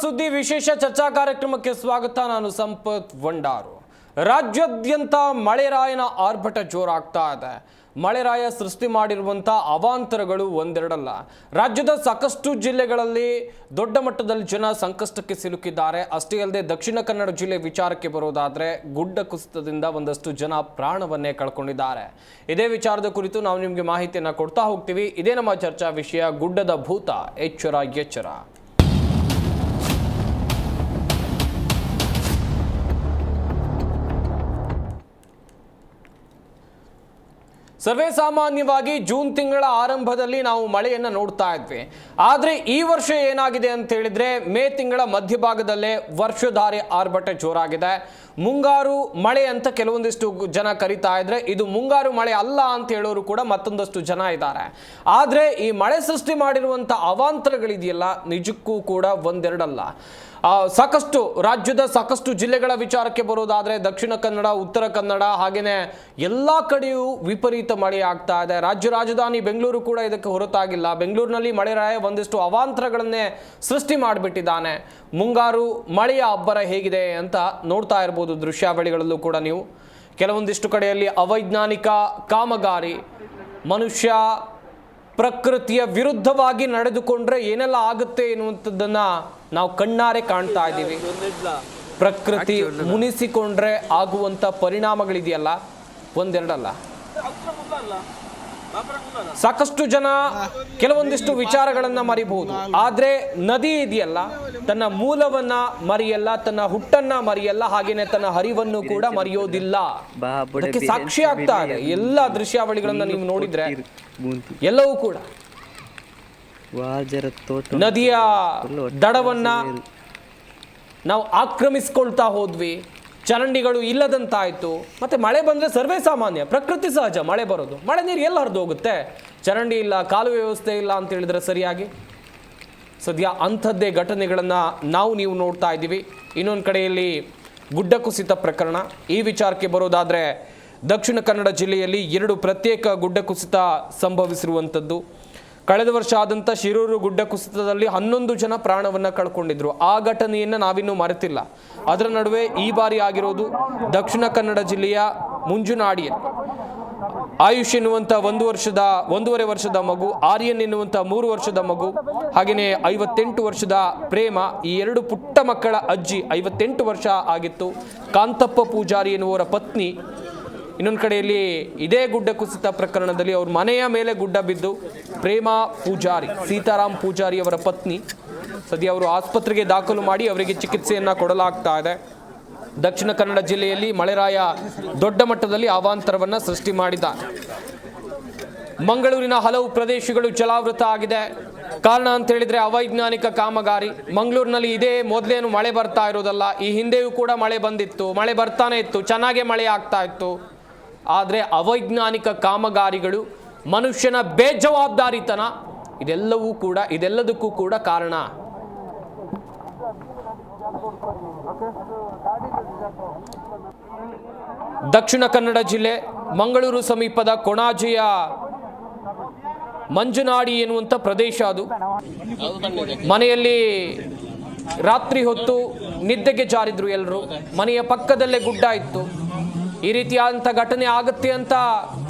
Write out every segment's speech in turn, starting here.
ಸುದ್ದಿ ವಿಶೇಷ ಚರ್ಚಾ ಕಾರ್ಯಕ್ರಮಕ್ಕೆ ಸ್ವಾಗತ. ನಾನು ಸಂಪತ್ ವಂಡಾರು. ರಾಜ್ಯಾದ್ಯಂತ ಮಳೆರಾಯನ ಆರ್ಭಟ ಜೋರಾಗ್ತಾ ಇದೆ. ಮಳೆರಾಯ ಸೃಷ್ಟಿ ಮಾಡಿರುವಂಥ ಅವಾಂತರಗಳು ಒಂದೆರಡಲ್ಲ. ರಾಜ್ಯದ ಸಾಕಷ್ಟು ಜಿಲ್ಲೆಗಳಲ್ಲಿ ದೊಡ್ಡ ಮಟ್ಟದಲ್ಲಿ ಜನ ಸಂಕಷ್ಟಕ್ಕೆ ಸಿಲುಕಿದ್ದಾರೆ. ಅಷ್ಟೇ ಅಲ್ಲದೆ ದಕ್ಷಿಣ ಕನ್ನಡ ಜಿಲ್ಲೆ ವಿಚಾರಕ್ಕೆ ಬರೋದಾದರೆ ಗುಡ್ಡ ಕುಸಿತದಿಂದ ಒಂದಷ್ಟು ಜನ ಪ್ರಾಣವನ್ನೇ ಕಳ್ಕೊಂಡಿದ್ದಾರೆ. ಇದೇ ವಿಚಾರದ ಕುರಿತು ನಾವು ನಿಮಗೆ ಮಾಹಿತಿಯನ್ನು ಕೊಡ್ತಾ ಹೋಗ್ತೀವಿ. ಇದೇ ನಮ್ಮ ಚರ್ಚಾ ವಿಷಯ. ಗುಡ್ಡದ ಭೂತ, ಎಚ್ಚರ ಎಚ್ಚರ. ಸರ್ವೇ ಸಾಮಾನ್ಯವಾಗಿ ಜೂನ್ ತಿಂಗಳ ಆರಂಭದಲ್ಲಿ ನಾವು ಮಳೆಯನ್ನು ನೋಡ್ತಾ ಇದ್ವಿ. ಆದರೆ ಈ ವರ್ಷ ಏನಾಗಿದೆ ಅಂತ ಹೇಳಿದ್ರೆ ಮೇ ತಿಂಗಳ ಮಧ್ಯಭಾಗದಲ್ಲೇ ವರ್ಷಧಾರೆ ಆರ್ಭಟ ಜೋರಾಗಿದೆ. ಮುಂಗಾರು ಮಳೆ ಅಂತ ಕೆಲವೊಂದಿಷ್ಟು ಜನ ಕರೀತಾ ಇದ್ರೆ ಇದು ಮುಂಗಾರು ಮಳೆ ಅಲ್ಲ ಅಂತ ಹೇಳೋರು ಕೂಡ ಮತ್ತೊಂದಷ್ಟು ಜನ ಇದ್ದಾರೆ. ಆದರೆ ಈ ಮಳೆ ಸೃಷ್ಟಿ ಮಾಡಿರುವಂಥ ಅವಾಂತರಗಳಿದೆಯಲ್ಲ, ನಿಜಕ್ಕೂ ಕೂಡ ಒಂದೆರಡಲ್ಲ. ಸಾಕಷ್ಟು ರಾಜ್ಯದ ಸಾಕಷ್ಟು ಜಿಲ್ಲೆಗಳ ವಿಚಾರಕ್ಕೆ ಬರೋದಾದರೆ ದಕ್ಷಿಣ ಕನ್ನಡ, ಉತ್ತರ ಕನ್ನಡ, ಹಾಗೆಯೇ ಎಲ್ಲ ಕಡೆಯೂ ವಿಪರೀತ ಮಳೆ ಆಗ್ತಾ ಇದೆ. ರಾಜ್ಯ ರಾಜಧಾನಿ ಬೆಂಗಳೂರು ಕೂಡ ಇದಕ್ಕೆ ಹೊರತಾಗಿಲ್ಲ. ಬೆಂಗಳೂರಿನಲ್ಲಿ ಮಳೆರಾಯ ಒಂದಿಷ್ಟು ಅವಾಂತರಗಳನ್ನೇ ಸೃಷ್ಟಿ ಮಾಡಿಬಿಟ್ಟಿದ್ದಾನೆ. ಮುಂಗಾರು ಮಳೆಯ ಅಬ್ಬರ ಹೇಗಿದೆ ಅಂತ ನೋಡ್ತಾ ಇರ್ಬೋದು ದೃಶ್ಯಾವಳಿಗಳಲ್ಲೂ ಕೂಡ ನೀವು. ಕೆಲವೊಂದಿಷ್ಟು ಕಡೆಯಲ್ಲಿ ಅವೈಜ್ಞಾನಿಕ ಕಾಮಗಾರಿ, ಮನುಷ್ಯ ಪ್ರಕೃತಿಯ ವಿರುದ್ಧವಾಗಿ ನಡೆದುಕೊಂಡ್ರೆ ಏನೆಲ್ಲ ಆಗುತ್ತೆ ಎನ್ನುವಂಥದ್ದನ್ನ ನಾವು ಕಣ್ಣಾರೆ ಕಾಣ್ತಾ ಇದ್ದೀವಿ. ಪ್ರಕೃತಿ ಮುನಿಸಿಕೊಂಡ್ರೆ ಆಗುವಂಥ ಪರಿಣಾಮಗಳಿದೆಯಲ್ಲ, ಒಂದೆರಡಲ್ಲ. ಸಾಕಷ್ಟು ಜನ ಕೆಲವೊಂದಿಷ್ಟು ವಿಚಾರಗಳನ್ನ ಮರಿಬಹುದು. ಆದ್ರೆ ನದಿ ಇದೆಯಲ್ಲ, ತನ್ನ ಮೂಲವನ್ನ ಮರೆಯಲ್ಲ, ತನ್ನ ಹುಟ್ಟನ್ನ ಮರೆಯಲ್ಲ, ಹಾಗೇನೆ ತನ್ನ ಹರಿವನ್ನು ಕೂಡ ಮರೆಯೋದಿಲ್ಲ. ಅದಕ್ಕೆ ಸಾಕ್ಷಿ ಆಗ್ತಾ ಇದೆ ಎಲ್ಲ ದೃಶ್ಯಾವಳಿಗಳನ್ನ ನೀವು ನೋಡಿದ್ರೆ ಎಲ್ಲವೂ ಕೂಡ. ನದಿಯ ದಡವನ್ನ ನಾವು ಆಕ್ರಮಿಸ್ಕೊಳ್ತಾ ಹೋದ್ವಿ, ಚರಂಡಿಗಳು ಇಲ್ಲದಂತಾಯ್ತು. ಮತ್ತೆ ಮಳೆ ಬಂದ್ರೆ ಸರ್ವೇ ಸಾಮಾನ್ಯ, ಪ್ರಕೃತಿ ಸಹಜ ಮಳೆ ಬರೋದು. ಮಳೆ ನೀರು ಎಲ್ಲ ಹರಿದು ಹೋಗುತ್ತೆ. ಚರಂಡಿ ಇಲ್ಲ, ಕಾಲುವೆ ವ್ಯವಸ್ಥೆ ಇಲ್ಲ ಅಂತ ಹೇಳಿದ್ರೆ ಸರಿಯಾಗಿ. ಸದ್ಯ ಅಂಥದ್ದೇ ಘಟನೆಗಳನ್ನು ನೀವು ನೋಡ್ತಾ ಇದ್ದೀವಿ. ಇನ್ನೊಂದು ಕಡೆಯಲ್ಲಿ ಗುಡ್ಡ ಕುಸಿತ ಪ್ರಕರಣ. ಈ ವಿಚಾರಕ್ಕೆ ಬರೋದಾದರೆ ದಕ್ಷಿಣ ಕನ್ನಡ ಜಿಲ್ಲೆಯಲ್ಲಿ 2 ಪ್ರತ್ಯೇಕ ಗುಡ್ಡ ಕುಸಿತ ಸಂಭವಿಸಿರುವಂಥದ್ದು. ಕಳೆದ ವರ್ಷ ಆದಂಥ ಶಿರೂರು ಗುಡ್ಡ ಕುಸಿತದಲ್ಲಿ 11 ಜನ ಪ್ರಾಣವನ್ನು ಕಳ್ಕೊಂಡಿದ್ರು. ಆ ಘಟನೆಯನ್ನು ನಾವಿನ್ನೂ ಮರೆತಿಲ್ಲ. ಅದರ ನಡುವೆ ಈ ಬಾರಿ ಆಗಿರೋದು ದಕ್ಷಿಣ ಕನ್ನಡ ಜಿಲ್ಲೆಯ ಮುಂಜುನಾಡಿಯಲ್ಲಿ ಆಯುಷ್ ಎನ್ನುವಂಥ 1.5 ವರ್ಷದ ಮಗು, ಆರ್ಯನ್ ಎನ್ನುವಂಥ 3 ವರ್ಷದ ಮಗು, ಹಾಗೆಯೇ 58 ವರ್ಷದ ಪ್ರೇಮ, ಈ 2 ಪುಟ್ಟ ಮಕ್ಕಳ ಅಜ್ಜಿ 58 ವರ್ಷ ಆಗಿತ್ತು. ಕಾಂತಪ್ಪ ಪೂಜಾರಿ ಎನ್ನುವರ ಪತ್ನಿ. ಇನ್ನೊಂದು ಕಡೆಯಲ್ಲಿ ಇದೇ ಗುಡ್ಡ ಕುಸಿತ ಪ್ರಕರಣದಲ್ಲಿ ಅವ್ರ ಮನೆಯ ಮೇಲೆ ಗುಡ್ಡ ಬಿದ್ದು ಪ್ರೇಮಾ ಪೂಜಾರಿ, ಸೀತಾರಾಮ್ ಪೂಜಾರಿ ಅವರ ಪತ್ನಿ, ಸದ್ಯ ಅವರು ಆಸ್ಪತ್ರೆಗೆ ದಾಖಲು ಮಾಡಿ ಅವರಿಗೆ ಚಿಕಿತ್ಸೆಯನ್ನು ಕೊಡಲಾಗ್ತಾ ಇದೆ. ದಕ್ಷಿಣ ಕನ್ನಡ ಜಿಲ್ಲೆಯಲ್ಲಿ ಮಳೆರಾಯ ದೊಡ್ಡ ಮಟ್ಟದಲ್ಲಿ ಅವಾಂತರವನ್ನು ಸೃಷ್ಟಿ ಮಾಡಿದ. ಮಂಗಳೂರಿನ ಹಲವು ಪ್ರದೇಶಗಳು ಜಲಾವೃತ ಆಗಿದೆ. ಕಾರಣ ಅಂತ ಹೇಳಿದ್ರೆ ಅವೈಜ್ಞಾನಿಕ ಕಾಮಗಾರಿ. ಮಂಗಳೂರಿನಲ್ಲಿ ಇದೇ ಮೊದಲೇನು ಮಳೆ ಬರ್ತಾ ಇರೋದಲ್ಲ, ಈ ಹಿಂದೆಯೂ ಕೂಡ ಮಳೆ ಬಂದಿತ್ತು, ಮಳೆ ಬರ್ತಾನೆ ಇತ್ತು, ಚೆನ್ನಾಗೇ ಮಳೆ ಆಗ್ತಾ ಇತ್ತು. ಆದರೆ ಅವೈಜ್ಞಾನಿಕ ಕಾಮಗಾರಿಗಳು, ಮನುಷ್ಯನ ಬೇಜವಾಬ್ದಾರಿತನ, ಇದೆಲ್ಲದಕ್ಕೂ ಕೂಡ ಕಾರಣ. ದಕ್ಷಿಣ ಕನ್ನಡ ಜಿಲ್ಲೆ ಮಂಗಳೂರು ಸಮೀಪದ ಕೊಣಾಜೆಯ ಮಂಜುನಾಡಿ ಎನ್ನುವಂಥ ಪ್ರದೇಶ ಅದು. ಮನೆಯಲ್ಲಿ ರಾತ್ರಿ ಹೊತ್ತು ನಿದ್ದೆಗೆ ಜಾರಿದ್ರು ಎಲ್ಲರೂ. ಮನೆಯ ಪಕ್ಕದಲ್ಲೇ ಗುಡ್ಡ ಇತ್ತು. ಈ ರೀತಿಯಾದಂಥ ಘಟನೆ ಆಗುತ್ತೆ ಅಂತ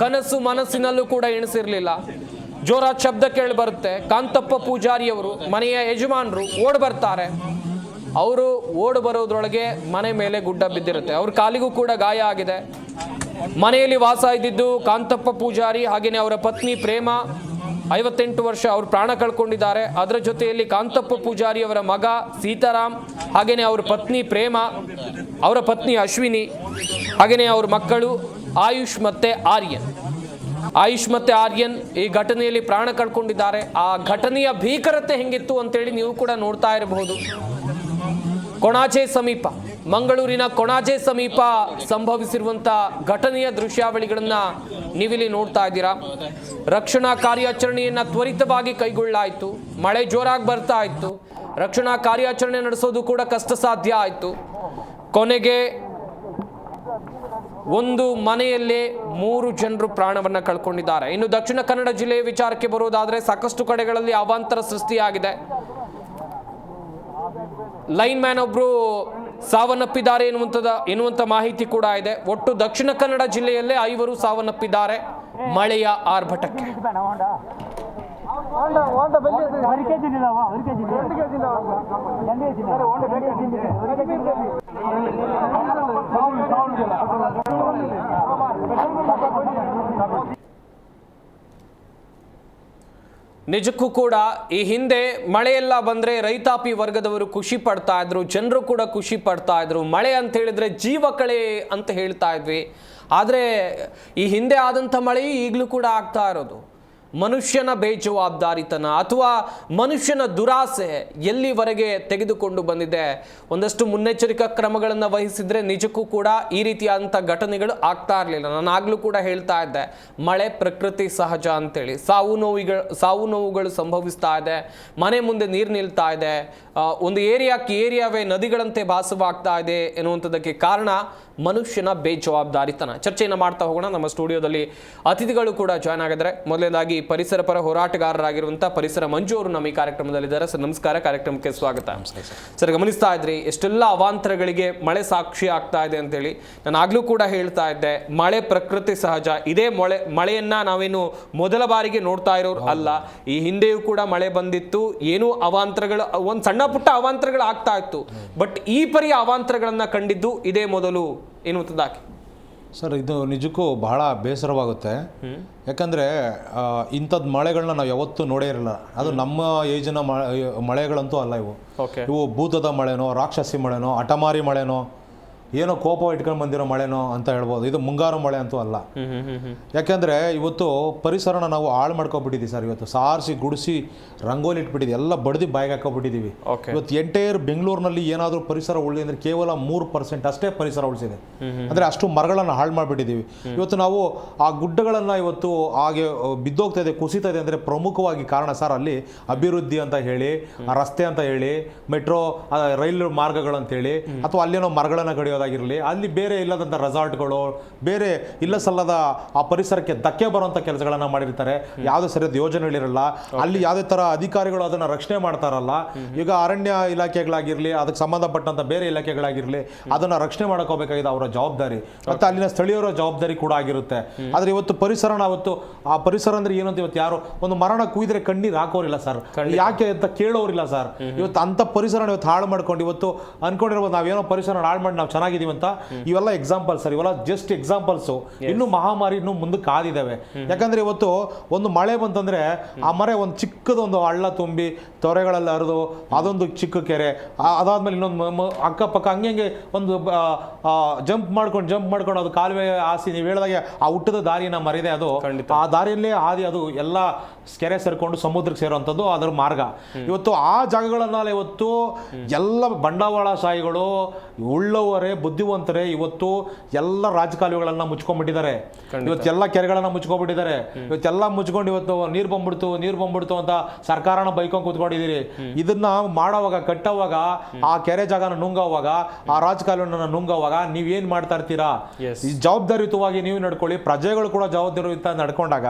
ಕನಸು ಮನಸ್ಸಿನಲ್ಲೂ ಕೂಡ ಎಣಿಸಿರಲಿಲ್ಲ. ಜೋರಾದ ಶಬ್ದ ಕೇಳಿ ಬರುತ್ತೆ. ಕಾಂತಪ್ಪ ಪೂಜಾರಿಯವರು, ಮನೆಯ ಯಜಮಾನರು ಓಡ್ ಬರ್ತಾರೆ. ಅವರು ಓಡ್ ಬರೋದ್ರೊಳಗೆ ಮನೆ ಮೇಲೆ ಗುಡ್ಡ ಬಿದ್ದಿರುತ್ತೆ. ಅವ್ರ ಕಾಲಿಗೂ ಕೂಡ ಗಾಯ ಆಗಿದೆ. ಮನೆಯಲ್ಲಿ ವಾಸ ಇದ್ದಿದ್ದು ಕಾಂತಪ್ಪ ಪೂಜಾರಿ, ಹಾಗೆಯೇ ಅವರ ಪತ್ನಿ ಪ್ರೇಮ, 58 ವರ್ಷ, ಅವರು ಪ್ರಾಣ ಕಳ್ಕೊಂಡಿದ್ದಾರೆ. ಅದರ ಜೊತೆಯಲ್ಲಿ ಕಾಂತಪ್ಪ ಪೂಜಾರಿ ಅವರ ಮಗ ಸೀತಾರಾಮ್, ಹಾಗೆಯೇ ಅವರ ಪತ್ನಿ ಪ್ರೇಮ, ಅವರ ಪತ್ನಿ ಅಶ್ವಿನಿ, ಹಾಗೆಯೇ ಅವ್ರ ಮಕ್ಕಳು ಆಯುಷ್ ಮತ್ತು ಆರ್ಯನ್ ಈ ಘಟನೆಯಲ್ಲಿ ಪ್ರಾಣ ಕಳ್ಕೊಂಡಿದ್ದಾರೆ. ಆ ಘಟನೆಯ ಭೀಕರತೆ ಹೆಂಗಿತ್ತು ಅಂತೇಳಿ ನೀವು ಕೂಡ ನೋಡ್ತಾ ಇರಬಹುದು. ಕೊಣಾಜೆ ಸಮೀಪ, ಮಂಗಳೂರಿನ ಕೊಣಾಜೆ ಸಮೀಪ ಸಂಭವಿಸಿರುವಂಥ ಘಟನೆಯ ದೃಶ್ಯಾವಳಿಗಳನ್ನು ನೀವಿಲ್ಲಿ ನೋಡ್ತಾ ಇದ್ದೀರಾ. ರಕ್ಷಣಾ ಕಾರ್ಯಾಚರಣೆಯನ್ನು ತ್ವರಿತವಾಗಿ ಕೈಗೊಳ್ಳಲಾಯಿತು. ಮಳೆ ಜೋರಾಗಿ ಬರ್ತಾ ಇತ್ತು. ರಕ್ಷಣಾ ಕಾರ್ಯಾಚರಣೆ ನಡೆಸೋದು ಕೂಡ ಕಷ್ಟ ಸಾಧ್ಯ ಆಯಿತು. ಕೊನೆಗೆ ಒಂದು ಮನೆಯಲ್ಲೇ 3 ಜನರು ಪ್ರಾಣವನ್ನು ಕಳ್ಕೊಂಡಿದ್ದಾರೆ. ಇನ್ನು ದಕ್ಷಿಣ ಕನ್ನಡ ಜಿಲ್ಲೆಯ ವಿಚಾರಕ್ಕೆ ಬರೋದಾದರೆ ಸಾಕಷ್ಟು ಕಡೆಗಳಲ್ಲಿ ಅವಾಂತರ ಸೃಷ್ಟಿಯಾಗಿದೆ. ಲೈನ್ ಮ್ಯಾನ್ ಒಬ್ರು ಸಾವನ್ನಪ್ಪಿದ್ದಾರೆ ಎನ್ನುವಂತ ಮಾಹಿತಿ ಕೂಡ ಇದೆ. ಒಟ್ಟು ದಕ್ಷಿಣ ಕನ್ನಡ ಜಿಲ್ಲೆಯಲ್ಲೇ 5 ಸಾವನ್ನಪ್ಪಿದ್ದಾರೆ ಮಳೆಯ ಆರ್ಭಟಕ್ಕೆ. ನಿಜಕ್ಕೂ ಕೂಡ ಈ ಹಿಂದೆ ಮಳೆಯೆಲ್ಲ ಬಂದರೆ ರೈತಾಪಿ ವರ್ಗದವರು ಖುಷಿ ಪಡ್ತಾ ಇದ್ರು, ಜನರು ಕೂಡ ಖುಷಿ ಪಡ್ತಾ ಇದ್ರು. ಮಳೆ ಅಂತ ಹೇಳಿದ್ರೆ ಜೀವ ಕಳೆ ಅಂತ ಹೇಳ್ತಾ ಇದ್ವಿ. ಆದರೆ ಈ ಹಿಂದೆ ಆದಂಥ ಮಳೆ ಈಗಲೂ ಕೂಡ ಆಗ್ತಾ ಇರೋದು ಮನುಷ್ಯನ ಬೇಜವಾಬ್ದಾರಿತನ ಅಥವಾ ಮನುಷ್ಯನ ದುರಾಸೆ ಎಲ್ಲಿವರೆಗೆ ತೆಗೆದುಕೊಂಡು ಬಂದಿದೆ. ಒಂದಷ್ಟು ಮುನ್ನೆಚ್ಚರಿಕಾ ಕ್ರಮಗಳನ್ನು ವಹಿಸಿದ್ರೆ ನಿಜಕ್ಕೂ ಕೂಡ ಈ ರೀತಿಯಾದಂಥ ಘಟನೆಗಳು ಆಗ್ತಾ ಇರಲಿಲ್ಲ. ನಾನು ಆಗಲೂ ಕೂಡ ಹೇಳ್ತಾ ಇದ್ದೆ, ಮಳೆ ಪ್ರಕೃತಿ ಸಹಜ ಅಂತೇಳಿ. ಸಾವು ನೋವುಗಳು ಸಂಭವಿಸ್ತಾ ಇದೆ, ಮನೆ ಮುಂದೆ ನೀರು ನಿಲ್ತಾ ಇದೆ, ಒಂದು ಏರಿಯಾವೇ ನದಿಗಳಂತೆ ಭಾಸವಾಗ್ತಾ ಇದೆ ಎನ್ನುವಂಥದ್ದಕ್ಕೆ ಕಾರಣ ಮನುಷ್ಯನ ಬೇಜವಾಬ್ದಾರಿತನ. ಚರ್ಚೆಯನ್ನು ಮಾಡ್ತಾ ಹೋಗೋಣ. ನಮ್ಮ ಸ್ಟುಡಿಯೋದಲ್ಲಿ ಅತಿಥಿಗಳು ಕೂಡ ಜಾಯ್ನ್ ಆಗಿದ್ದಾರೆ. ಮೊದಲನೇದಾಗಿ ಪರಿಸರ ಪರ ಹೋರಾಟಗಾರರಾಗಿರುವಂತಹ ಪರಿಸರ ಮಂಜು ಅವರು ನಮ್ಮ ಈ ಕಾರ್ಯಕ್ರಮದಲ್ಲಿದ್ದಾರೆ. ಸರ್ ನಮಸ್ಕಾರ, ಕಾರ್ಯಕ್ರಮಕ್ಕೆ ಸ್ವಾಗತ. ಸರ್, ಗಮನಿಸ್ತಾ ಇದ್ರಿ ಎಷ್ಟೆಲ್ಲ ಅವಾಂತರಗಳಿಗೆ ಮಳೆ ಸಾಕ್ಷಿ ಆಗ್ತಾ ಇದೆ ಅಂತೇಳಿ. ನಾನು ಆಗ್ಲೂ ಕೂಡ ಹೇಳ್ತಾ ಇದ್ದೆ, ಮಳೆ ಪ್ರಕೃತಿ ಸಹಜ. ಇದೇ ಮಳೆಯನ್ನ ನಾವೇನು ಮೊದಲ ಬಾರಿಗೆ ನೋಡ್ತಾ ಇರೋರು ಅಲ್ಲ. ಈ ಹಿಂದೆಯೂ ಕೂಡ ಮಳೆ ಬಂದಿತ್ತು, ಏನೂ ಅವಾಂತರಗಳು, ಒಂದು ಸಣ್ಣ ಪುಟ್ಟ ಅವಾಂತರಗಳು ಆಗ್ತಾ ಇತ್ತು. ಬಟ್ ಈ ಪರಿಯ ಅವಾಂತರಗಳನ್ನ ಕಂಡಿದ್ದು ಇದೇ ಮೊದಲು ಎನ್ನುವಂಥದ್ದಾಗಿ. ಸರ್, ಇದು ನಿಜಕ್ಕೂ ಬಹಳ ಬೇಸರವಾಗುತ್ತೆ. ಯಾಕಂದರೆ ಇಂಥದ್ದು ಮಳೆಗಳನ್ನ ನಾವು ಯಾವತ್ತೂ ನೋಡೇ ಇರಲ್ಲ. ಅದು ನಮ್ಮ ಏಜಿನ ಮಳೆಗಳಂತೂ ಅಲ್ಲ ಇವು. ಇವು ಭೂತದ ಮಳೆನೋ, ರಾಕ್ಷಸಿ ಮಳೆನೋ, ಹಠಮಾರಿ ಮಳೆನೋ, ಏನೋ ಕೋಪ ಇಟ್ಕೊಂಡು ಬಂದಿರೋ ಮಳೆನೋ ಅಂತ ಹೇಳ್ಬೋದು. ಇದು ಮುಂಗಾರು ಮಳೆ ಅಂತೂ ಅಲ್ಲ. ಯಾಕೆಂದರೆ ಇವತ್ತು ಪರಿಸರನ ನಾವು ಹಾಳು ಮಾಡ್ಕೊಬಿಟ್ಟಿದ್ದೀವಿ ಸರ್. ಇವತ್ತು ಸಾರಿಸಿ ಗುಡಿಸಿ ರಂಗೋಲಿ ಇಟ್ಬಿಟ್ಟಿದ್ದೀವಿ, ಎಲ್ಲ ಬಡ್ದು ಬಾಯಿಗೆ ಹಾಕೋಬಿಟ್ಟಿದ್ದೀವಿ. ಇವತ್ತು ಎಂಟೈರ್ ಬೆಂಗಳೂರಿನಲ್ಲಿ ಏನಾದರೂ ಪರಿಸರ ಉಳಿದೆ ಅಂದರೆ ಕೇವಲ 3% ಅಷ್ಟೇ ಪರಿಸರ ಉಳಿಸಿದೆ. ಅಂದರೆ ಅಷ್ಟು ಮರಗಳನ್ನು ಹಾಳು ಮಾಡಿಬಿಟ್ಟಿದ್ದೀವಿ. ಇವತ್ತು ನಾವು ಆ ಗುಡ್ಡಗಳನ್ನು ಇವತ್ತು ಹಾಗೆ ಬಿದ್ದೋಗ್ತಾ ಇದೆ, ಕುಸಿತಾ ಇದೆ ಅಂದರೆ ಪ್ರಮುಖವಾಗಿ ಕಾರಣ ಸರ್ ಅಲ್ಲಿ ಅಭಿವೃದ್ಧಿ ಅಂತ ಹೇಳಿ, ರಸ್ತೆ ಅಂತ ಹೇಳಿ, ಮೆಟ್ರೋ ರೈಲು ಮಾರ್ಗಗಳು ಅಂತೇಳಿ, ಅಥವಾ ಅಲ್ಲೇನೋ ಮರಗಳನ್ನು ಕಡಿಯೋದಾಗಿರಲಿ, ಅಲ್ಲಿ ಬೇರೆ ಇಲ್ಲದಂಥ ರೆಸಾರ್ಟ್ಗಳು, ಬೇರೆ ಇಲ್ಲ ಸಲ್ಲದ ಆ ಪರಿಸರಕ್ಕೆ ಧಕ್ಕೆ ಬರುವಂಥ ಕೆಲಸಗಳನ್ನು ಮಾಡಿರ್ತಾರೆ. ಯಾವುದೇ ಸರಿಯಾದ ಯೋಜನೆಗಳಿರಲ್ಲ. ಅಲ್ಲಿ ಯಾವುದೇ ಥರ ಅಧಿಕಾರಿಗಳು ಅದನ್ನು ರಕ್ಷಣೆ ಮಾಡ್ತಾರಲ್ಲ. ಈಗ ಅರಣ್ಯ ಇಲಾಖೆಗಳಾಗಿರಲಿ, ಅದಕ್ಕೆ ಸಂಬಂಧಪಟ್ಟಂಥ ಬೇರೆ ಇಲಾಖೆಗಳಾಗಿರಲಿ, ಅದನ್ನು ರಕ್ಷಣೆ ಮಾಡ್ಕೋಬೇಕಾಗಿದೆ ಅವರ ಜವಾಬ್ದಾರಿ, ಮತ್ತು ಅಲ್ಲಿನ ಸ್ಥಳೀಯರ ಜವಾಬ್ದಾರಿ ಕೂಡ ಆಗಿರುತ್ತೆ. ಆದರೆ ಇವತ್ತು ಪರಿಸರನ ಆ ಪರಿಸರ ಅಂದ್ರೆ ಏನು ಅಂತ ಇವತ್ತು ಯಾರು ಒಂದು ಮರಣ ಕುಯ್ದ್ರೆ ಕಣ್ಣೀರು ಹಾಕೋರಿಲ್ಲ ಸರ್, ಯಾಕೆ ಅಂತ ಕೇಳೋರಿಲ್ಲ ಸರ್. ಇವತ್ತು ಅಂಥ ಪರಿಸರ ಇವತ್ತು ಹಾಳು ಮಾಡ್ಕೊಂಡು ಇವತ್ತು ಅನ್ಕೊಂಡಿರ್ಬೋದು ನಾವೇನೋ ಪರಿಸರ ಹಾಳು ಮಾಡಿ ನಾವು ಚೆನ್ನಾಗಿದ್ದೀವಿ ಅಂತ. ಇವೆಲ್ಲ ಎಕ್ಸಾಂಪಲ್ ಸರ್, ಇವೆಲ್ಲ ಜಸ್ಟ್ ಎಕ್ಸಾಂಪಲ್ಸು. ಇನ್ನೂ ಮಹಾಮಾರಿ ಇನ್ನೂ ಮುಂದಕ್ಕೆ ಕಾದಿದ್ದಾವೆ. ಯಾಕಂದ್ರೆ ಇವತ್ತು ಒಂದು ಮಳೆ ಬಂತಂದ್ರೆ ಆ ಮರೆ ಒಂದು ಚಿಕ್ಕದೊಂದು ಹಳ್ಳ ತುಂಬಿ ತೊರೆಗಳಲ್ಲಿ ಹರಿದು ಅದೊಂದು ಚಿಕ್ಕ ಕೆರೆ, ಅದಾದ್ಮೇಲೆ ಇನ್ನೊಂದು ಅಕ್ಕಪಕ್ಕ ಹಂಗೆ ಒಂದು ಜಂಪ್ ಮಾಡ್ಕೊಂಡು ಅದು ಕಾಲುವೆ ಹಾಸಿ ನೀವು ಹೇಳಿದಾಗೆ ಆ ಹುಟ್ಟದ ದಾರಿಯನ್ನು ಮರಿದೆ. ಅದು ಆ ದಾರಿಯಲ್ಲೇ ಹಾದಿ ಅದು ಎಲ್ಲ ಕೆರೆ ಸೇರ್ಕೊಂಡು ಸಮುದ್ರಕ್ಕೆ ಸೇರುವಂಥದ್ದು ಅದರ ಮಾರ್ಗ. ಇವತ್ತು ಆ ಜಾಗಗಳನ್ನೆಲ್ಲ ಇವತ್ತು ಎಲ್ಲ ಬಂಡವಾಳಶಾಹಿಗಳು, ಉಳ್ಳವರೇ, ಬುದ್ಧಿವಂತರೇ ಇವತ್ತು ಎಲ್ಲ ರಾಜಕಾಲುವೆಗಳನ್ನ ಮುಚ್ಕೊಂಡ್ಬಿಟ್ಟಿದ್ದಾರೆ. ಇವತ್ತೆಲ್ಲ ಕೆರೆಗಳನ್ನ ಮುಚ್ಕೊಂಡ್ಬಿಟ್ಟಿದ್ದಾರೆ. ಇವತ್ತೆಲ್ಲ ಮುಚ್ಕೊಂಡು ಇವತ್ತು ನೀರು ಬಂದ್ಬಿಡ್ತು ಅಂತ ಸರ್ಕಾರನ ಬೈಕೊಂಡು ಕೂತ್ಕೊಂಡಿದ್ದೀರಿ. ಇದನ್ನ ಮಾಡೋವಾಗ, ಕಟ್ಟೋವಾಗ, ಆ ಕೆರೆ ಜಾಗನ ನುಂಗೋವಾಗ, ಆ ರಾಜಕಾಲುವೆನ ನುಂಗೋವಾಗ ನೀವೇನ್ ಮಾಡ್ತಾ ಇರ್ತೀರಾ? ಈ ಜವಾಬ್ದಾರಿಯುತವಾಗಿ ನೀವು ನಡ್ಕೊಳ್ಳಿ. ಪ್ರಜೆಗಳು ಕೂಡ ಜವಾಬ್ದಾರಿಯುತ ನಡ್ಕೊಂಡಾಗ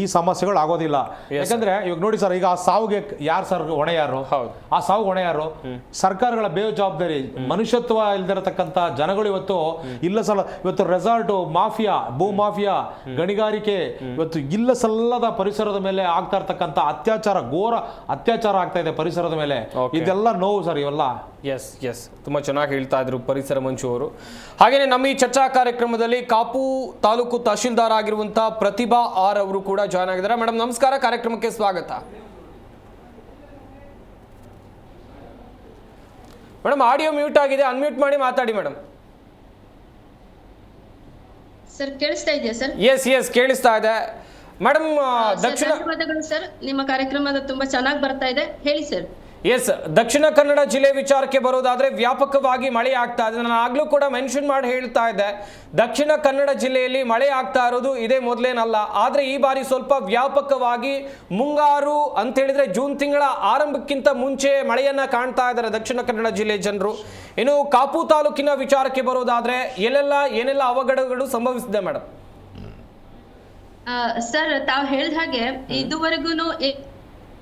ಈ ಸಮಸ್ಯೆಗಳು ಆಗೋದಿಲ್ಲ. ಯಾಕಂದ್ರೆ ಇವಾಗ ನೋಡಿ ಸರ್, ಈಗ ಆ ಸಾವುಗೆ ಯಾರು ಸರ್ ಹೊಣೆ? ಯಾರು ಆ ಸಾವು ಹೊಣೆ? ಯಾರು? ಸರ್ಕಾರಗಳ ಬೇಜವಾಬ್ದಾರಿ, ಮನುಷ್ಯತ್ವ ಇಲ್ದಿರತಕ್ಕಂತ ಜನಗಳು ಇವತ್ತು ಇಲ್ಲ ಸಲ ಇವತ್ತು ರೆಸಾರ್ಟ್ ಮಾಫಿಯಾ, ಭೂ ಮಾಫಿಯಾ, ಗಣಿಗಾರಿಕೆ, ಇವತ್ತು ಇಲ್ಲ ಸಲ್ಲದ ಪರಿಸರದ ಮೇಲೆ ಆಗ್ತಾ ಇರ್ತಕ್ಕಂಥ ಅತ್ಯಾಚಾರ, ಘೋರ ಅತ್ಯಾಚಾರ ಆಗ್ತಾ ಇದೆ ಪರಿಸರದ ಮೇಲೆ. ಇದೆಲ್ಲ ನೋವು ಸರ್ ಇವೆಲ್ಲ. ಎಸ್ ತುಂಬಾ ಚೆನ್ನಾಗಿ ಹೇಳ್ತಾ ಇದ್ರು ಪರಿಸರ ಮಂಚು ಅವರು. ಹಾಗೇನೆ ನಮ್ಮ ಈ ಚರ್ಚಾ ಕಾರ್ಯಕ್ರಮದಲ್ಲಿ ಕಾಪು ತಾಲೂಕು ತಹಶೀಲ್ದಾರ್ ಆಗಿರುವಂತಹ ಪ್ರತಿಭಾ ಆರ್ ಅವರು ಕೂಡ ಜಾಯ್ನ್ ಆಗಿದ್ದಾರೆ. ಮೇಡಮ್ ನಮಸ್ಕಾರ, ಕಾರ್ಯಕ್ರಮಕ್ಕೆ ಸ್ವಾಗತ. ಮೇಡಮ್ ಆಡಿಯೋ ಮ್ಯೂಟ್ ಆಗಿದೆ, ಅನ್ಮ್ಯೂಟ್ ಮಾಡಿ ಮಾತಾಡಿ ಮೇಡಮ್. ಸರ್ ಕೇಳಿಸ್ತಾ ಇದೆಯಾ ಸರ್? ಎಸ್ ಕೇಳಿಸ್ತಾ ಇದೆ ಮೇಡಮ್. ಧನ್ಯವಾದಗಳು ಸರ್, ನಿಮ್ಮ ಕಾರ್ಯಕ್ರಮದ ತುಂಬಾ ಚೆನ್ನಾಗಿ ಬರ್ತಾ ಇದೆ, ಹೇಳಿ ಸರ್. ಎಸ್, ದಕ್ಷಿಣ ಕನ್ನಡ ಜಿಲ್ಲೆ ವಿಚಾರಕ್ಕೆ ಬರೋದಾದ್ರೆ ವ್ಯಾಪಕವಾಗಿ ಮಳೆ ಆಗ್ತಾ ಇದೆ. ನಾನು ಆಗ್ಲೂ ಕೂಡ ಮೆನ್ಷನ್ ಮಾಡಿ ಹೇಳ್ತಾ ಇದ್ದೆ, ದಕ್ಷಿಣ ಕನ್ನಡ ಜಿಲ್ಲೆಯಲ್ಲಿ ಮಳೆ ಆಗ್ತಾ ಇರೋದು ಇದೇ ಮೊದಲೇನಲ್ಲ. ಆದ್ರೆ ಈ ಬಾರಿ ಸ್ವಲ್ಪ ವ್ಯಾಪಕವಾಗಿ ಮುಂಗಾರು ಅಂತ ಹೇಳಿದ್ರೆ ಜೂನ್ ತಿಂಗಳ ಆರಂಭಕ್ಕಿಂತ ಮುಂಚೆ ಮಳೆಯನ್ನ ಕಾಣ್ತಾ ಇದ್ದಾರೆ ದಕ್ಷಿಣ ಕನ್ನಡ ಜಿಲ್ಲೆ ಜನರು. ಇನ್ನು ಕಾಪು ತಾಲೂಕಿನ ವಿಚಾರಕ್ಕೆ ಬರೋದಾದ್ರೆ ಏನೆಲ್ಲ ಅವಘಡಗಳು ಸಂಭವಿಸಿದೆ ಮೇಡಮ್? ಸರ್ ತಾವು ಹೇಳಿದ ಹಾಗೆ ಇದುವರೆಗೂ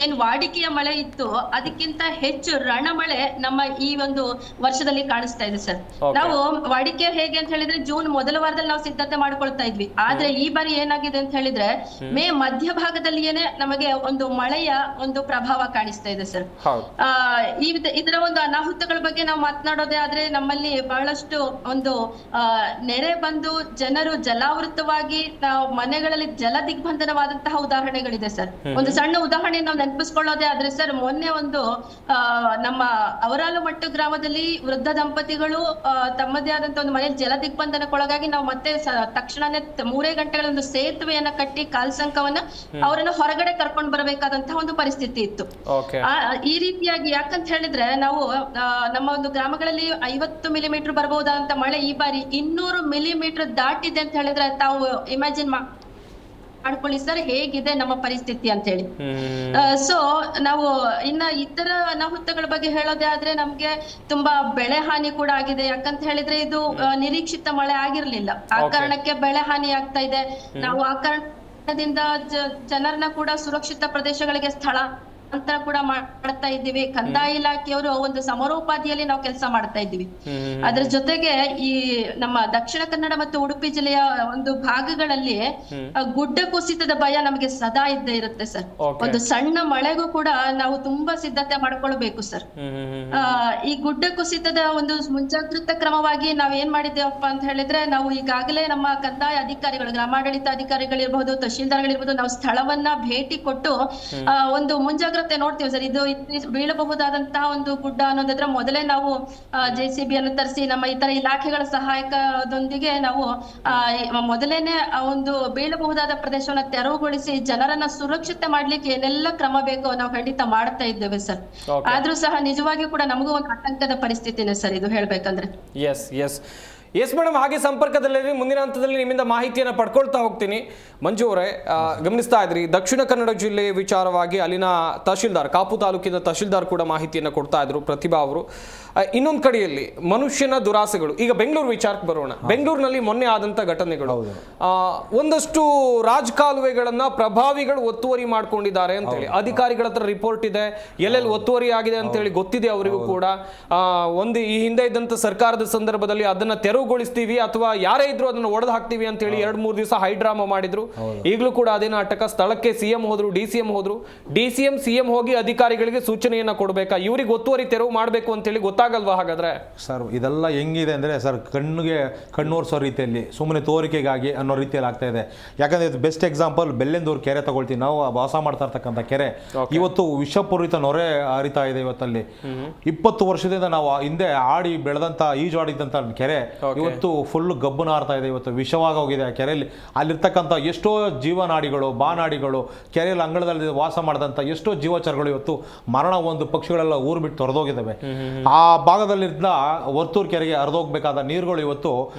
ಏನ್ ವಾಡಿಕೆಯ ಮಳೆ ಇತ್ತು ಅದಕ್ಕಿಂತ ಹೆಚ್ಚು ರಣಮಳೆ ನಮ್ಮ ಈ ಒಂದು ವರ್ಷದಲ್ಲಿ ಕಾಣಿಸ್ತಾ ಇದೆ ಸರ್. ನಾವು ವಾಡಿಕೆ ಹೇಗೆ ಅಂತ ಹೇಳಿದ್ರೆ ಜೂನ್ ಮೊದಲ ವಾರದಲ್ಲಿ ನಾವು ಸಿದ್ಧತೆ ಮಾಡ್ಕೊಳ್ತಾ ಇದ್ವಿ. ಆದ್ರೆ ಈ ಬಾರಿ ಏನಾಗಿದೆ ಅಂತ ಹೇಳಿದ್ರೆ ಮೇ ಮಧ್ಯಭಾಗದಲ್ಲಿಯೇನೆ ನಮಗೆ ಒಂದು ಮಳೆಯ ಒಂದು ಪ್ರಭಾವ ಕಾಣಿಸ್ತಾ ಇದೆ ಸರ್. ಇದರ ಒಂದು ಅನಾಹುತಗಳ ಬಗ್ಗೆ ನಾವು ಮಾತನಾಡೋದೇ ಆದ್ರೆ ನಮ್ಮಲ್ಲಿ ಬಹಳಷ್ಟು ಒಂದು ನೆರೆ ಬಂದು ಜನರು ಜಲಾವೃತವಾಗಿ ನಾವು ಮನೆಗಳಲ್ಲಿ ಜಲ ದಿಗ್ಬಂಧನವಾದಂತಹ ಉದಾಹರಣೆಗಳಿದೆ ಸರ್. ಒಂದು ಸಣ್ಣ ಉದಾಹರಣೆ ನಾವು ನೆನಪಿಸ್ಕೊಳ್ಳೋದೇ ಆದ್ರೆ ಸರ್, ಮೊನ್ನೆ ಒಂದು ನಮ್ಮ ಅವರಾಲಮಟ್ಟು ಗ್ರಾಮದಲ್ಲಿ ವೃದ್ಧ ದಂಪತಿಗಳು ತಮ್ಮದೇ ಆದಂತ ಒಂದು ಮನೆಯಲ್ಲಿ ಜಲ ದಿಗ್ಬಂಧನಕ್ಕೊಳಗಾಗಿ ನಾವು ಮತ್ತೆ ತಕ್ಷಣನೇ 3 ಗಂಟೆಗಳ ಒಂದು ಸೇತುವೆಯನ್ನ ಕಟ್ಟಿ ಕಾಲ್ಸಂಕವನ್ನ ಅವರನ್ನ ಹೊರಗಡೆ ಕರ್ಕೊಂಡು ಬರಬೇಕಾದಂತಹ ಒಂದು ಪರಿಸ್ಥಿತಿ ಇತ್ತು. ಈ ರೀತಿಯಾಗಿ ಯಾಕಂತ ಹೇಳಿದ್ರೆ ನಾವು ನಮ್ಮ ಒಂದು ಗ್ರಾಮಗಳಲ್ಲಿ 50 ಮಿಲಿಮೀಟರ್ ಬರಬಹುದಾದಂತ ಮಳೆ ಈ ಬಾರಿ 200 ಮಿಲಿಮೀಟರ್ ದಾಟಿದೆ ಅಂತ ಹೇಳಿದ್ರೆ ತಾವು ಇಮ್ಯಾಜಿನ್ ಮಾಡ್ಕೊಳ್ಳಿ ಸರ್ ಹೇಗಿದೆ ನಮ್ಮ ಪರಿಸ್ಥಿತಿ ಅಂತ ಹೇಳಿ. ಸೊ ನಾವು ಇನ್ನ ಇತರ ಅನಾಹುತಗಳ ಬಗ್ಗೆ ಹೇಳೋದೇ ಆದ್ರೆ ನಮ್ಗೆ ತುಂಬಾ ಬೆಳೆ ಹಾನಿ ಕೂಡ ಆಗಿದೆ. ಯಾಕಂತ ಹೇಳಿದ್ರೆ ಇದು ನಿರೀಕ್ಷಿತ ಮಳೆ ಆಗಿರ್ಲಿಲ್ಲ, ಆ ಕಾರಣಕ್ಕೆ ಬೆಳೆ ಹಾನಿ ಆಗ್ತಾ ಇದೆ. ನಾವು ಆ ಕಾರಣದಿಂದ ಜನರನ್ನ ಕೂಡ ಸುರಕ್ಷಿತ ಪ್ರದೇಶಗಳಿಗೆ ಸ್ಥಳಾಂತರ ಕೂಡ ಮಾಡ್ತಾ ಇದ್ದೀವಿ. ಕಂದಾಯ ಇಲಾಖೆಯವರು ಒಂದು ಸಮರೋಪಾದಿಯಲ್ಲಿ ನಾವು ಕೆಲಸ ಮಾಡ್ತಾ ಇದ್ದೀವಿ. ಅದ್ರ ಜೊತೆಗೆ ಈ ನಮ್ಮ ದಕ್ಷಿಣ ಕನ್ನಡ ಮತ್ತು ಉಡುಪಿ ಜಿಲ್ಲೆಯ ಒಂದು ಭಾಗಗಳಲ್ಲಿ ಗುಡ್ಡ ಕುಸಿತದ ಭಯ ನಮಗೆ ಸದಾ ಇದ್ದೇ ಇರುತ್ತೆ ಸರ್. ಒಂದು ಸಣ್ಣ ಮಳೆಗೂ ಕೂಡ ನಾವು ತುಂಬಾ ಸಿದ್ಧತೆ ಮಾಡ್ಕೊಳ್ಬೇಕು ಸರ್. ಈ ಗುಡ್ಡ ಕುಸಿತದ ಒಂದು ಮುಂಜಾಗ್ರತಾ ಕ್ರಮವಾಗಿ ನಾವ್ ಏನ್ ಮಾಡಿದ್ದೇವಪ್ಪ ಅಂತ ಹೇಳಿದ್ರೆ, ನಾವು ಈಗಾಗಲೇ ನಮ್ಮ ಕಂದಾಯ ಅಧಿಕಾರಿಗಳು, ಗ್ರಾಮಾಡಳಿತ ಅಧಿಕಾರಿಗಳಿರ್ಬಹುದು, ತಹಶೀಲ್ದಾರ್ಗಳಿರ್ಬಹುದು, ನಾವು ಸ್ಥಳವನ್ನ ಭೇಟಿ ಕೊಟ್ಟು ಒಂದು ಮುಂಜಾಗ್ರತೆ ನೋಡ್ತೀವಿ ಸರ್. ಇದು ಬೀಳಬಹುದಾದಂತಹ ಒಂದು ಗುಡ್ಡ ಅನ್ನೋದಾದ್ರೆ ಮೊದಲೇ ನಾವು JCB ಅನ್ನು ತರಿಸಿ ನಮ್ಮ ಇತರ ಇಲಾಖೆಗಳ ಸಹಾಯಕದೊಂದಿಗೆ ನಾವು ಮೊದಲೇನೆ ಒಂದು ಬೀಳಬಹುದಾದ ಪ್ರದೇಶವನ್ನ ತೆರವುಗೊಳಿಸಿ ಜನರನ್ನ ಸುರಕ್ಷಿತ ಮಾಡ್ಲಿಕ್ಕೆ ಏನೆಲ್ಲ ಕ್ರಮ ಬೇಕೋ ನಾವು ಖಂಡಿತ ಮಾಡ್ತಾ ಇದ್ದೇವೆ ಸರ್. ಆದ್ರೂ ಸಹ ನಿಜವಾಗಿಯೂ ಕೂಡ ನಮಗೂ ಒಂದು ಆತಂಕದ ಪರಿಸ್ಥಿತಿನೇ ಸರ್ ಇದು ಹೇಳ್ಬೇಕಂದ್ರೆ. ಎಸ್ ಮೇಡಮ್, ಹಾಗೆ ಸಂಪರ್ಕದಲ್ಲಿ ಮುಂದಿನ ಹಂತದಲ್ಲಿ ನಿಮ್ಮಿಂದ ಮಾಹಿತಿಯನ್ನು ಪಡ್ಕೊಳ್ತಾ ಹೋಗ್ತೀನಿ. ಮಂಜು ಅವರೇ, ಗಮನಿಸ್ತಾ ಇದ್ರಿ ದಕ್ಷಿಣ ಕನ್ನಡ ಜಿಲ್ಲೆ ವಿಚಾರವಾಗಿ ಅಲ್ಲಿನ ತಹಶೀಲ್ದಾರ್, ಕಾಪು ತಾಲೂಕಿನ ತಹಶೀಲ್ದಾರ್ ಕೂಡ ಮಾಹಿತಿಯನ್ನು ಕೊಡ್ತಾ ಇದ್ರು, ಪ್ರತಿಭಾ ಅವರು. ಇನ್ನೊಂದು ಕಡೆಯಲ್ಲಿ ಮನುಷ್ಯನ ದುರಾಸೆಗಳು. ಈಗ ಬೆಂಗಳೂರು ವಿಚಾರಕ್ಕೆ ಬರೋಣ. ಬೆಂಗಳೂರಿನಲ್ಲಿ ಮೊನ್ನೆ ಆದಂತ ಘಟನೆಗಳು, ಒಂದಷ್ಟು ರಾಜಕಾಲುವೆಗಳನ್ನ ಪ್ರಭಾವಿಗಳು ಒತ್ತುವರಿ ಮಾಡ್ಕೊಂಡಿದ್ದಾರೆ ಅಂತ ಹೇಳಿ ಅಧಿಕಾರಿಗಳ ಹತ್ರ ರಿಪೋರ್ಟ್ ಇದೆ. ಎಲ್ಲೆಲ್ಲಿ ಒತ್ತುವರಿ ಆಗಿದೆ ಅಂತ ಹೇಳಿ ಗೊತ್ತಿದೆ ಅವರಿಗೂ ಕೂಡ. ಒಂದು ಈ ಹಿಂದೆ ಇದ್ದಂತ ಸರ್ಕಾರದ ಸಂದರ್ಭದಲ್ಲಿ ಅದನ್ನ ತೆರವುಗೊಳಿಸ್ತೀವಿ ಅಥವಾ ಯಾರೇ ಇದ್ರು ಅದನ್ನ ಒಡೆದು ಹಾಕ್ತೀವಿ ಅಂತ ಹೇಳಿ 2-3 ದಿವಸ ಹೈಡ್ರಾಮಾ ಮಾಡಿದ್ರು. ಈಗಲೂ ಕೂಡ ಅದೇ ನಾಟಕ. ಸ್ಥಳಕ್ಕೆ CM ಹೋದ್ರು, DCM ಹೋದ್ರು. DCM CM ಹೋಗಿ ಅಧಿಕಾರಿಗಳಿಗೆ ಸೂಚನೆಯನ್ನ ಕೊಡ್ಬೇಕಾ, ಇವ್ರಿಗೆ ಒತ್ತುವರಿ ತೆರವು ಮಾಡ್ಬೇಕು ಅಂತ ಹೇಳಿ ಗೊತ್ತಾಗಲ್ವಾ? ಹಾಗಾದ್ರೆ ಸರ್ ಇದೆಲ್ಲ ಹೆಂಗಿದೆ ಅಂದ್ರೆ ಸರ್, ಕಣ್ಣೋರ್ಸೋ ರೀತಿಯಲ್ಲಿ ಸುಮ್ಮನೆ ತೋರಿಕೆಗಾಗಿ ಅನ್ನೋ ರೀತಿಯಲ್ಲಿ ಆಗ್ತಾ ಇದೆ. ಯಾಕಂದ್ರೆ ಇದು ಬೆಸ್ಟ್ ಎಕ್ಸಾಂಪಲ್ ಬೆಲ್ಲೆಂದೂರು ಕೆರೆ ತಗೊಳ್ತೀವಿ ನಾವು. ವಾಸ ಮಾಡ್ತಾ ಇರ್ತಕ್ಕಂಥ ಕೆರೆ ಇವತ್ತು ವಿಷಪೂರಿತ ನೊರೆ ಹರಿತಾ ಇದೆ. ಇವತ್ತಲ್ಲಿ 20 ವರ್ಷದಿಂದ ನಾವು ಹಿಂದೆ ಆಡಿ ಬೆಳೆದಂತ ಈಜಾಡಿದಂತ ಕೆರೆ ಇವತ್ತು ಫುಲ್ ಗಬ್ಬು ನಾರ್ತಾ ಇದೆ. ಇವತ್ತು ವಿಷವಾಗಿ ಹೋಗಿದೆ ಆ ಕೆರೆಯಲ್ಲಿ. ಅಲ್ಲಿರ್ತಕ್ಕಂಥ ಎಷ್ಟೋ ಜೀವನಾಡಿಗಳು, ಬಾನಾಡಿಗಳು, ಕೆರೆಯಲ್ಲಿ ಅಂಗಳದಲ್ಲಿ ವಾಸ ಮಾಡಿದಂಥ ಎಷ್ಟೋ ಜೀವಚರಗಳು ಇವತ್ತು ಮರಣ ಒಂದು ಪಕ್ಷಿಗಳೆಲ್ಲ ಊರು ಬಿಟ್ಟು ತೊರೆದೋಗಿದ್ದಾವೆ. ಆ ಭಾಗದಲ್ಲಿದ್ದ ವರ್ತೂರು ಕೆರೆಗೆ ಹರಿದೋಗ್ಬೇಕಾದ ನೀರುಗಳು ಇವತ್ತು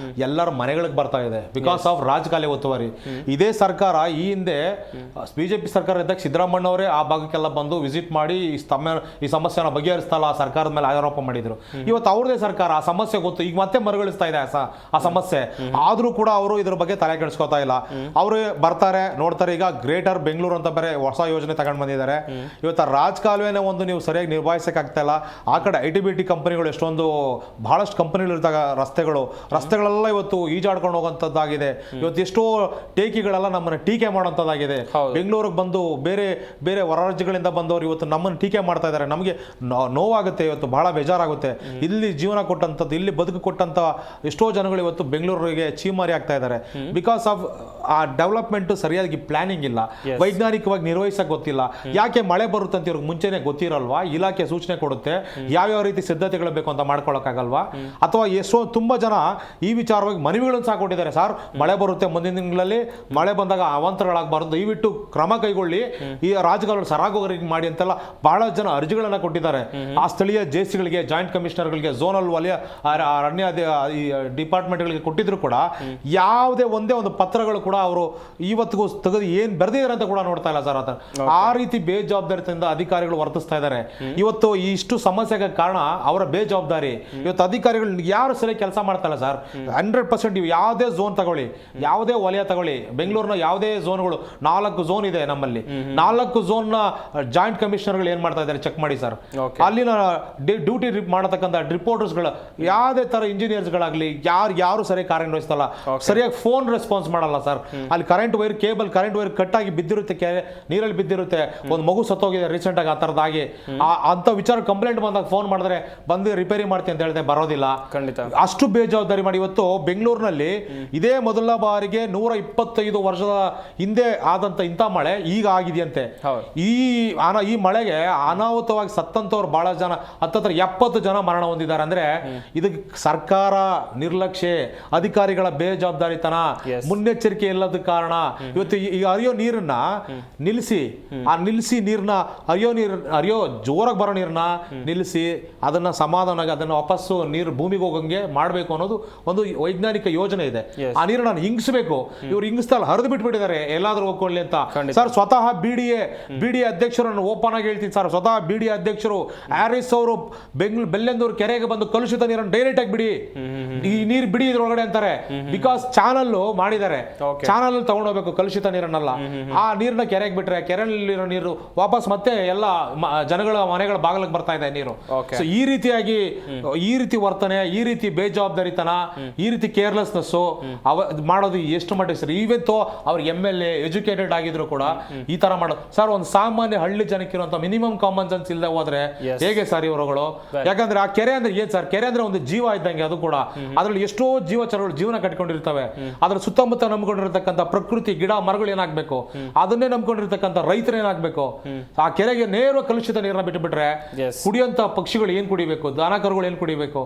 ಎಲ್ಲರ ಮನೆಗಳಿಗೆ ಬರ್ತಾ ಇದೆ ಬಿಕಾಸ್ ಆಫ್ ರಾಜಕಾಲುವೆ ಒತ್ತುವರಿ. ಇದೇ ಸರ್ಕಾರ ಈ ಹಿಂದೆ BJP ಸರ್ಕಾರ ಇದ್ದಾಗ ಸಿದ್ದರಾಮಣ್ಣ ಅವರೇ ಆ ಭಾಗಕ್ಕೆಲ್ಲ ಬಂದು ವಿಸಿಟ್ ಮಾಡಿ ಈ ಸಮಸ್ಯೆನ ಬಗೆಹರಿಸ್ತಲ್ಲ ಆ ಸರ್ಕಾರದ ಮೇಲೆ ಆರೋಪ ಮಾಡಿದ್ರು. ಇವತ್ತು ಅವ್ರದೇ ಸರ್ಕಾರ ಆ ಸಮಸ್ಯೆ ಗೊತ್ತು, ಈಗ ಮತ್ತೆ ಮರುಗಳಿಸ್ತಾ ಇದೆ ಆ ಸಮಸ್ಯೆ. ಆದ್ರೂ ಕೂಡ ಅವರು ಇದ್ರ ಬಗ್ಗೆ ತಲೆ ಕೆಡಿಸ್ಕೊತಾ ಇಲ್ಲ. ಅವರು ಬರ್ತಾರೆ ನೋಡ್ತಾರೆ. ಈಗ ಗ್ರೇಟರ್ ಬೆಂಗಳೂರು ಅಂತ ಬೇರೆ ಹೊಸ ಯೋಜನೆ ತಗೊಂಡು ಬಂದಿದ್ದಾರೆ. ಇವತ್ತು ರಾಜಕಾಲುವೆನ ಒಂದು ನೀವು ಸರಿಯಾಗಿ ನಿರ್ವಹಿಸಕ್ ಆಗ್ತಾ ಇಲ್ಲ. ಆ ಕಡೆ IT-BT ಕಂಪನಿಗಳು ಎಷ್ಟೊಂದು ಬಹಳಷ್ಟು ಕಂಪನಿಗಳು ಇರ್ತಾಗ ರಸ್ತೆಗಳೆಲ್ಲ ಇವತ್ತು ಈಜಾಡ್ಕೊಂಡು ಹೋಗುವಂತದ್ದಾಗಿದೆ. ಇವತ್ತು ಎಷ್ಟೋ ಟೇಕಿಗಳೆಲ್ಲ ನಮ್ಮನ್ನ ಟೀಕೆ ಮಾಡುವಂತದ್ದಾಗಿದೆ. ಬೆಂಗಳೂರಿಗೆ ಬಂದು ಬೇರೆ ಬೇರೆ ಹೊರ ರಾಜ್ಯಗಳಿಂದ ಬಂದವರು ಇವತ್ತು ನಮ್ಮನ್ನು ಟೀಕೆ ಮಾಡ್ತಾ ಇದ್ದಾರೆ. ನಮಗೆ ನೋವಾಗುತ್ತೆ, ಇವತ್ತು ಬಹಳ ಬೇಜಾರಾಗುತ್ತೆ. ಇಲ್ಲಿ ಜೀವನ ಕೊಟ್ಟಂಥದ್ದು, ಇಲ್ಲಿ ಬದುಕು ಕೊಟ್ಟಂತ ಎಷ್ಟೋ ಜನಗಳು ಇವತ್ತು ಬೆಂಗಳೂರಿಗೆ ಚೀಮಾರಿ ಆಗ್ತಾ ಇದ್ದಾರೆ. ಬಿಕಾಸ್ ಆಫ್ ಆ ಡೆವಲಪ್ಮೆಂಟ್ ಸರಿಯಾಗಿ ಪ್ಲಾನಿಂಗ್ ಇಲ್ಲ, ವೈಜ್ಞಾನಿಕವಾಗಿ ನಿರ್ವಹಿಸಕ್ ಗೊತ್ತಿಲ್ಲ. ಯಾಕೆ ಮಳೆ ಬರುತ್ತೆ ಅಂತ ಇವ್ರಿಗೆ ಮುಂಚೆನೆ ಗೊತ್ತಿರಲ್ವಾ? ಇಲಾಖೆ ಸೂಚನೆ ಕೊಡುತ್ತೆ, ಯಾವ್ಯಾವ ರೀತಿ ಸಿದ್ಧತೆಗಳು ಬೇಕು ಅಂತ ಮಾಡ್ಕೊಳಕ್ಕಾಗಲ್ವಾ? ಅಥವಾ ಎಷ್ಟೋ ತುಂಬಾ ಜನ ಈ ವಿಚಾರವಾಗಿ ಮನವಿಗಳನ್ನು ಸಹ ಕೊಟ್ಟಿದ್ದಾರೆ. ಸರ್ ಮಳೆ ಬರುತ್ತೆ ಮುಂದಿನ ತಿಂಗಳಲ್ಲಿ, ಮಳೆ ಬಂದಾಗ ಅವಾಂತರಗಳಾಗಬಾರದು, ದಯವಿಟ್ಟು ಕ್ರಮ ಕೈಗೊಳ್ಳಿ, ಈ ರಾಜಕಾರಣ ಸರಾಗೋಗರಿಗೆ ಮಾಡಿ ಅಂತೆಲ್ಲ ಬಹಳ ಜನ ಅರ್ಜಿಗಳನ್ನ ಕೊಟ್ಟಿದ್ದಾರೆ. ಆ ಸ್ಥಳೀಯ JC ಗಳಿಗೆ, ಜಾಯಿಂಟ್ ಕಮಿಷನರ್ಗಳಿಗೆ, ಝೋನಲ್ ವಲಯ ಅರಣ್ಯ ಡಿಪಾರ್ಟ್ಮೆಂಟ್ಗಳಿಗೆ ಕೊಟ್ಟಿದ್ರು ಕೂಡ ಯಾವುದೇ ಒಂದೇ ಒಂದು ಪತ್ರಗಳು ಕೂಡ ಅವರು ಇವತ್ತಿಗೂ ತೆಗೆದು ಏನ್ ಬರ್ದಿದ್ದಾರೆ ಅಂತ ಕೂಡ ನೋಡ್ತಾ ಇಲ್ಲ ಸರ್. ಆ ರೀತಿ ಬೇಜವಾಬ್ದಾರಿಯಿಂದ ಅಧಿಕಾರಿಗಳು ವರ್ತಿಸ್ತಾ ಇದ್ದಾರೆ. ಇವತ್ತು ಇಷ್ಟು ಸಮಸ್ಯೆಗೆ ಕಾರಣ ಅವರ ಬೇಜವಾಬ್ದಾರಿ. ಇವತ್ತು ಅಧಿಕಾರಿಗಳು ಯಾರು ಸರಿ ಕೆಲಸ ಮಾಡ್ತಾ ಇಲ್ಲ ಸರ್. 100% ನೀವು ಯಾವುದೇ ಝೋನ್ ತಗೊಳ್ಳಿ, ಯಾವುದೇ ವಲಯ ತಗೊಳ್ಳಿ, ಬೆಂಗಳೂರಿನ ಯಾವುದೇ ಝೋನ್ಗಳು 4 ಝೋನ್ ಇದೆ ನಮ್ಮಲ್ಲಿ. 4 ಝೋನ್ ನ ಜಾಯಿಂಟ್ ಕಮಿಷನರ್ಗಳು ಏನ್ ಮಾಡ್ತಾ ಇದ್ದಾರೆ ಚೆಕ್ ಮಾಡಿ ಸರ್. ಅಲ್ಲಿನ ಡ್ಯೂಟಿ ಮಾಡತಕ್ಕಂಥ ರಿಪೋರ್ಟರ್ಸ್ಗಳು ಯಾವುದೇ ತರ ಇಂಜಿನಿಯರ್ಸ್ಗಳಾಗ್ಲಿ ಯಾರು ಸರಿಯಾಗಿ ಕಾರ್ಯನಿರ್ವಹಿಸ್ತಲ್ಲ, ಸರಿಯಾಗಿ ಫೋನ್ ರೆಸ್ಪಾನ್ಸ್ ಮಾಡಲ್ಲ ಸರ್. ಅಲ್ಲಿ ಕರೆಂಟ್ ವೈರ್ ಕಟ್ ಆಗಿ ಬಿದ್ದಿರುತ್ತೆ, ನೀರಲ್ಲಿ ಬಿದ್ದಿರುತ್ತೆ, ಒಂದು ಮಗು ಸತ್ತೋಗಿದೆ ರೀಸೆಂಟ್ ಆಗಿ ಆ ತರದಾಗಿ. ಅಂತ ವಿಚಾರ ಕಂಪ್ಲೇಂಟ್ ಬಂದಾಗ ಫೋನ್ ಮಾಡಿದ್ರೆ ಬಂದು ರಿಪೇರಿ ಮಾಡ್ತೀನಿ ಅಂತ ಹೇಳಿದೆ, ಬರೋದಿಲ್ಲ. ಅಷ್ಟು ಬೇಜವಾಬ್ದಾರಿ ಮಾಡಿ ಇವತ್ತು ಬೆಂಗಳೂರಿನಲ್ಲಿ ಇದೇ ಮೊದಲ ಬಾರಿಗೆ 125 ವರ್ಷದ ಹಿಂದೆ ಆದಂತ ಇಂಥ ಮಳೆ ಈಗ ಆಗಿದೆಯಂತೆ. ಈ ಮಳೆಗೆ ಅನಾಹುತವಾಗಿ ಸತ್ತಂತವ್ರು ಬಹಳ ಜನ, ಹತ್ತತ್ರ 70 ಜನ ಮರಣ ಹೊಂದಿದ್ದಾರೆ. ಅಂದ್ರೆ ಇದಕ್ಕೆ ಸರ್ಕಾರ ನಿರ್ಲಕ್ಷ್ಯ, ಅಧಿಕಾರಿಗಳ ಬೇಜವಾಬ್ದಾರಿತನ, ಮುನ್ನೆಚ್ಚರಿಕೆ ಇಲ್ಲದ ಕಾರಣ. ಇವತ್ತು ಈ ಹರಿಯೋ ನೀರನ್ನ ನಿಲ್ಲಿಸಿ, ನೀರನ್ನ ಹರಿಯೋ ಜೋರಾಗಿ ಬರೋ ನೀರನ್ನ ನಿಲ್ಲಿಸಿ ಅದನ್ನ ಸಮಾಧಾನ ಅದನ್ನ ವಾಪಸ್ಸು ನೀರು ಭೂಮಿಗೆ ಹೋಗಂಗೆ ಮಾಡಬೇಕು ಅನ್ನೋದು ಒಂದು ವೈಜ್ಞಾನಿಕ ಯೋಜನೆ ಇದೆ. ಆ ನೀರನ್ನ ಹಿಂಗಿಸಬೇಕು. ಇವ್ರು ಹಿಂಗಿಸ್ತಲ್ಲ ಹರಿದು ಬಿಟ್ಬಿಟ್ಟಿದ್ದಾರೆ ಎಲ್ಲಾದ್ರೂ ಹೋಗ್ಕೊಳ್ಳಿ ಅಂತ ಸರ್. ಸ್ವತಃ ಬಿಡಿಎ ಅಧ್ಯಕ್ಷರನ್ನು ಓಪನ್ ಆಗಿ ಹೇಳ್ತೀನಿ ಸರ್. ಸ್ವತಃ ಬಿಡಿಎ ಅಧ್ಯಕ್ಷರು ಹ್ಯಾರಿಸ್ ಅವರು ಬೆಲ್ಲೆಂದೂರು ಕೆರೆಗೆ ಬಂದು ಕಲುಷಿತ ನೀರನ್ನು ಡೈರೆಕ್ಟ್ ಆಗಿ ಬಿಡಿ, ಈ ನೀರು ಬಿಡಿ ಇದ್ರೊಳಗಡೆ ಅಂತಾರೆ. ಬಿಕಾಸ್ ಚಾನಲ್ ಮಾಡಿದ್ದಾರೆ, ಚಾನಲ್ ತಗೊಂಡೋಗ್ಬೇಕು ಕಲುಷಿತ ನೀರನ್ನೆಲ್ಲ. ಆ ನೀರನ್ನ ಕೆರೆಗೆ ಬಿಟ್ರೆ ಕೆರೆಯಲ್ಲಿರೋ ನೀರು ವಾಪಸ್ ಮತ್ತೆ ಎಲ್ಲ ಜನಗಳ ಮನೆಗಳ ಬಾಗಿಲಿಗೆ ಬರ್ತಾ ಇದೆ ನೀರು. ಸೊ ಈ ರೀತಿ ವರ್ತನೆ, ಈ ರೀತಿ ಬೇಜವಾಬ್ದಾರಿತನ, ಈ ರೀತಿ ಕೇರ್ಲೆಸ್ನೆಸ್ ಮಾಡೋದು ಎಷ್ಟು ಮಟ್ಟಿಗೆ ಸರ್. ಇವತ್ತು ಅವ್ರ MLA ಎಜುಕೇಟೆಡ್ ಆಗಿದ್ರು ಕೂಡ ಈ ತರ ಮಾಡೋದು ಸರ್. ಒಂದು ಸಾಮಾನ್ಯ ಹಳ್ಳಿ ಜನಕ್ಕಿರುವಂತ ಮಿನಿಮಮ್ ಕಾಮನ್ ಸೆನ್ಸ್ ಇಲ್ಲದೆ ಹೋದ್ರೆ ಹೇಗೆ ಸರ್ ಇವರುಗಳು? ಯಾಕಂದ್ರೆ ಆ ಕೆರೆ ಅಂದ್ರೆ ಏನ್ ಸರ್, ಕೆರೆ ಅಂದ್ರೆ ಒಂದು ಜೀವ ಇದ್ದಂಗೆ. ಅದು ಕೂಡ ಅದ್ರಲ್ಲಿ ಎಷ್ಟೋ ಜೀವಚರಗಳು ಜೀವನ ಕಟ್ಕೊಂಡಿರ್ತವೆ. ಅದ್ರ ಸುತ್ತಮುತ್ತ ನಂಬ್ಕೊಂಡಿರ್ತಕ್ಕಂಥ ಪ್ರಕೃತಿ ಗಿಡ ಮರಗಳು ಏನಾಗ್ಬೇಕು, ಅದನ್ನೇ ನಂಬ್ಕೊಂಡಿರ್ತಕ್ಕಂಥ ರೈತರು ಏನಾಗ್ಬೇಕು. ಆ ಕೆರೆಗೆ ನೇರ ಕಲುಷಿತ ನೀರನ್ನ ಬಿಟ್ಟುಬಿಟ್ರೆ ಕುಡಿಯಂತ ಪಕ್ಷಿಗಳು ಏನ್ ಕುಡಿಬೇಕು, ದನ ಕರುಗಳು ಏನ್ ಕುಡಿಬೇಕು?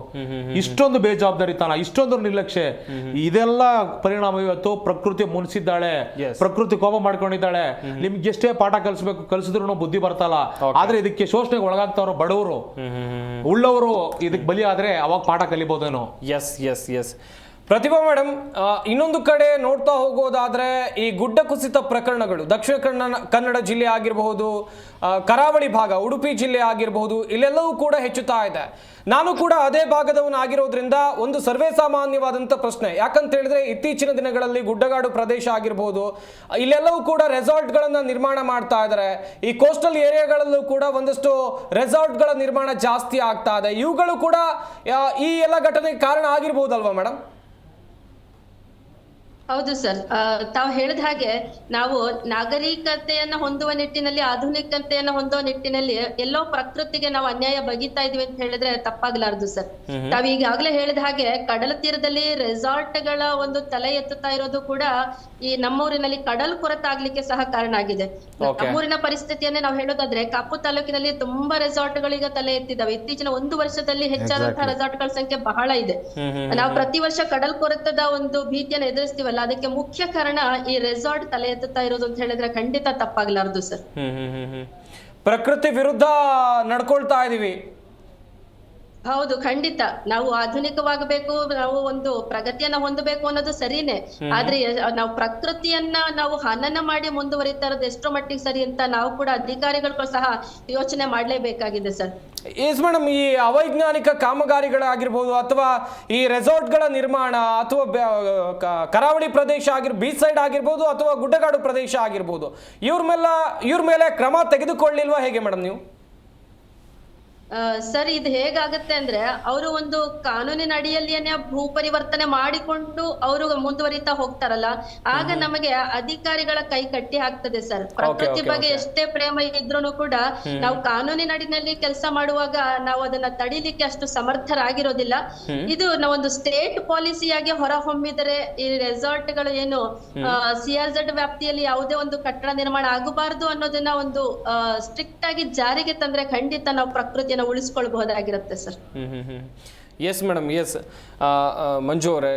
ಇಷ್ಟೊಂದು ಬೇಜವಾಬ್ದಾರಿತನ, ಇಷ್ಟೊಂದು ನಿರ್ಲಕ್ಷ್ಯ, ಇದೆಲ್ಲ ಪರಿಣಾಮ ಇವತ್ತು ಪ್ರಕೃತಿ ಮುನ್ಸಿದ್ದಾಳೆ, ಪ್ರಕೃತಿ ಕೋಪ ಮಾಡ್ಕೊಂಡಿದ್ದಾಳೆ. ನಿಮ್ಗೆ ಎಷ್ಟೇ ಪಾಠ ಕಲಿಸಿದ್ರು ಬುದ್ಧಿ ಬರ್ತಲ್ಲ. ಆದ್ರೆ ಇದಕ್ಕೆ ಶೋಷಣೆಗೆ ಒಳಗಾಗ್ತಾರೋ ಬಡವರು, ಉಳ್ಳವರು ಇದಕ್ಕೆ ಬಲಿ ಆದ್ರೆ ಅವಾಗ ಪಾಠ ಕಲಿಬಹುದೇನೋ. ಎಸ್ ಪ್ರತಿಭಾ ಮೇಡಮ್, ಇನ್ನೊಂದು ಕಡೆ ನೋಡ್ತಾ ಹೋಗೋದಾದ್ರೆ ಈ ಗುಡ್ಡ ಕುಸಿತ ಪ್ರಕರಣಗಳು ದಕ್ಷಿಣ ಕನ್ನಡ ಜಿಲ್ಲೆ ಆಗಿರಬಹುದು, ಕರಾವಳಿ ಭಾಗ ಉಡುಪಿ ಜಿಲ್ಲೆ ಆಗಿರಬಹುದು, ಇಲ್ಲೆಲ್ಲವೂ ಕೂಡ ಹೆಚ್ಚುತ್ತಾ ಇದೆ. ನಾನು ಕೂಡ ಅದೇ ಭಾಗದವನಾಗಿರೋದ್ರಿಂದ ಒಂದು ಸರ್ವೇ ಸಾಮಾನ್ಯವಾದಂಥ ಪ್ರಶ್ನೆ, ಯಾಕಂತ ಹೇಳಿದ್ರೆ ಇತ್ತೀಚಿನ ದಿನಗಳಲ್ಲಿ ಗುಡ್ಡಗಾಡು ಪ್ರದೇಶ ಆಗಿರ್ಬೋದು, ಇಲ್ಲೆಲ್ಲವೂ ಕೂಡ ರೆಸಾರ್ಟ್ಗಳನ್ನು ನಿರ್ಮಾಣ ಮಾಡ್ತಾ ಇದ್ದಾರೆ. ಈ ಕೋಸ್ಟಲ್ ಏರಿಯಾಗಳಲ್ಲೂ ಕೂಡ ಒಂದಷ್ಟು ರೆಸಾರ್ಟ್ಗಳ ನಿರ್ಮಾಣ ಜಾಸ್ತಿ ಆಗ್ತಾ ಇದೆ. ಇವುಗಳು ಕೂಡ ಈ ಎಲ್ಲ ಘಟನೆಗೆ ಕಾರಣ ಆಗಿರ್ಬೋದಲ್ವಾ ಮೇಡಮ್? ಹೌದು ಸರ್, ತಾವು ಹೇಳಿದ ಹಾಗೆ ನಾವು ನಾಗರಿಕತೆಯನ್ನ ಹೊಂದುವ ನಿಟ್ಟಿನಲ್ಲಿ, ಆಧುನಿಕತೆಯನ್ನ ಹೊಂದುವ ನಿಟ್ಟಿನಲ್ಲಿ ಎಲ್ಲೋ ಪ್ರಕೃತಿಗೆ ನಾವು ಅನ್ಯಾಯ ಬಗೀತಾ ಇದೀವಿ ಅಂತ ಹೇಳಿದ್ರೆ ತಪ್ಪಾಗ್ಲಾರ್ದು ಸರ್. ತಾವ್ ಈಗಾಗಲೇ ಹೇಳಿದ ಹಾಗೆ ಕಡಲ ತೀರದಲ್ಲಿ ರೆಸಾರ್ಟ್ಗಳ ಒಂದು ತಲೆ ಎತ್ತುತ್ತಾ ಇರೋದು ಕೂಡ ಈ ನಮ್ಮೂರಿನಲ್ಲಿ ಕಡಲ್ ಕೊರತಾಗ್ಲಿಕ್ಕೆ ಸಹ ಕಾರಣ ಆಗಿದೆ. ನಮ್ಮೂರಿನ ಪರಿಸ್ಥಿತಿಯನ್ನೇ ನಾವು ಹೇಳೋದಾದ್ರೆ ಕಾಪು ತಾಲೂಕಿನಲ್ಲಿ ತುಂಬಾ ರೆಸಾರ್ಟ್ಗಳೀಗ ತಲೆ ಎತ್ತಿದಾವೆ. ಇತ್ತೀಚಿನ 1 ವರ್ಷದಲ್ಲಿ ಹೆಚ್ಚಾದಂತಹ ರೆಸಾರ್ಟ್ಗಳ ಸಂಖ್ಯೆ ಬಹಳ ಇದೆ. ನಾವು ಪ್ರತಿ ವರ್ಷ ಕಡಲ್ ಕೊರತದ ಒಂದು ಭೀತಿಯನ್ನು ಎದುರಿಸ್ತೀವಲ್ಲ, ಅದಕ್ಕೆ ಮುಖ್ಯ ಕಾರಣ ಈ ರೆಸಾರ್ಟ್ ತಲೆ ಎತ್ತುತ್ತಾ ಇರೋದು ಅಂತ ಹೇಳಿದ್ರೆ ಖಂಡಿತ ತಪ್ಪಾಗ್ಲಾರ್ದು ಸರ್. ಪ್ರಕೃತಿ ವಿರುದ್ಧ ನಡ್ಕೊಳ್ತಾ ಇದೀವಿ. ಹೌದು, ಖಂಡಿತ. ನಾವು ಆಧುನಿಕವಾಗಬೇಕು, ನಾವು ಒಂದು ಪ್ರಗತಿಯನ್ನ ಹೊಂದಬೇಕು ಅನ್ನೋದು ಸರಿನೇ. ಆದ್ರೆ ನಾವು ಪ್ರಕೃತಿಯನ್ನ ನಾವು ಹನನ ಮಾಡಿ ಮುಂದುವರಿತಾ ಇರೋದು ಎಷ್ಟೋ ಮಟ್ಟಿಗೆ ಸರಿ ಅಂತ ನಾವು ಕೂಡ ಅಧಿಕಾರಿಗಳು ಸಹ ಯೋಚನೆ ಮಾಡ್ಲೇಬೇಕಾಗಿದೆ ಸರ್. ಎಸ್ ಮೇಡಮ್, ಈ ಅವೈಜ್ಞಾನಿಕ ಕಾಮಗಾರಿಗಳಾಗಿರ್ಬೋದು ಅಥವಾ ಈ ರೆಸಾರ್ಟ್ಗಳ ನಿರ್ಮಾಣ ಅಥವಾ ಕರಾವಳಿ ಪ್ರದೇಶ ಬೀಚ್ ಸೈಡ್ ಆಗಿರ್ಬೋದು ಅಥವಾ ಗುಡ್ಡಗಾಡು ಪ್ರದೇಶ ಆಗಿರ್ಬೋದು, ಇವ್ರ ಮೇಲೆ ಕ್ರಮ ತೆಗೆದುಕೊಳ್ಳಿಲ್ವಾ ಹೇಗೆ ಮೇಡಮ್ ನೀವು? ಸರ್, ಇದು ಹೇಗಾಗತ್ತೆ ಅಂದ್ರೆ ಅವರು ಒಂದು ಕಾನೂನಿನ ಅಡಿಯಲ್ಲಿಯೇ ಭೂ ಪರಿವರ್ತನೆ ಮಾಡಿಕೊಂಡು ಅವರು ಮುಂದುವರಿತಾ ಹೋಗ್ತಾರಲ್ಲ, ಆಗ ನಮಗೆ ಅಧಿಕಾರಿಗಳ ಕೈ ಕಟ್ಟಿ ಹಾಕ್ತದೆ ಸರ್. ಪ್ರಕೃತಿ ಬಗ್ಗೆ ಎಷ್ಟೇ ಪ್ರೇಮ ಇದ್ರೂ ಕೂಡ ನಾವು ಕಾನೂನಿನ ಅಡಿನಲ್ಲಿ ಕೆಲಸ ಮಾಡುವಾಗ ನಾವು ಅದನ್ನ ತಡಿಲಿಕ್ಕೆ ಅಷ್ಟು ಸಮರ್ಥರಾಗಿರೋದಿಲ್ಲ. ಇದು ನಾವೊಂದು ಸ್ಟೇಟ್ ಪಾಲಿಸಿಯಾಗಿ ಹೊರ ಹೊಮ್ಮಿದರೆ ಈ ರೆಸಾರ್ಟ್ಗಳು ಏನು CRZ ವ್ಯಾಪ್ತಿಯಲ್ಲಿ ಯಾವುದೇ ಒಂದು ಕಟ್ಟಡ ನಿರ್ಮಾಣ ಆಗಬಾರದು ಅನ್ನೋದನ್ನ ಒಂದು ಸ್ಟ್ರಿಕ್ಟ್ ಆಗಿ ಜಾರಿಗೆ ತಂದ್ರೆ ಖಂಡಿತ ನಾವು ಪ್ರಕೃತಿಯ ಉಳಿಸ್ಕೊಳ್ಬಹುದಾಗಿರುತ್ತೆ sir. Yes madam, yes. Manju ಅವರೇ,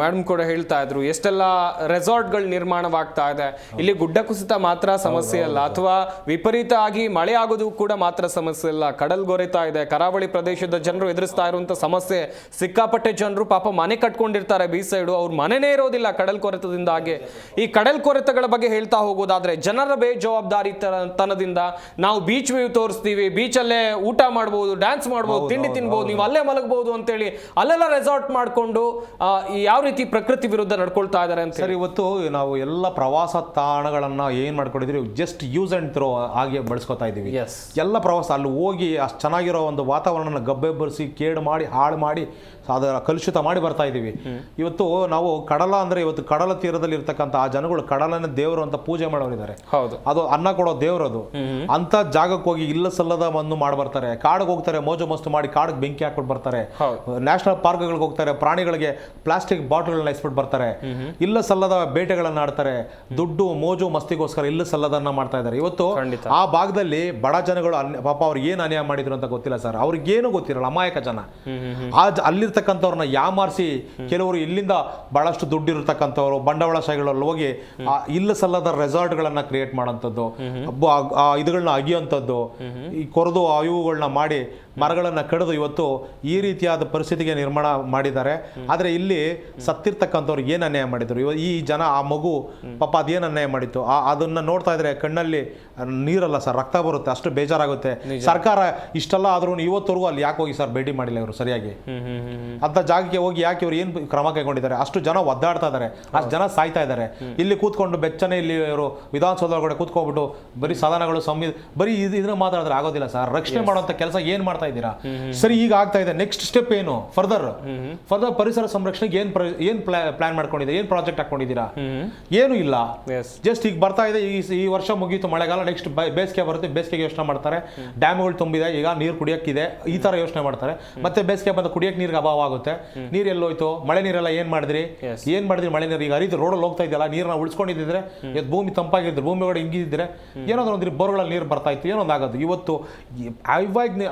ಮೇಡಮ್ ಕೂಡ ಹೇಳ್ತಾ ಇದ್ರು ಎಷ್ಟೆಲ್ಲ ರೆಸಾರ್ಟ್ಗಳು ನಿರ್ಮಾಣವಾಗ್ತಾ ಇದೆ. ಇಲ್ಲಿ ಗುಡ್ಡ ಕುಸಿತ ಮಾತ್ರ ಸಮಸ್ಯೆ ಅಲ್ಲ, ಅಥವಾ ವಿಪರೀತ ಆಗಿ ಮಳೆ ಆಗೋದು ಕೂಡ ಮಾತ್ರ ಸಮಸ್ಯೆ ಅಲ್ಲ, ಕಡಲ್ಗೊರೆತಾ ಇದೆ. ಕರಾವಳಿ ಪ್ರದೇಶದ ಜನರು ಎದುರಿಸ್ತಾ ಇರುವಂತ ಸಮಸ್ಯೆ, ಸಿಕ್ಕಾಪಟ್ಟೆ ಜನರು ಪಾಪ ಮನೆ ಕಟ್ಕೊಂಡಿರ್ತಾರೆ ಬೀಚ್ ಸೈಡು, ಅವ್ರ ಮನೆನೇ ಇರೋದಿಲ್ಲ ಕಡಲ್ ಕೊರೆತದಿಂದಾಗಿ. ಈ ಕಡಲ್ ಕೊರೆತಗಳ ಬಗ್ಗೆ ಹೇಳ್ತಾ ಹೋಗೋದಾದ್ರೆ, ಜನರ ಬೇಜವಾಬ್ದಾರಿ ತನದಿಂದ ನಾವು ಬೀಚ್ ವ್ಯೂ ತೋರಿಸ್ತೀವಿ, ಬೀಚಲ್ಲೇ ಊಟ ಮಾಡ್ಬೋದು, ಡ್ಯಾನ್ಸ್ ಮಾಡ್ಬೋದು, ತಿಂಡಿ ತಿನ್ಬೋದು, ನೀವು ಅಲ್ಲೇ ಮಲಗಬಹುದು ಅಂತೇಳಿ ಅಲ್ಲೆಲ್ಲ ರೆಸಾರ್ಟ್ ಮಾಡ್ಕೊಂಡು ಯಾವ ರೀತಿ ಪ್ರಕೃತಿ ವಿರುದ್ಧ ನಡ್ಕೊಳ್ತಾ ಇದ್ದಾರೆ ಅಂತ. ಸರ್, ಇವತ್ತು ನಾವು ಎಲ್ಲ ಪ್ರವಾಸ ತಾಣಗಳನ್ನ ಏನ್ ಮಾಡ್ಕೊಂಡಿದ್ವಿ, ಜಸ್ಟ್ ಯೂಸ್ ಅಂಡ್ ಥ್ರೋ ಆಗಿ ಬಳಸ್ಕೊತಾ ಇದೀವಿ. ಎಲ್ಲ ಪ್ರವಾಸ ಅಲ್ಲಿ ಹೋಗಿ ಅಷ್ಟು ಚೆನ್ನಾಗಿರೋ ಒಂದು ವಾತಾವರಣ ಗಬ್ಬೆಬ್ಬರಿಸಿ ಕೇಡು ಮಾಡಿ ಹಾಳು ಮಾಡಿ ಅದರ ಕಲುಷಿತ ಮಾಡಿ ಬರ್ತಾ ಇದೀವಿ. ಇವತ್ತು ನಾವು ಕಡಲ ಅಂದ್ರೆ, ಇವತ್ತು ಕಡಲ ತೀರದಲ್ಲಿ ಇರ್ತಕ್ಕಂಥ ಆ ಜನಗಳು ಕಡಲನ್ನ ದೇವರು ಅಂತ ಪೂಜೆ ಮಾಡೋರಿದ್ದಾರೆ. ಅದು ಅನ್ನ ಕೊಡೋ ದೇವ್ರದು. ಅಂತ ಜಾಗಕ್ಕೆ ಹೋಗಿ ಇಲ್ಲ ಸಲ್ಲದ ಒಂದು ಮಾಡಿ ಬರ್ತಾರೆ. ಕಾಡಿಗೆ ಹೋಗ್ತಾರೆ, ಮೋಜು ಮಸ್ತು ಮಾಡಿ ಕಾಡಿಗೆ ಬೆಂಕಿ ಹಾಕ್ಬಿಟ್ಟು ಬರ್ತಾರೆ. ನ್ಯಾಷನಲ್ ಪಾರ್ಕ್ಗಳಿಗೆ ಹೋಗ್ತಾರೆ, ಪ್ರಾಣಿಗಳಿಗೆ ಪ್ಲಾಸ್ಟಿಕ್ ಬಾಟಲ್ಗಳನ್ನ ಇಸ್ಬಿಟ್ಟು ಬರ್ತಾರೆ. ಇಲ್ಲ ಸಲ್ಲದ ಬೇಟೆಗಳನ್ನ ಆಡ್ತಾರೆ. ದುಡ್ಡು ಮೋಜು ಮಸ್ತಿಗೋಸ್ಕರ ಇಲ್ಲ ಸಲ್ಲದನ್ನ ಮಾಡ್ತಾ ಇದ್ದಾರೆ. ಇವತ್ತು ಆ ಭಾಗದಲ್ಲಿ ಬಡ ಜನಗಳು ಪಾಪ ಅವ್ರಿಗೆ ಏನ್ ಅನ್ಯಾಯ ಮಾಡಿದ್ರು ಅಂತ ಗೊತ್ತಿಲ್ಲ ಸರ್. ಅವ್ರಿಗೇನು ಗೊತ್ತಿರಲ್ಲ, ಅಮಾಯಕ ಜನ. ಅಲ್ಲಿರ್ತಕ್ಕಂಥವ್ರನ್ನ ಯಾಮಾರಿಸಿ ಕೆಲವರು ಇಲ್ಲಿಂದ ಬಹಳಷ್ಟು ದುಡ್ಡು ಇರತಕ್ಕಂಥವ್ರು ಬಂಡವಾಳಶಾಹಿಗಳಲ್ಲಿ ಹೋಗಿ ಇಲ್ಲ ಸಲ್ಲದ ರೆಸಾರ್ಟ್ಗಳನ್ನ ಕ್ರಿಯೇಟ್ ಮಾಡೋಂಥದ್ದು, ಇದುಗಳನ್ನ ಅಗಿಯುವಂಥದ್ದು, ಈ ಕೊರೆದು ಇವುಗಳನ್ನ ಮಾಡಿ ಮರಗಳನ್ನ ಕಡಿದು ಇವತ್ತು ಈ ರೀತಿಯಾದ ಪರಿಸ್ಥಿತಿಗೆ ನಿರ್ಮಾಣ ಮಾಡಿದ್ದಾರೆ. ಆದ್ರೆ ಇಲ್ಲಿ ಸತ್ತಿರ್ತಕ್ಕಂಥವ್ರಿಗೆ ಏನ್ ಅನ್ಯಾಯ ಮಾಡಿದ್ರು ಈ ಜನ, ಆ ಮಗು ಪಾಪ ಅದೇನ್ ಅನ್ಯಾಯ ಮಾಡಿತ್ತು, ಅದನ್ನ ನೋಡ್ತಾ ಇದ್ರೆ ಕಣ್ಣಲ್ಲಿ ನೀರಲ್ಲ ಸರ್, ರಕ್ತ ಬರುತ್ತೆ, ಅಷ್ಟು ಬೇಜಾರಾಗುತ್ತೆ. ಸರ್ಕಾರ ಇಷ್ಟೆಲ್ಲ ಆದ್ರೂ ಇವತ್ತವರೆಗೂ ಅಲ್ಲಿ ಯಾಕೆ ಹೋಗಿ ಸರ್ ಭೇಟಿ ಮಾಡಿಲ್ಲ ಇವರು ಸರಿಯಾಗಿ? ಅಂತ ಜಾಗಕ್ಕೆ ಹೋಗಿ ಯಾಕೆ ಇವ್ರು ಏನ್ ಕ್ರಮ ಕೈಗೊಂಡಿದ್ದಾರೆ? ಅಷ್ಟು ಜನ ಒದ್ದಾಡ್ತಾ ಇದಾರೆ, ಅಷ್ಟು ಜನ ಸಾಯ್ತಾ ಇದ್ದಾರೆ. ಇಲ್ಲಿ ಕೂತ್ಕೊಂಡು ಬೆಚ್ಚನೆ ಇಲ್ಲಿ ಇವರು ವಿಧಾನಸೌಧದೊಳಗಡೆ ಕೂತ್ಕೊಂಡ್ಬಿಟ್ಟು ಬರೀ ಸದನಗಳು ಬರೀ ಇದನ್ನ ಮಾತಾಡಿದ್ರೆ ಆಗೋದಿಲ್ಲ ಸರ್. ರಕ್ಷಣೆ ಮಾಡುವಂತ ಕೆಲಸ ಏನ್ ಮಾಡ್ತಾ ಇದ್ದೀರಾ? ಸರಿ, ಈಗ ಆಗ್ತಾ ಇದೆ. ನೆಕ್ಸ್ಟ್ ಸ್ಟೆಪ್ ಏನು? ಫರ್ದರ್ ಪರಿಸರ ಸಂರಕ್ಷಣೆಗೆ ಏನ್ ಪ್ಲಾನ್ ಮಾಡ್ಕೊಂಡಿದ್ದೀರಾ? ಏನ್ ಪ್ರಾಜೆಕ್ಟ್ ಹಾಕೊಂಡಿದ್ದೀರಾ? ಏನು ಇಲ್ಲ. ಜಸ್ಟ್ ಈಗ ಬರ್ತಾ ಇದೆ, ಈ ವರ್ಷ ಮುಗೀತು ಮಳೆಗಾಲ, ನೆಕ್ಸ್ಟ್ ಬೇಸಿಗೆ ಬರುತ್ತೆ, ಬೇಸಿಗೆಗೆ ಯೋಚನೆ ಮಾಡ್ತಾರೆ. ಡ್ಯಾಮ್ಗಳು ತುಂಬಿದೆ, ಈಗ ನೀರು ಕುಡಿಯಕ್ಕಿದೆ, ಈ ತರ ಯೋಚನೆ ಮಾಡ್ತಾರೆ. ಮತ್ತೆ ಬೇಸಿಗೆ ಬಂದ ಕುಡಿಯಕ್ಕೆ ನೀರಿಗೆ ಅಭಾವ ಆಗುತ್ತೆ. ನೀರ್ ಎಲ್ಲೋಯ್ತು? ಮಳೆ ನೀರೆಲ್ಲ ಏನ್ ಮಾಡಿದ್ರಿ ಮಳೆ ನೀರು? ಈಗ ಹರಿದು ರೋಡಲ್ಲಿ ಹೋಗ್ತಾ ಇದೆಯಲ್ಲ, ನೀರನ್ನ ಉಳಿಸ್ಕೊಂಡಿದ್ರೆ ಭೂಮಿ ತಂಪಾಗಿದ್ರೆ, ಭೂಮಿ ಒಳಗಡೆ ಹಿಂಗಿದ್ರೆ ಏನಾದ್ರು ಒಂದು ಬೋರ್ಗಳಲ್ಲಿ ನೀರು ಬರ್ತಾ ಇತ್ತು, ಏನೊಂದು ಆಗೋದು. ಇವತ್ತು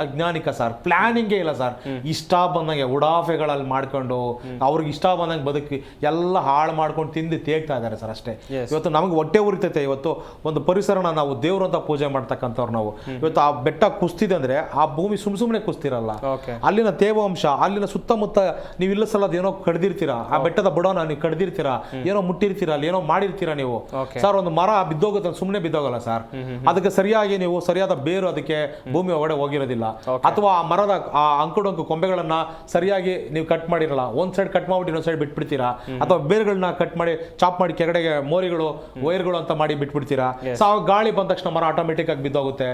ಅಜ್ಞಾನಿಕ ಸರ್, ಪ್ಲಾನಿಂಗೇ ಇಲ್ಲ ಸರ್. ಇಷ್ಟ ಬಂದಂಗೆ ಉಡಾಫೆಗಳಲ್ಲಿ ಮಾಡ್ಕೊಂಡು ಅವ್ರಿಗೆ ಇಷ್ಟ ಬಂದಂಗೆ ಬದುಕಿ ಎಲ್ಲ ಹಾಳು ಮಾಡ್ಕೊಂಡು ತಿಂದು ತೇಗ್ತಾ ಇದ್ದಾರೆ ಸರ್ ಅಷ್ಟೇ. ಇವತ್ತು ನಮಗೆ ಹೊಟ್ಟೆ ಉರಿತೈತೆ. ಇವತ್ತು ಒಂದು ಪರಿಸರನ ನಾವು ದೇವ್ರು ಅಂತ ಪೂಜೆ ಮಾಡ್ತಕ್ಕಂಥವ್ರು ನಾವು. ಇವತ್ತು ಆ ಬೆಟ್ಟ ಕುಸ್ತಿದೆ ಅಂದ್ರೆ ಆ ಭೂಮಿ ಸುಮ್ನೆ ಕುಸ್ತಿರಲ್ಲ. ಅಲ್ಲಿನ ತೇವಾಂಶ, ಅಲ್ಲಿನ ಸುತ್ತಮುತ್ತ ನೀವು ಇಲ್ಲ ಸಲ್ಲದ ಏನೋ ಕಡ್ದಿರ್ತೀರಾ, ಆ ಬೆಟ್ಟದ ಬುಡನ ನೀವು ಕಡ್ದಿರ್ತೀರಾ, ಏನೋ ಮುಟ್ಟಿರ್ತೀರಾ, ಅಲ್ಲಿ ಏನೋ ಮಾಡಿರ್ತೀರಾ ನೀವು ಸರ್. ಒಂದು ಮರ ಬಿದ್ದೋಗುತ್ತೆ, ಸುಮ್ಮನೆ ಬಿದ್ದೋಗಲ್ಲ ಸರ್. ಅದಕ್ಕೆ ಸರಿಯಾಗಿ ನೀವು ಸರಿಯಾದ ಬೇರು ಅದಕ್ಕೆ ಭೂಮಿ ಒಳಗಡೆ ಹೋಗಿರೋದಿಲ್ಲ, ಅಥವಾ ಆ ಮರದ ಆ ಅಂಕುಡೊಂಕು ಕೊಂಬೆಗಳನ್ನ ಸರಿಯಾಗಿ ನೀವು ಕಟ್ ಮಾಡಿರಲ್ಲ. ಒಂದ್ ಸೈಡ್ ಕಟ್ ಮಾಡ್ಬಿಟ್ಟು ಇನ್ನೊಂದ್ ಸೈಡ್ ಬಿಟ್ಬಿಡ್ತೀರಾ, ಅಥವಾ ಬೇರುಗಳನ್ನ ಕಟ್ ಮಾಡಿ ಚಾಪ್ ಮಾಡಿ ಕೆಳಗಡೆಗೆ ಮೋರಿಗಳು ವೈರ್ಗಳು ಅಂತ ಮಾಡಿ ಬಿಟ್ಬಿಡ್ತೀರಾ. ಗಾಳಿ ಬಂದ ತಕ್ಷಣ ಮರ ಆಟೋಮೆಟಿಕ್ ಆಗಿ ಬಿದ್ದೋಗುತ್ತೆ.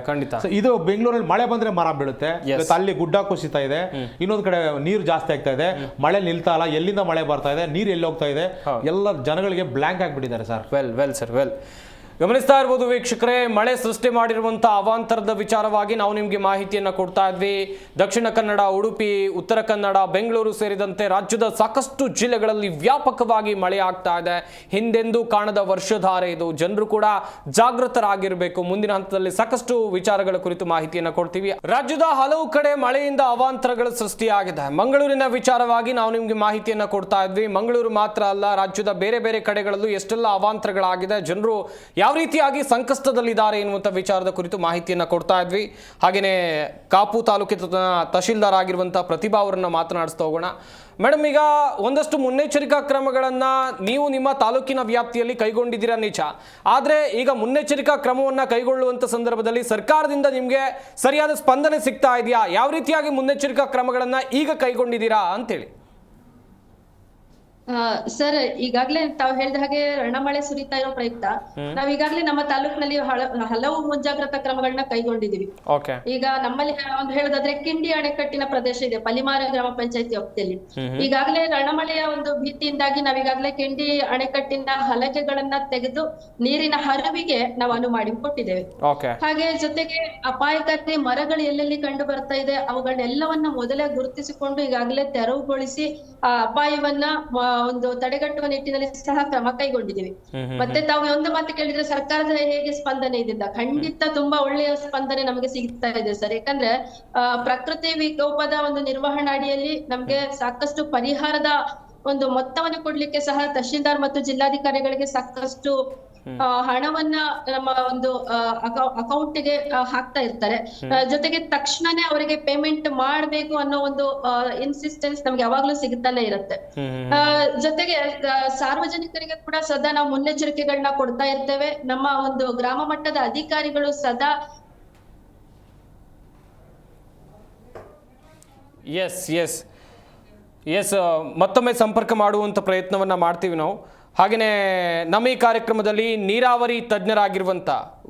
ಇದು ಬೆಂಗಳೂರಲ್ಲಿ ಮಳೆ ಬಂದ್ರೆ ಮರ ಬೀಳುತ್ತೆ. ಅಲ್ಲಿ ಗುಡ್ಡ ಕುಸಿತಾ ಇದೆ, ಇನ್ನೊಂದ್ ಕಡೆ ನೀರು ಜಾಸ್ತಿ ಆಗ್ತಾ ಇದೆ, ಮಳೆ ನಿಲ್ತಾ ಇಲ್ಲ, ಎಲ್ಲಿಂದ ಮಳೆ ಬರ್ತಾ ಇದೆ, ನೀರು ಎಲ್ಲಿ ಹೋಗ್ತಾ ಇದೆ, ಎಲ್ಲ ಜನಗಳಿಗೆ ಬ್ಲಾಂಕ್ ಆಗಿಬಿಟ್ಟಿದ್ದಾರೆ ಸರ್. ವೆಲ್ ಸರ್, ಗಮನಿಸ್ತಾ ಇರ್ಬೋದು ವೀಕ್ಷಕರೇ, ಮಳೆ ಸೃಷ್ಟಿ ಮಾಡಿರುವಂತಹ ಅವಾಂತರದ ವಿಚಾರವಾಗಿ ನಾವು ನಿಮಗೆ ಮಾಹಿತಿಯನ್ನು ಕೊಡ್ತಾ ಇದ್ವಿ. ದಕ್ಷಿಣ ಕನ್ನಡ, ಉಡುಪಿ, ಉತ್ತರ ಕನ್ನಡ, ಬೆಂಗಳೂರು ಸೇರಿದಂತೆ ರಾಜ್ಯದ ಸಾಕಷ್ಟು ಜಿಲ್ಲೆಗಳಲ್ಲಿ ವ್ಯಾಪಕವಾಗಿ ಮಳೆ ಆಗ್ತಾ ಇದೆ. ಹಿಂದೆಂದೂ ಕಾಣದ ವರ್ಷಧಾರೆ ಇದು. ಜನರು ಕೂಡ ಜಾಗೃತರಾಗಿರಬೇಕು. ಮುಂದಿನ ಹಂತದಲ್ಲಿ ಸಾಕಷ್ಟು ವಿಚಾರಗಳ ಕುರಿತು ಮಾಹಿತಿಯನ್ನು ಕೊಡ್ತೀವಿ. ರಾಜ್ಯದ ಹಲವು ಕಡೆ ಮಳೆಯಿಂದ ಅವಾಂತರಗಳು ಸೃಷ್ಟಿಯಾಗಿದೆ. ಮಂಗಳೂರಿನ ವಿಚಾರವಾಗಿ ನಾವು ನಿಮಗೆ ಮಾಹಿತಿಯನ್ನು ಕೊಡ್ತಾ ಇದ್ವಿ. ಮಂಗಳೂರು ಮಾತ್ರ ಅಲ್ಲ, ರಾಜ್ಯದ ಬೇರೆ ಬೇರೆ ಕಡೆಗಳಲ್ಲೂ ಎಷ್ಟೆಲ್ಲ ಅವಾಂತರಗಳಾಗಿದೆ, ಜನರು ಯಾವ ರೀತಿಯಾಗಿ ಸಂಕಷ್ಟದಲ್ಲಿದ್ದಾರೆ ಎನ್ನುವಂಥ ವಿಚಾರದ ಕುರಿತು ಮಾಹಿತಿಯನ್ನು ಕೊಡ್ತಾ ಇದ್ವಿ. ಹಾಗೆಯೇ ಕಾಪು ತಾಲೂಕಿನ ತಹಶೀಲ್ದಾರ್ ಆಗಿರುವಂತಹ ಪ್ರತಿಭಾ ಅವರನ್ನ ಮಾತನಾಡಿಸ್ತಾ ಹೋಗೋಣ. ಮೇಡಮ್, ಈಗ ಒಂದಷ್ಟು ಮುನ್ನೆಚ್ಚರಿಕಾ ಕ್ರಮಗಳನ್ನು ನೀವು ನಿಮ್ಮ ತಾಲೂಕಿನ ವ್ಯಾಪ್ತಿಯಲ್ಲಿ ಕೈಗೊಂಡಿದ್ದೀರಾ ನಿಜ. ಆದರೆ ಈಗ ಮುನ್ನೆಚ್ಚರಿಕಾ ಕ್ರಮವನ್ನು ಕೈಗೊಳ್ಳುವಂಥ ಸಂದರ್ಭದಲ್ಲಿ ಸರ್ಕಾರದಿಂದ ನಿಮಗೆ ಸರಿಯಾದ ಸ್ಪಂದನೆ ಸಿಗ್ತಾ ಇದೆಯಾ? ಯಾವ ರೀತಿಯಾಗಿ ಮುನ್ನೆಚ್ಚರಿಕಾ ಕ್ರಮಗಳನ್ನು ಈಗ ಕೈಗೊಂಡಿದ್ದೀರಾ ಅಂತೇಳಿ. ಸರ್, ಈಗಾಗ್ಲೇ ತಾವು ಹೇಳಿದ ಹಾಗೆ ರಣಮಳೆ ಸುರಿತಾ ಇರೋ ಪ್ರಯುಕ್ತ ನಾವ್ ಈಗಾಗ್ಲೇ ನಮ್ಮ ತಾಲೂಕಿನಲ್ಲಿ ಹಲವು ಮುಂಜಾಗ್ರತಾ ಕ್ರಮಗಳನ್ನ ಕೈಗೊಂಡಿದೀವಿ. ಈಗ ನಮ್ಮಲ್ಲಿ ಒಂದು ಹೇಳೋದಾದ್ರೆ, ಕಿಂಡಿ ಅಣೆಕಟ್ಟಿನ ಪ್ರದೇಶ ಇದೆ ಪಲಿಮಾರ ಗ್ರಾಮ ಪಂಚಾಯತಿ ವ್ಯಾಪ್ತಿಯಲ್ಲಿ. ಈಗಾಗಲೇ ರಣಮಳೆಯ ಒಂದು ಭೀತಿಯಿಂದಾಗಿ ನಾವೀಗಾಗಲೇ ಕಿಂಡಿ ಅಣೆಕಟ್ಟಿನ ಹಲಗೆಗಳನ್ನ ತೆಗೆದು ನೀರಿನ ಹರಿವಿಗೆ ನಾವು ಅನುವು ಮಾಡಿಕೊಟ್ಟಿದ್ದೇವೆ. ಹಾಗೆ ಜೊತೆಗೆ ಅಪಾಯಕಾರಿ ಮರಗಳು ಎಲ್ಲೆಲ್ಲಿ ಕಂಡು ಬರ್ತಾ ಇದೆ ಅವುಗಳನ್ನೆಲ್ಲವನ್ನ ಮೊದಲೇ ಗುರುತಿಸಿಕೊಂಡು ಈಗಾಗಲೇ ತೆರವುಗೊಳಿಸಿ ಆ ಅಪಾಯವನ್ನ ಒಂದು ತಡೆಗಟ್ಟುವ ನಿಟ್ಟಿನಲ್ಲಿ ಸಹ ಕ್ರಮ ಕೈಗೊಂಡಿದ್ದೀವಿ. ಮತ್ತೆ ತಾವು ಒಂದು ಮಾತು ಕೇಳಿದ್ರೆ ಸರ್ಕಾರದ ಹೇಗೆ ಸ್ಪಂದನೆ ಇದೆ? ಖಂಡಿತ ತುಂಬಾ ಒಳ್ಳೆಯ ಸ್ಪಂದನೆ ನಮಗೆ ಸಿಗ್ತಾ ಇದೆ ಸರ್. ಯಾಕಂದ್ರೆ ಪ್ರಕೃತಿ ವಿಕೋಪದ ಒಂದು ನಿರ್ವಹಣಾ ಅಡಿಯಲ್ಲಿ ನಮ್ಗೆ ಸಾಕಷ್ಟು ಪರಿಹಾರದ ಒಂದು ಮೊತ್ತವನ್ನು ಕೊಡ್ಲಿಕ್ಕೆ ಸಹ ತಹಶೀಲ್ದಾರ್ ಮತ್ತು ಜಿಲ್ಲಾಧಿಕಾರಿಗಳಿಗೆ ಸಾಕಷ್ಟು ಹಣವನ್ನ ನಮ್ಮ ಒಂದು ಅಕೌಂಟ್ಗೆ ಹಾಕ್ತಾ ಇರ್ತಾರೆ. ಜೊತೆಗೆ ತಕ್ಷಣನೇ ಅವರಿಗೆ ಪೇಮೆಂಟ್ ಮಾಡ್ಬೇಕು ಅನ್ನೋ ಒಂದು ಇನ್ಸಿಸ್ಟೆನ್ಸ್ ನಮ್ಗೆ ಯಾವಾಗ್ಲೂ ಸಿಗುತ್ತಾನೆ ಇರುತ್ತೆ. ಜೊತೆಗೆ ಸಾರ್ವಜನಿಕರಿಗೆ ಕೂಡ ಸದಾ ನಾವು ಮುನ್ನೆಚ್ಚರಿಕೆಗಳನ್ನ ಕೊಡ್ತಾ ಇರ್ತೇವೆ. ನಮ್ಮ ಒಂದು ಗ್ರಾಮ ಮಟ್ಟದ ಅಧಿಕಾರಿಗಳು ಸದಾ ಎಸ್ ಮತ್ತೊಮ್ಮೆ ಸಂಪರ್ಕ ಮಾಡುವಂಥ ಪ್ರಯತ್ನವನ್ನು ಮಾಡ್ತೀವಿ ನಾವು. ಹಾಗೆಯೇ ನಮ್ಮ ಈ ಕಾರ್ಯಕ್ರಮದಲ್ಲಿ ನೀರಾವರಿ ತಜ್ಞರಾಗಿರುವಂಥ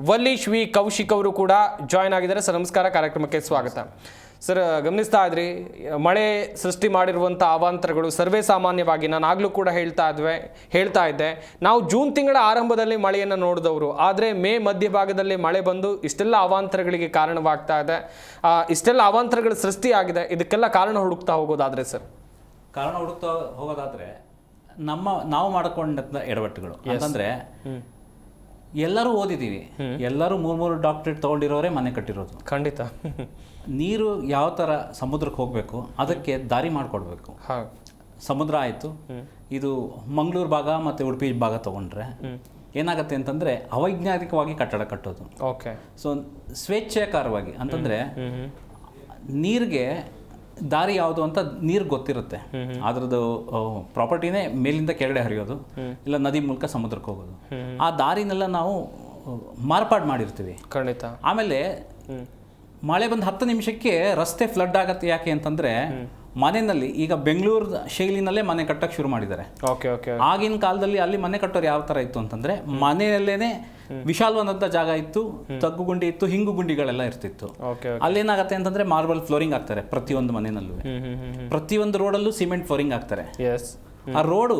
ವಲ್ಲೀಶ್ ವಿ ಕೌಶಿಕ್ ಅವರು ಕೂಡ ಜಾಯ್ನ್ ಆಗಿದ್ದಾರೆ. ಸರ್ ನಮಸ್ಕಾರ, ಕಾರ್ಯಕ್ರಮಕ್ಕೆ ಸ್ವಾಗತ. ಸರ್, ಗಮನಿಸ್ತಾ ಇದ್ರಿ, ಮಳೆ ಸೃಷ್ಟಿ ಮಾಡಿರುವಂಥ ಅವಾಂತರಗಳು ಸರ್ವೇ ಸಾಮಾನ್ಯವಾಗಿ ನಾನು ಆಗಲೂ ಕೂಡ ಹೇಳ್ತಾ ಇದ್ದೆ, ನಾವು ಜೂನ್ ತಿಂಗಳ ಆರಂಭದಲ್ಲಿ ಮಳೆಯನ್ನು ನೋಡಿದವರು, ಆದರೆ ಮೇ ಮಧ್ಯಭಾಗದಲ್ಲಿ ಮಳೆ ಬಂದು ಇಷ್ಟೆಲ್ಲ ಅವಾಂತರಗಳಿಗೆ ಕಾರಣವಾಗ್ತಾ ಇದೆ. ಇಷ್ಟೆಲ್ಲ ಅವಾಂತರಗಳು ಸೃಷ್ಟಿಯಾಗಿದೆ. ಇದಕ್ಕೆಲ್ಲ ಕಾರಣ ಹುಡುಕ್ತಾ ಹೋಗೋದಾದ್ರೆ ಸರ್? ಕಾರಣ ಹುಡುಕ್ತಾ ಹೋಗೋದಾದ್ರೆ ನಾವು ಮಾಡಿಕೊಂಡಂಥ ಎಡವಟ್ಟುಗಳು ಅಂತಂದ್ರೆ, ಎಲ್ಲರೂ ಓದಿದ್ದೀವಿ, ಎಲ್ಲರೂ 3 ಡಾಕ್ಟರೇಟ್ ತಗೊಂಡಿರೋರೇ ಮನೆ ಕಟ್ಟಿರೋದು. ಖಂಡಿತ. ನೀರು ಯಾವ ಥರ ಸಮುದ್ರಕ್ಕೆ ಹೋಗಬೇಕು ಅದಕ್ಕೆ ದಾರಿ ಮಾಡಿಕೊಡ್ಬೇಕು. ಸಮುದ್ರ ಆಯಿತು, ಇದು ಮಂಗಳೂರು ಭಾಗ ಮತ್ತು ಉಡುಪಿ ಭಾಗ ತಗೊಂಡ್ರೆ ಏನಾಗುತ್ತೆ ಅಂತಂದರೆ ಅವೈಜ್ಞಾನಿಕವಾಗಿ ಕಟ್ಟಡ ಕಟ್ಟೋದು. ಓಕೆ. ಸೊ ಸ್ವೇಚ್ಛಾಕಾರವಾಗಿ ಅಂತಂದರೆ ನೀರಿಗೆ ದಾರಿ ಯಾವುದು ಅಂತ ನೀರು ಗೊತ್ತಿರುತ್ತೆ, ಅದ್ರದ್ದು ಪ್ರಾಪರ್ಟಿನೇ ಮೇಲಿಂದ ಕೆಳಗಡೆ ಹರಿಯೋದು, ಇಲ್ಲ ನದಿ ಮೂಲಕ ಸಮುದ್ರಕ್ಕೆ ಹೋಗೋದು. ಆ ದಾರಿನೆಲ್ಲ ನಾವು ಮಾರ್ಪಾಡು ಮಾಡಿರ್ತೀವಿ. ಖಂಡಿತ. ಆಮೇಲೆ ಮಳೆ ಬಂದು 10 ನಿಮಿಷಕ್ಕೆ ರಸ್ತೆ ಫ್ಲಡ್ ಆಗತ್ತೆ. ಯಾಕೆ ಅಂತಂದ್ರೆ ಮನೆಯಲ್ಲಿ ಈಗ ಬೆಂಗಳೂರು ಶೈಲಿನಲ್ಲೇ ಮನೆ ಕಟ್ಟಕ್ಕೆ ಶುರು ಮಾಡಿದ್ದಾರೆ. ಆಗಿನ ಕಾಲದಲ್ಲಿ ಅಲ್ಲಿ ಮನೆ ಕಟ್ಟೋರು ಯಾವ ತರ ಇತ್ತು ಅಂತಂದ್ರೆ, ಮನೆಯಲ್ಲೇನೆ ವಿಶಾಲವಾದಂಥ ಜಾಗ ಇತ್ತು, ತಗ್ಗು ಗುಂಡಿ ಇತ್ತು, ಹಿಂಗು ಗುಂಡಿಗಳೆಲ್ಲ ಇರ್ತಿತ್ತು. ಅಲ್ಲೇನಾಗತ್ತೆ ಅಂತಂದ್ರೆ ಮಾರ್ಬಲ್ ಫ್ಲೋರಿಂಗ್ ಹಾಕ್ತಾರೆ ಪ್ರತಿಯೊಂದು ಮನೆಯಲ್ಲೂ, ಪ್ರತಿಯೊಂದು ರೋಡಲ್ಲೂ ಸಿಮೆಂಟ್ ಫ್ಲೋರಿಂಗ್ ಹಾಕ್ತಾರೆ. ಆ ರೋಡು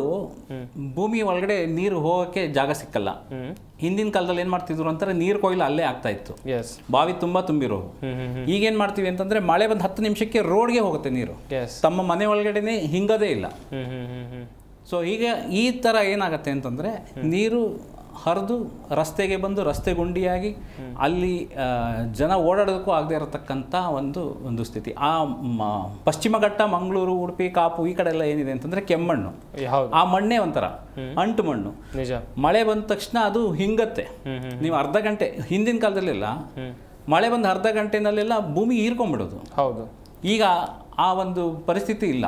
ಭೂಮಿ ಒಳಗಡೆ ನೀರು ಹೋಗಕ್ಕೆ ಜಾಗ ಸಿಕ್ಕಲ್ಲ. ಹಿಂದಿನ ಕಾಲದಲ್ಲಿ ಏನ್ ಮಾಡ್ತಿದ್ರು ಅಂತಾರೆ, ನೀರು ಕೊಯ್ಲು ಅಲ್ಲೇ ಆಗ್ತಾ ಇತ್ತು, ಬಾವಿ ತುಂಬಾ ತುಂಬಿರೋ. ಈಗೇನ್ ಮಾಡ್ತೀವಿ ಅಂತಂದ್ರೆ ಮಳೆ ಬಂದು 10 ನಿಮಿಷಕ್ಕೆ ರೋಡ್ಗೆ ಹೋಗುತ್ತೆ ನೀರು, ತಮ್ಮ ಮನೆ ಒಳಗಡೆನೆ ಹಿಂಗದೇ ಇಲ್ಲ. ಸೊ ಈಗ ಈ ತರ ಏನಾಗತ್ತೆ ಅಂತಂದ್ರೆ ನೀರು ಹರಿದು ರಸ್ತೆಗೆ ಬಂದು ರಸ್ತೆ ಗುಂಡಿಯಾಗಿ ಅಲ್ಲಿ ಜನ ಓಡಾಡೋದಕ್ಕೂ ಆಗದೆ ಇರತಕ್ಕಂಥ ಒಂದು ಸ್ಥಿತಿ. ಆ ಪಶ್ಚಿಮ ಘಟ್ಟ, ಮಂಗಳೂರು, ಉಡುಪಿ, ಕಾಪು ಈ ಕಡೆ ಎಲ್ಲ ಏನಿದೆ ಅಂತಂದ್ರೆ ಕೆಮ್ಮಣ್ಣು. ಆ ಮಣ್ಣೇ ಒಂಥರ ಅಂಟು ಮಣ್ಣು. ಮಳೆ ಬಂದ ತಕ್ಷಣ ಅದು ಹಿಂಗತ್ತೆ. ನೀವು ಅರ್ಧ ಗಂಟೆ, ಹಿಂದಿನ ಕಾಲದಲ್ಲೆಲ್ಲ ಮಳೆ ಬಂದ ಅರ್ಧ ಗಂಟೆನಲ್ಲೆಲ್ಲ ಭೂಮಿ ಹೀರ್ಕೊಂಡ್ಬಿಡೋದು. ಹೌದು. ಈಗ ಆ ಒಂದು ಪರಿಸ್ಥಿತಿ ಇಲ್ಲ.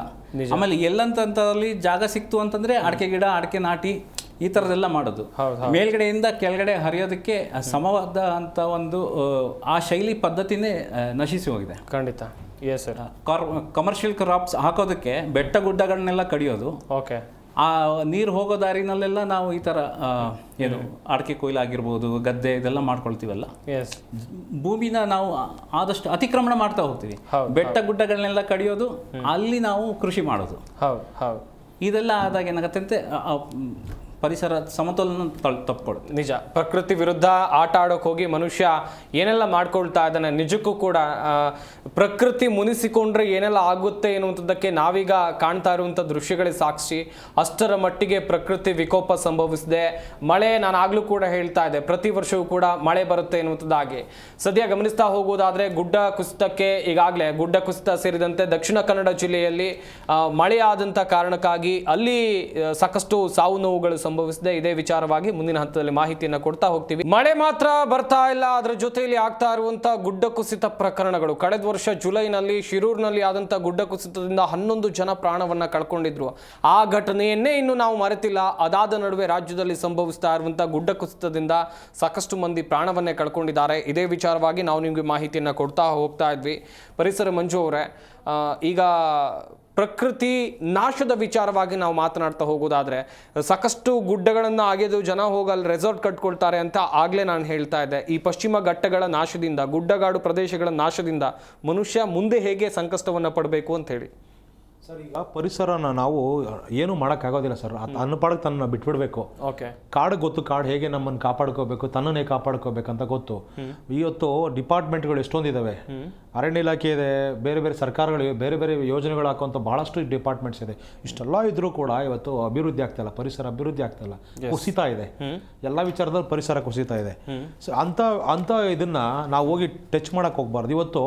ಆಮೇಲೆ ಎಲ್ಲಂತಲ್ಲಿ ಜಾಗ ಸಿಕ್ತು ಅಂತಂದ್ರೆ ಅಡಿಕೆ ಗಿಡ, ಅಡಿಕೆ ನಾಟಿ ಈ ಥರದ್ದೆಲ್ಲ ಮಾಡೋದು. ಮೇಲ್ಗಡೆಯಿಂದ ಕೆಳಗಡೆ ಹರಿಯೋದಕ್ಕೆ ಸಮವಾದ ಅಂತ ಒಂದು ಆ ಶೈಲಿ ಪದ್ಧತಿನೇ ನಶಿಸಿ ಹೋಗಿದೆ. ಖಂಡಿತ. Yes sir. ಕಮರ್ಷಿಯಲ್ ಕ್ರಾಪ್ಸ್ ಹಾಕೋದಕ್ಕೆ ಬೆಟ್ಟ ಗುಡ್ಡಗಳನ್ನೆಲ್ಲ ಕಡಿಯೋದು. ಓಕೆ. ಆ ನೀರು ಹೋಗೋ ದಾರಿನಲ್ಲೆಲ್ಲ ನಾವು ಈ ಥರ ಏನು ಅಡಿಕೆ ಕೊಯ್ಲು ಆಗಿರ್ಬೋದು, ಗದ್ದೆ ಇದೆಲ್ಲ ಮಾಡ್ಕೊಳ್ತೀವಲ್ಲ, ಭೂಮಿನ ನಾವು ಆದಷ್ಟು ಅತಿಕ್ರಮಣ ಮಾಡ್ತಾ ಹೋಗ್ತೀವಿ. ಬೆಟ್ಟ ಗುಡ್ಡಗಳನ್ನೆಲ್ಲ ಕಡಿಯೋದು, ಅಲ್ಲಿ ನಾವು ಕೃಷಿ ಮಾಡೋದು. ಇದೆಲ್ಲ ಆದಾಗ ಏನಾಗತ್ತೆ ಅಂತ ಪರಿಸರ ಸಮತೋಲನ ತಪ್ಪಿಕೊಡುತ್ತೆ. ನಿಜ. ಪ್ರಕೃತಿ ವಿರುದ್ಧ ಆಟ ಆಡೋಕೆ ಹೋಗಿ ಮನುಷ್ಯ ಏನೆಲ್ಲ ಮಾಡ್ಕೊಳ್ತಾ ಇದ್ದಾನೆ. ನಿಜಕ್ಕೂ ಕೂಡ ಪ್ರಕೃತಿ ಮುನಿಸಿಕೊಂಡ್ರೆ ಏನೆಲ್ಲ ಆಗುತ್ತೆ ಎನ್ನುವಂಥದ್ದಕ್ಕೆ ನಾವೀಗ ಕಾಣ್ತಾ ಇರುವಂಥ ದೃಶ್ಯಗಳೇ ಸಾಕ್ಷಿ. ಅಷ್ಟರ ಮಟ್ಟಿಗೆ ಪ್ರಕೃತಿ ವಿಕೋಪ ಸಂಭವಿಸಿದೆ. ಮಳೆ, ನಾನು ಆಗಲೂ ಕೂಡ ಹೇಳ್ತಾ ಇದ್ದೆ, ಪ್ರತಿ ವರ್ಷವೂ ಕೂಡ ಮಳೆ ಬರುತ್ತೆ ಎನ್ನುವಂಥದ್ದಾಗಿ. ಸದ್ಯ ಗಮನಿಸ್ತಾ ಹೋಗುವುದಾದರೆ ಗುಡ್ಡ ಕುಸಿತಕ್ಕೆ ಈಗಾಗಲೇ ಗುಡ್ಡ ಕುಸಿತ ಸೇರಿದಂತೆ ದಕ್ಷಿಣ ಕನ್ನಡ ಜಿಲ್ಲೆಯಲ್ಲಿ ಮಳೆಯಾದಂಥ ಕಾರಣಕ್ಕಾಗಿ ಅಲ್ಲಿ ಸಾಕಷ್ಟು ಸಾವು ನೋವುಗಳು ಸಂಭವಿಸಿದೆ. ಇದೇ ವಿಚಾರವಾಗಿ ಮುಂದಿನ ಹಂತದಲ್ಲಿ ಮಾಹಿತಿಯನ್ನು ಕೊಡ್ತಾ ಹೋಗ್ತೀವಿ. ಮಳೆ ಮಾತ್ರ ಬರ್ತಾ ಇಲ್ಲ, ಅದರ ಜೊತೆಯಲ್ಲಿ ಆಗ್ತಾ ಇರುವಂತಹ ಗುಡ್ಡ ಕುಸಿತ ಪ್ರಕರಣಗಳು. ಕಳೆದ ವರ್ಷ ಜುಲೈನಲ್ಲಿ ಶಿರೂರಿನಲ್ಲಿ ಆದಂತಹ ಗುಡ್ಡ ಕುಸಿತದಿಂದ 11 ಜನ ಪ್ರಾಣವನ್ನ ಕಳ್ಕೊಂಡಿದ್ರು. ಆ ಘಟನೆಯನ್ನೇ ಇನ್ನು ನಾವು ಮರೆತಿಲ್ಲ. ಅದಾದ ನಡುವೆ ರಾಜ್ಯದಲ್ಲಿ ಸಂಭವಿಸ್ತಾ ಇರುವಂತಹ ಗುಡ್ಡ ಕುಸಿತದಿಂದ ಸಾಕಷ್ಟು ಮಂದಿ ಪ್ರಾಣವನ್ನೇ ಕಳ್ಕೊಂಡಿದ್ದಾರೆ. ಇದೇ ವಿಚಾರವಾಗಿ ನಾವು ನಿಮಗೆ ಮಾಹಿತಿಯನ್ನು ಕೊಡ್ತಾ ಹೋಗ್ತಾ ಇದ್ವಿ. ಪರಿಸರ ಮಂಜು ಅವರೇ, ಈಗ ಪ್ರಕೃತಿ ನಾಶದ ವಿಚಾರವಾಗಿ ನಾವು ಮಾತನಾಡ್ತಾ ಹೋಗೋದಾದ್ರೆ, ಸಾಕಷ್ಟು ಗುಡ್ಡಗಳನ್ನು ಅಗೆದು ಜನ ಹೋಗಲ್ಲಿ ರೆಸಾರ್ಟ್ ಕಟ್ಕೊಳ್ತಾರೆ ಅಂತ ಆಗಲೇ ನಾನು ಹೇಳ್ತಾ ಇದ್ದೆ. ಈ ಪಶ್ಚಿಮ ಘಟ್ಟಗಳ ನಾಶದಿಂದ, ಗುಡ್ಡಗಾಡು ಪ್ರದೇಶಗಳ ನಾಶದಿಂದ ಮನುಷ್ಯ ಮುಂದೆ ಹೇಗೆ ಸಂಕಷ್ಟವನ್ನು ಪಡಬೇಕು ಅಂತ ಹೇಳಿ. ಸರ್ ಈಗ ಪರಿಸರನ ನಾವು ಏನು ಮಾಡೋಕ್ಕಾಗೋದಿಲ್ಲ ಸರ್, ಅನ್ನ ಪಾಡಕ್ಕೆ ತನ್ನ ಬಿಟ್ಬಿಡ್ಬೇಕು. ಓಕೆ, ಕಾಡು ಗೊತ್ತು, ಕಾಡು ಹೇಗೆ ನಮ್ಮನ್ನು ಕಾಪಾಡ್ಕೋಬೇಕು, ತನ್ನನ್ನೇ ಕಾಪಾಡ್ಕೋಬೇಕಂತ ಗೊತ್ತು. ಇವತ್ತು ಡಿಪಾರ್ಟ್ಮೆಂಟ್ಗಳು ಎಷ್ಟೊಂದಿದ್ದಾವೆ, ಅರಣ್ಯ ಇಲಾಖೆ ಇದೆ, ಬೇರೆ ಬೇರೆ ಸರ್ಕಾರಗಳಿವೆ, ಬೇರೆ ಬೇರೆ ಯೋಜನೆಗಳು ಹಾಕುವಂಥ ಭಾಳಷ್ಟು ಡಿಪಾರ್ಟ್ಮೆಂಟ್ಸ್ ಇದೆ. ಇಷ್ಟೆಲ್ಲ ಇದ್ರೂ ಕೂಡ ಇವತ್ತು ಅಭಿವೃದ್ಧಿ ಆಗ್ತಾ ಇಲ್ಲ, ಪರಿಸರ ಅಭಿವೃದ್ಧಿ ಆಗ್ತಾ ಇಲ್ಲ, ಕುಸಿತಾ ಇದೆ. ಎಲ್ಲ ವಿಚಾರದಲ್ಲಿ ಪರಿಸರ ಕುಸಿತಾ ಇದೆ. ಸೊ ಅಂಥ ಇದನ್ನ ನಾವು ಹೋಗಿ ಟಚ್ ಮಾಡಕ್ಕೆ ಹೋಗ್ಬಾರ್ದು. ಇವತ್ತು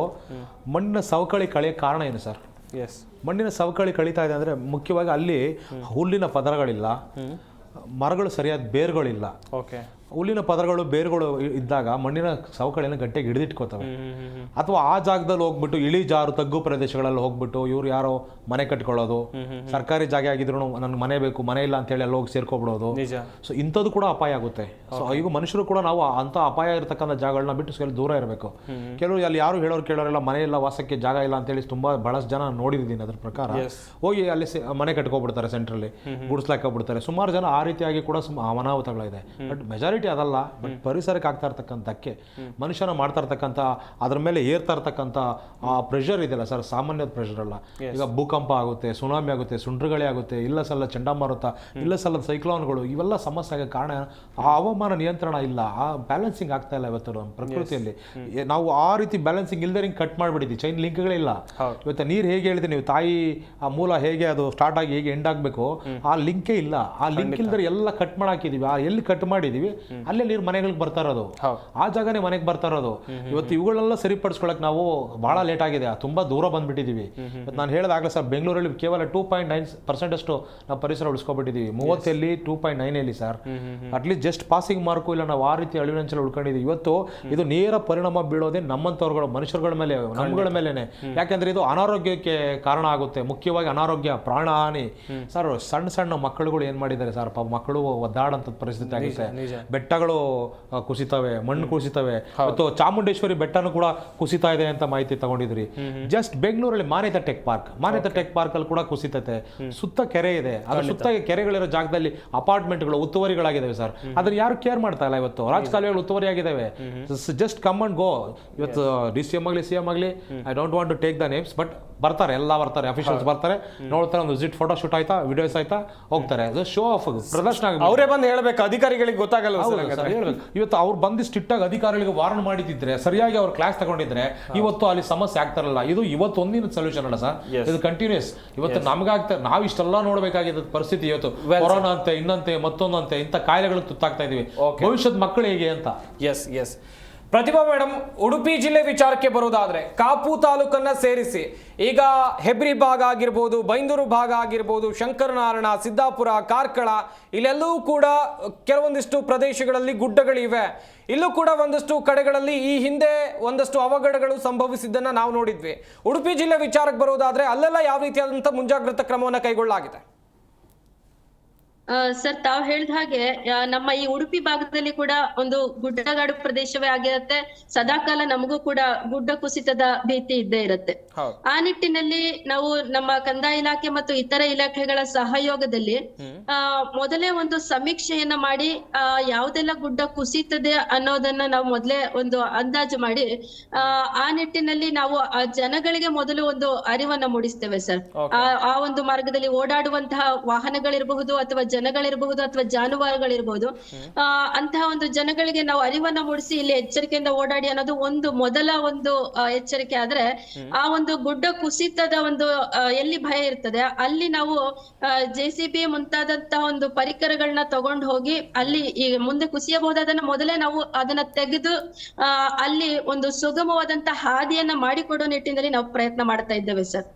ಮಣ್ಣಿನ ಸವಕಳಿ ಕಳೆಯೋಕ್ಕೆ ಕಾರಣ ಏನು ಸರ್? ಎಸ್, ಮಣ್ಣಿನ ಸವಕಳಿ ಕಳೀತಾ ಇದೆ ಅಂದರೆ ಮುಖ್ಯವಾಗಿ ಅಲ್ಲಿ ಹುಲ್ಲಿನ ಪದರಗಳಿಲ್ಲ, ಮರಗಳು ಸರಿಯಾದ ಬೇರುಗಳಿಲ್ಲ. ಓಕೆ, ಹುಲ್ಲಿನ ಪದರಗಳು ಬೇರುಗಳು ಇದ್ದಾಗ ಮಣ್ಣಿನ ಸವಕಳಿಯನ್ನು ಗಟ್ಟಿಗೆ ಹಿಡಿದಿಟ್ಕೋತವೆ. ಅಥವಾ ಆ ಜಾಗದಲ್ಲಿ ಹೋಗ್ಬಿಟ್ಟು ಇಳಿಜಾರು ತಗ್ಗು ಪ್ರದೇಶಗಳಲ್ಲಿ ಹೋಗ್ಬಿಟ್ಟು ಇವ್ರು ಯಾರೋ ಮನೆ ಕಟ್ಕೊಳ್ಳೋದು, ಸರ್ಕಾರಿ ಜಾಗ ಆಗಿದ್ರು ನನ್ಗೆ ಮನೆ ಬೇಕು, ಮನೆ ಇಲ್ಲ ಅಂತೇಳಿ ಅಲ್ಲಿ ಹೋಗಿ ಸೇರ್ಕೊಬಿಡೋದು. ಸೊ ಇಂಥದ್ದು ಕೂಡ ಅಪಾಯ ಆಗುತ್ತೆ. ಸೊ ಈಗ ಮನುಷ್ಯರು ಕೂಡ ನಾವು ಅಂಥ ಅಪಾಯ ಇರತಕ್ಕಂಥ ಜಾಗಗಳನ್ನ ಬಿಟ್ಟು ಸ್ವಲ್ಪ ದೂರ ಇರಬೇಕು. ಕೆಲವರು ಅಲ್ಲಿ ಯಾರು ಹೇಳೋರು ಕೇಳೋರೆಲ್ಲ ಮನೆ ಇಲ್ಲ, ವಾಸಕ್ಕೆ ಜಾಗ ಇಲ್ಲ ಅಂತೇಳಿ ತುಂಬಾ ಬಹಳಷ್ಟು ಜನ ನೋಡಿದ್ದೀನಿ. ಅದ್ರ ಪ್ರಕಾರ ಹೋಗಿ ಅಲ್ಲಿ ಮನೆ ಕಟ್ಕೊಬಿಡ್ತಾರೆ, ಸೆಂಟ್ರಲ್ಲಿ ಗುಡಿಸ್ಲಾಕೊಬಿಡ್ತಾರೆ. ಸುಮಾರು ಜನ ಆ ರೀತಿಯಾಗಿ ಕೂಡ ಅನಾಹುತಗಳಿದೆ. ಬಟ್ ಮೆಜಾರಿಟಿ ಅದಲ್ಲ. ಬಟ್ ಪರಿಸರಕ್ಕೆ ಆಗ್ತಾ ಇರ್ತಕ್ಕಂಥಕ್ಕೆ ಮನುಷ್ಯನ ಮಾಡ್ತಾ ಇರ್ತಕ್ಕಂಥ ಅದ್ರ ಮೇಲೆ ಏರ್ತಾ ಇರ್ತಕ್ಕಂಥ ಆ ಪ್ರೆಷರ್ ಇದೆಯಲ್ಲ ಸರ್, ಸಾಮಾನ್ಯ ಪ್ರೆಷರ್ ಅಲ್ಲ. ಈಗ ಭೂಕಂಪ ಆಗುತ್ತೆ, ಸುನಾಮಿ ಆಗುತ್ತೆ, ಸುಂಟ್ರಗಳೇ ಆಗುತ್ತೆ, ಇಲ್ಲ ಸಲ್ಲ ಚಂಡಮಾರುತ, ಇಲ್ಲ ಸಲ್ಲದ ಸೈಕ್ಲೋನ್ಗಳು, ಇವೆಲ್ಲ ಸಮಸ್ಯೆ ಆಗ ಕಾರಣ ಆ ಹವಾಮಾನ ನಿಯಂತ್ರಣ ಇಲ್ಲ, ಆ ಬ್ಯಾಲೆನ್ಸಿಂಗ್ ಆಗ್ತಾ ಇಲ್ಲ. ಇವತ್ತು ನಮ್ಮ ಪ್ರಕೃತಿಯಲ್ಲಿ ನಾವು ಆ ರೀತಿ ಬ್ಯಾಲೆನ್ಸಿಂಗ್ ಇಲ್ಲದೆ ಹಿಂಗೆ ಕಟ್ ಮಾಡಿಬಿಟ್ಟಿದ್ವಿ, ಚೈನ್ ಲಿಂಕ್ಗಳೇ ಇಲ್ಲ. ಇವತ್ತು ನೀರು ಹೇಗೆ ಹೇಳಿದೆ ನೀವು, ತಾಯಿ ಆ ಮೂಲ ಹೇಗೆ ಅದು ಸ್ಟಾರ್ಟ್ ಆಗಿ ಹೇಗೆ ಎಂಡ್ ಆಗಬೇಕು, ಆ ಲಿಂಕೇ ಇಲ್ಲ. ಆ ಲಿಂಕ್ ಇಲ್ದರೆ ಎಲ್ಲ ಕಟ್ ಮಾಡಾಕಿದೀವಿ. ಆ ಎಲ್ಲಿ ಕಟ್ ಮಾಡಿದೀವಿ ಅಲ್ಲೇ ನೀರು ಮನೆಗಳಿಗೆ ಬರ್ತಾ ಇರೋದು, ಆ ಜಾಗನೇ ಮನೆಗೆ ಬರ್ತಾ ಇರೋದು. ಇವತ್ತು ಇವುಗಳೆಲ್ಲ ಸರಿಪಡಿಸ್ಕೊಳಕ್ ನಾವು ಬಹಳ ಲೇಟ್ ಆಗಿದೆ, ತುಂಬಾ ದೂರ ಬಂದ್ಬಿಟ್ಟಿದೀವಿ. ನಾನು ಹೇಳಿದಾಗಲೇ ಸರ್, ಬೆಂಗಳೂರಲ್ಲಿ ಕೇವಲ 2.9% ಅಷ್ಟು ನಾವು ಪರಿಸರ ಉಳಿಸ್ಕೊಬಿಟ್ಟಿದೀವಿ. 30 2.9 sir. At least just passing mark ಇಲ್ಲ, ನಾವು ಆ ರೀತಿ ಅಳಿವಿನಂಚಲ್ಲಿ ಉಳ್ಕೊಂಡಿದ್ದೀವಿ. ಇವತ್ತು ಇದು ನೇರ ಪರಿಣಾಮ ಬೀಳೋದೇ ನಮ್ಮಂಥವ್ರುಗಳು, ಮನುಷ್ಯರುಗಳ ಮೇಲೆ, ನಮ್ಮಗಳ ಮೇಲೇನೆ. ಯಾಕೆಂದ್ರೆ ಇದು ಅನಾರೋಗ್ಯಕ್ಕೆ ಕಾರಣ ಆಗುತ್ತೆ. ಮುಖ್ಯವಾಗಿ ಅನಾರೋಗ್ಯ, ಪ್ರಾಣ ಹಾನಿ ಸರ್. ಸಣ್ಣ ಸಣ್ಣ ಮಕ್ಕಳುಗಳು ಏನ್ ಮಾಡಿದ್ದಾರೆ ಸರ್, ಪಾಪ ಮಕ್ಕಳು ಒದ್ದಾಡಂತ ಪರಿಸ್ಥಿತಿ ಆಗುತ್ತೆ. ಬೆಟ್ಟಗಳು ಕುಸಿತವೆ, ಮಣ್ಣು ಕುಸಿತವೆ. ಇವತ್ತು ಚಾಮುಂಡೇಶ್ವರಿ ಬೆಟ್ಟನೂ ಕೂಡ ಕುಸಿತಾ ಇದೆ ಅಂತ ಮಾಹಿತಿ ತಗೊಂಡಿದ್ರಿ. ಜಸ್ಟ್ ಬೆಂಗಳೂರಲ್ಲಿ ಮಾನ್ಯತಾ ಟೆಕ್ ಪಾರ್ಕ್ ಅಲ್ಲಿ ಕೂಡ ಕುಸಿತತೆ. ಸುತ್ತ ಕೆರೆ ಇದೆ, ಅದ್ರ ಸುತ್ತ ಕೆರೆಗಳಿರೋ ಜಾಗದಲ್ಲಿ ಅಪಾರ್ಟ್ಮೆಂಟ್ಗಳು ಉತ್ತುವರಿಗಳಾಗಿದ್ದಾವೆ ಸರ್. ಅದನ್ನ ಯಾರು ಕೇರ್ ಮಾಡ್ತಾ ಇಲ್ಲ. ಇವತ್ತು ರಾಜಕಾಲುವೆಗಳು ಉತ್ತುವರಿ ಆಗಿದ್ದಾವೆ. Just come and go. ಇವತ್ತು DCM ಆಗಲಿ CM ಆಗಲಿ, I don't want to take the names, but ಬರ್ತಾರೆ, ಎಲ್ಲ ಬರ್ತಾರೆ, ಅಫಿಷಿಯಲ್ಸ್ ಬರ್ತಾರೆ, ನೋಡ್ತಾರೆ, ಒಂದು ವಿಸಿಟ್ ಫೋಟೋ ಶೂಟ್ ಆಯ್ತಾ, ವಿಡಿಯೋಸ್ ಆಯ್ತಾ, ಹೋಗ್ತಾರೆ. ಅದು ಶೋ ಆಫ್, ಪ್ರದರ್ಶನ. ಅವರೇ ಬಂದು ಹೇಳ್ಬೇಕು, ಅಧಿಕಾರಿಗಳಿಗೆ ಗೊತ್ತಾಗಲ್ಲ. ಇವತ್ತು ಅವ್ರು ಬಂದು ಸ್ಟ್ರಿಕ್ಟ್ ಆಗಿ ಅಧಿಕಾರಿಗಳಿಗೆ ವಾರ್ನ್ ಮಾಡಿದ್ರೆ, ಸರಿಯಾಗಿ ಅವ್ರು ಕ್ಲಾಸ್ ತಗೊಂಡಿದ್ರೆ ಇವತ್ತು ಅಲ್ಲಿ ಸಮಸ್ಯೆ ಆಗ್ತಾರಲ್ಲ. ಇದು ಇವತ್ತು ಒಂದಿನ ಸೊಲ್ಯೂಷನ್ ಅಲ್ಲ ಸರ್, ಇದು ಕಂಟಿನ್ಯೂಸ್. ಇವತ್ತು ನಮ್ಗಾಗ್ತಾ, ನಾವು ಇಷ್ಟೆಲ್ಲ ನೋಡ್ಬೇಕಾಗಿದ್ದ ಪರಿಸ್ಥಿತಿ. ಇವತ್ತು ಕೊರೋನಾ ಅಂತೆ, ಇನ್ನಂತೆ, ಮತ್ತೊಂದಂತೆ, ಇಂಥ ಕಾಯಿಲೆಗಳಿಗೆ ತುತ್ತಾಗ್ತಾ ಇದೀವಿ. ಭವಿಷ್ಯದ ಮಕ್ಕಳು ಹೇಗೆ ಅಂತ. ಎಸ್ ಪ್ರತಿಭಾ ಮೇಡಮ್, ಉಡುಪಿ ಜಿಲ್ಲೆ ವಿಚಾರಕ್ಕೆ ಬರೋದಾದ್ರೆ ಕಾಪು ತಾಲೂಕನ್ನ ಸೇರಿಸಿ ಈಗ ಹೆಬ್ರಿ ಭಾಗ ಆಗಿರ್ಬೋದು, ಬೈಂದೂರು ಭಾಗ ಆಗಿರ್ಬೋದು, ಶಂಕರನಾರಾಯಣ, ಸಿದ್ದಾಪುರ, ಕಾರ್ಕಳ, ಇಲ್ಲೆಲ್ಲವೂ ಕೂಡ ಕೆಲವೊಂದಿಷ್ಟು ಪ್ರದೇಶಗಳಲ್ಲಿ ಗುಡ್ಡಗಳಿವೆ. ಇಲ್ಲೂ ಕೂಡ ಒಂದಷ್ಟು ಕಡೆಗಳಲ್ಲಿ ಈ ಹಿಂದೆ ಒಂದಷ್ಟು ಅವಘಡಗಳು ಸಂಭವಿಸಿದ್ದನ್ನ ನಾವು ನೋಡಿದ್ವಿ. ಉಡುಪಿ ಜಿಲ್ಲೆ ವಿಚಾರಕ್ಕೆ ಬರೋದಾದ್ರೆ ಅಲ್ಲೆಲ್ಲ ಯಾವ ರೀತಿಯಾದಂಥ ಮುಂಜಾಗ್ರತಾ ಕ್ರಮವನ್ನು ಕೈಗೊಳ್ಳಲಾಗಿದೆ? ಸರ್, ತಾವ್ ಹೇಳಿದ ಹಾಗೆ ನಮ್ಮ ಈ ಉಡುಪಿ ಭಾಗದಲ್ಲಿ ಕೂಡ ಒಂದು ಗುಡ್ಡಗಾಡು ಪ್ರದೇಶವೇ ಆಗಿರುತ್ತೆ. ಸದಾಕಾಲ ನಮಗೂ ಕೂಡ ಗುಡ್ಡ ಕುಸಿತದ ಭೀತಿ ಇದ್ದೇ ಇರುತ್ತೆ. ಆ ನಿಟ್ಟಿನಲ್ಲಿ ನಾವು ನಮ್ಮ ಕಂದಾಯ ಇಲಾಖೆ ಮತ್ತು ಇತರ ಇಲಾಖೆಗಳ ಸಹಯೋಗದಲ್ಲಿ ಮೊದಲೇ ಒಂದು ಸಮೀಕ್ಷೆಯನ್ನ ಮಾಡಿ ಯಾವುದೆಲ್ಲ ಗುಡ್ಡ ಕುಸಿತದೆ ಅನ್ನೋದನ್ನ ನಾವು ಮೊದಲೇ ಒಂದು ಅಂದಾಜು ಮಾಡಿ ಆ ನಿಟ್ಟಿನಲ್ಲಿ ನಾವು ಆ ಜನಗಳಿಗೆ ಮೊದಲು ಒಂದು ಅರಿವನ್ನ ಮೂಡಿಸ್ತೇವೆ ಸರ್. ಆ ಒಂದು ಮಾರ್ಗದಲ್ಲಿ ಓಡಾಡುವಂತಹ ವಾಹನಗಳಿರಬಹುದು, ಅಥವಾ ಜನಗಳಿರಬಹುದು, ಅಥವಾ ಜಾನುವಾರುಗಳಿರಬಹುದು, ಅಂತಹ ಒಂದು ಜನಗಳಿಗೆ ನಾವು ಅರಿವನ್ನ ಮೂಡಿಸಿ ಇಲ್ಲಿ ಎಚ್ಚರಿಕೆಯಿಂದ ಓಡಾಡಿ ಅನ್ನೋದು ಒಂದು ಮೊದಲ ಒಂದು ಎಚ್ಚರಿಕೆ. ಆದ್ರೆ ಆ ಒಂದು ಗುಡ್ಡ ಕುಸಿತದ ಒಂದು ಎಲ್ಲಿ ಭಯ ಇರ್ತದೆ ಅಲ್ಲಿ ನಾವು JCB ಮುಂತಾದಂತಹ ಒಂದು ಪರಿಕರಗಳನ್ನ ತಗೊಂಡು ಹೋಗಿ ಅಲ್ಲಿ ಈಗ ಮುಂದೆ ಕುಸಿಯಬಹುದಾದನ್ನ ಮೊದಲೇ ನಾವು ಅದನ್ನ ತೆಗೆದು ಅಲ್ಲಿ ಒಂದು ಸುಗಮವಾದಂತಹ ಹಾದಿಯನ್ನ ಮಾಡಿಕೊಡೋ ನಿಟ್ಟಿನಲ್ಲಿ ನಾವು ಪ್ರಯತ್ನ ಮಾಡ್ತಾ ಇದ್ದೇವೆ ಸರ್.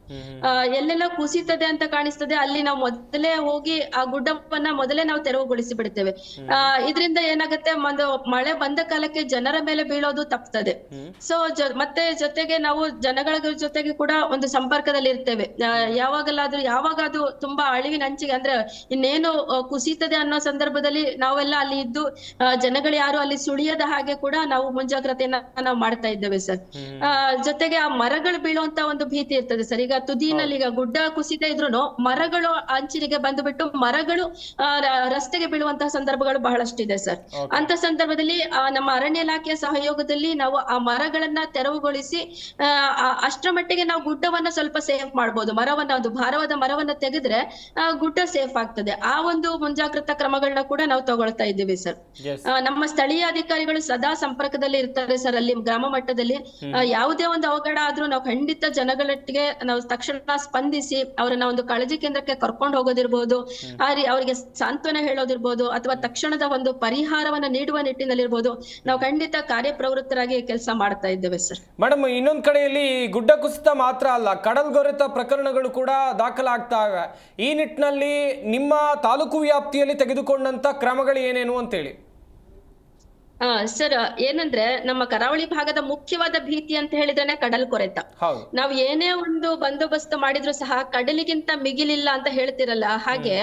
ಎಲ್ಲೆಲ್ಲ ಕುಸಿತದೆ ಅಂತ ಕಾಣಿಸ್ತದೆ ಅಲ್ಲಿ ನಾವು ಮೊದಲೇ ಹೋಗಿ ಆ ಗುಡ್ಡವನ್ನ ಮೊದಲೇ ನಾವು ತೆರವುಗೊಳಿಸಿ ಬಿಡ್ತೇವೆ. ಇದರಿಂದ ಏನಾಗುತ್ತೆ, ಒಂದು ಮಳೆ ಬಂದ ಕಾಲಕ್ಕೆ ಜನರ ಮೇಲೆ ಬೀಳೋದು ತಪ್ತದೆ. ಸೊ ಮತ್ತೆ ಜೊತೆಗೆ ನಾವು ಜನಗಳ ಜೊತೆಗೆ ಕೂಡ ಒಂದು ಸಂಪರ್ಕದಲ್ಲಿ ಇರ್ತೇವೆ. ಯಾವಾಗ ಅದು ತುಂಬಾ ಅಳಿವಿನ ಅಂಚಿಗೆ ಅಂದ್ರೆ ಇನ್ನೇನು ಕುಸಿತದೆ ಅನ್ನೋ ಸಂದರ್ಭದಲ್ಲಿ ನಾವೆಲ್ಲ ಅಲ್ಲಿ ಇದ್ದು ಜನಗಳು ಯಾರು ಅಲ್ಲಿ ಸುಳಿಯದ ಹಾಗೆ ಕೂಡ ನಾವು ಮುಂಜಾಗ್ರತೆಯನ್ನ ನಾವು ಮಾಡ್ತಾ ಇದ್ದೇವೆ ಸರ್. ಜೊತೆಗೆ ಆ ಮರಗಳು ಬೀಳುವಂತ ಒಂದು ಭೀತಿ ಇರ್ತದೆ ಸರ್. ಈಗ ತುದಿನಲ್ಲಿ ಈಗ ಗುಡ್ಡ ಕುಸಿತ ಇದ್ರು ಮರಗಳು ಅಂಚಿನಿಗೆ ಬಂದು ಬಿಟ್ಟು ಮರಗಳು ರಸ್ತೆಗೆ ಬೀಳುವಂತಹ ಸಂದರ್ಭಗಳು ಬಹಳಷ್ಟಿದೆ ಸರ್. ಅಂತ ಸಂದರ್ಭದಲ್ಲಿ ನಮ್ಮ ಅರಣ್ಯ ಇಲಾಖೆಯ ಸಹಯೋಗದಲ್ಲಿ ನಾವು ಆ ಮರಗಳನ್ನ ತೆರವುಗೊಳಿಸಿ ಅಷ್ಟರ ಮಟ್ಟಿಗೆ ನಾವು ಗುಡ್ಡವನ್ನ ಸ್ವಲ್ಪ ಸೇಫ್ ಮಾಡ್ಬೋದು. ಮರವನ್ನ, ಒಂದು ಭಾರವಾದ ಮರವನ್ನ ತೆಗೆದ್ರೆ ಗುಡ್ಡ ಸೇಫ್ ಆಗ್ತದೆ. ಆ ಒಂದು ಮುಂಜಾಗ್ರತಾ ಕ್ರಮಗಳನ್ನ ಕೂಡ ನಾವು ತಗೊಳ್ತಾ ಇದ್ದೀವಿ ಸರ್. ನಮ್ಮ ಸ್ಥಳೀಯ ಅಧಿಕಾರಿಗಳು ಸದಾ ಸಂಪರ್ಕದಲ್ಲಿ ಇರ್ತಾರೆ ಸರ್. ಅಲ್ಲಿ ಗ್ರಾಮ ಮಟ್ಟದಲ್ಲಿ ಯಾವುದೇ ಒಂದು ಅವಘಡ ಆದ್ರೂ ನಾವು ಖಂಡಿತ ಜನಗಳೊಟ್ಟಿಗೆ ನಾವು ತಕ್ಷಣ ಸ್ಪಂದಿಸಿ ಅವರನ್ನ ಒಂದು ಕಾಳಜಿ ಕೇಂದ್ರಕ್ಕೆ ಕರ್ಕೊಂಡು ಹೋಗೋದಿರ್ಬೋದು, ಅವರಿಗೆ ಸಾಂತ್ವನ ಹೇಳೋದಿರ್ಬೋದು, ಅಥವಾ ತಕ್ಷಣದ ಒಂದು ಪರಿಹಾರವನ್ನ ನೀಡುವ ನಿಟ್ಟಿನಲ್ಲಿರ್ಬೋದು, ನಾವು ಖಂಡಿತ ಕಾರ್ಯಪ್ರವೃತ್ತರಾಗಿ ಕೆಲಸ ಮಾಡ್ತಾ ಇದ್ದೇವೆ ಸರ್. ಮೇಡಮ್, ಇನ್ನೊಂದ್ ಕಡೆಯಲ್ಲಿ ಗುಡ್ಡ ಕುಸಿತ ಮಾತ್ರ ಅಲ್ಲ, ಕಡಲ್ಗೊರೆತ ಪ್ರಕರಣಗಳು ಕೂಡ ದಾಖಲಾಗ್ತಾ ಇವೆ. ಈ ನಿಟ್ಟಿನಲ್ಲಿ ನಿಮ್ಮ ತಾಲೂಕು ವ್ಯಾಪ್ತಿಯಲ್ಲಿ ತೆಗೆದುಕೊಂಡಂತ ಕ್ರಮಗಳು ಏನೇನು ಅಂತೇಳಿ? ಸರ್, ಏನಂದ್ರೆ ನಮ್ಮ ಕರಾವಳಿ ಭಾಗದ ಮುಖ್ಯವಾದ ಭೀತಿ ಅಂತ ಹೇಳಿದ್ರೆ ಕಡಲ್ ಕೊರೆತ. ನಾವು ಏನೇ ಒಂದು ಬಂದೋಬಸ್ತ್ ಮಾಡಿದ್ರು ಸಹ ಕಡಲಿಗಿಂತ ಮಿಗಿಲಿಲ್ಲ ಅಂತ ಹೇಳ್ತಿರಲ್ಲ, ಹಾಗೆ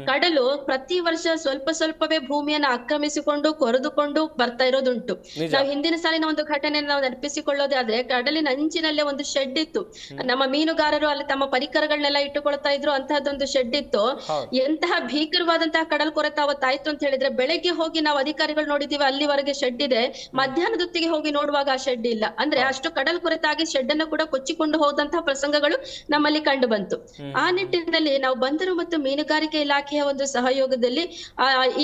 ಕಡಲು ಪ್ರತಿ ವರ್ಷ ಸ್ವಲ್ಪ ಸ್ವಲ್ಪವೇ ಭೂಮಿಯನ್ನ ಆಕ್ರಮಿಸಿಕೊಂಡು ಕೊರೆದುಕೊಂಡು ಬರ್ತಾ ಇರೋದುಂಟು. ನಾವು ಹಿಂದಿನ ಸಾಲಿನ ಒಂದು ಘಟನೆ ನಾವು ನೆನಪಿಸಿಕೊಳ್ಳೋದಾದ್ರೆ, ಕಡಲಿನ ಅಂಚಿನಲ್ಲೇ ಒಂದು ಶೆಡ್ ಇತ್ತು. ನಮ್ಮ ಮೀನುಗಾರರು ಅಲ್ಲಿ ತಮ್ಮ ಪರಿಕರಗಳನ್ನೆಲ್ಲ ಇಟ್ಟುಕೊಳ್ತಾ ಇದ್ರು. ಅಂತಹದ್ದೊಂದು ಶೆಡ್ ಇತ್ತು. ಎಂತಹ ಭೀಕರವಾದಂತಹ ಕಡಲ್ ಕೊರೆತ ಅವತ್ತಾಯ್ತು ಅಂತ ಹೇಳಿದ್ರೆ, ಬೆಳಗ್ಗೆ ಹೋಗಿ ನಾವು ಅಧಿಕಾರಿಗಳು ನೋಡಿದೀವಿ, ಅಲ್ಲಿವರೆಗೆ ಶೆಡ್ ಇದೆ. ಮಧ್ಯಾಹ್ನದೊತ್ತಿಗೆ ಹೋಗಿ ನೋಡುವಾಗ ಆ ಶೆಡ್ ಇಲ್ಲ. ಅಂದ್ರೆ ಅಷ್ಟು ಕಡಲ್ ಕೊರೆತಾಗಿ ಶೆಡ್ ಅನ್ನು ಕೂಡ ಕೊಚ್ಚಿಕೊಂಡು ಹೋದಂತಹ ಪ್ರಸಂಗಗಳು ನಮ್ಮಲ್ಲಿ ಕಂಡು ಬಂತು. ಆ ನಿಟ್ಟಿನಲ್ಲಿ ನಾವು ಬಂದರು ಮತ್ತು ಮೀನುಗಾರಿಕೆ ಇಲಾಖೆಯ ಒಂದು ಸಹಯೋಗದಲ್ಲಿ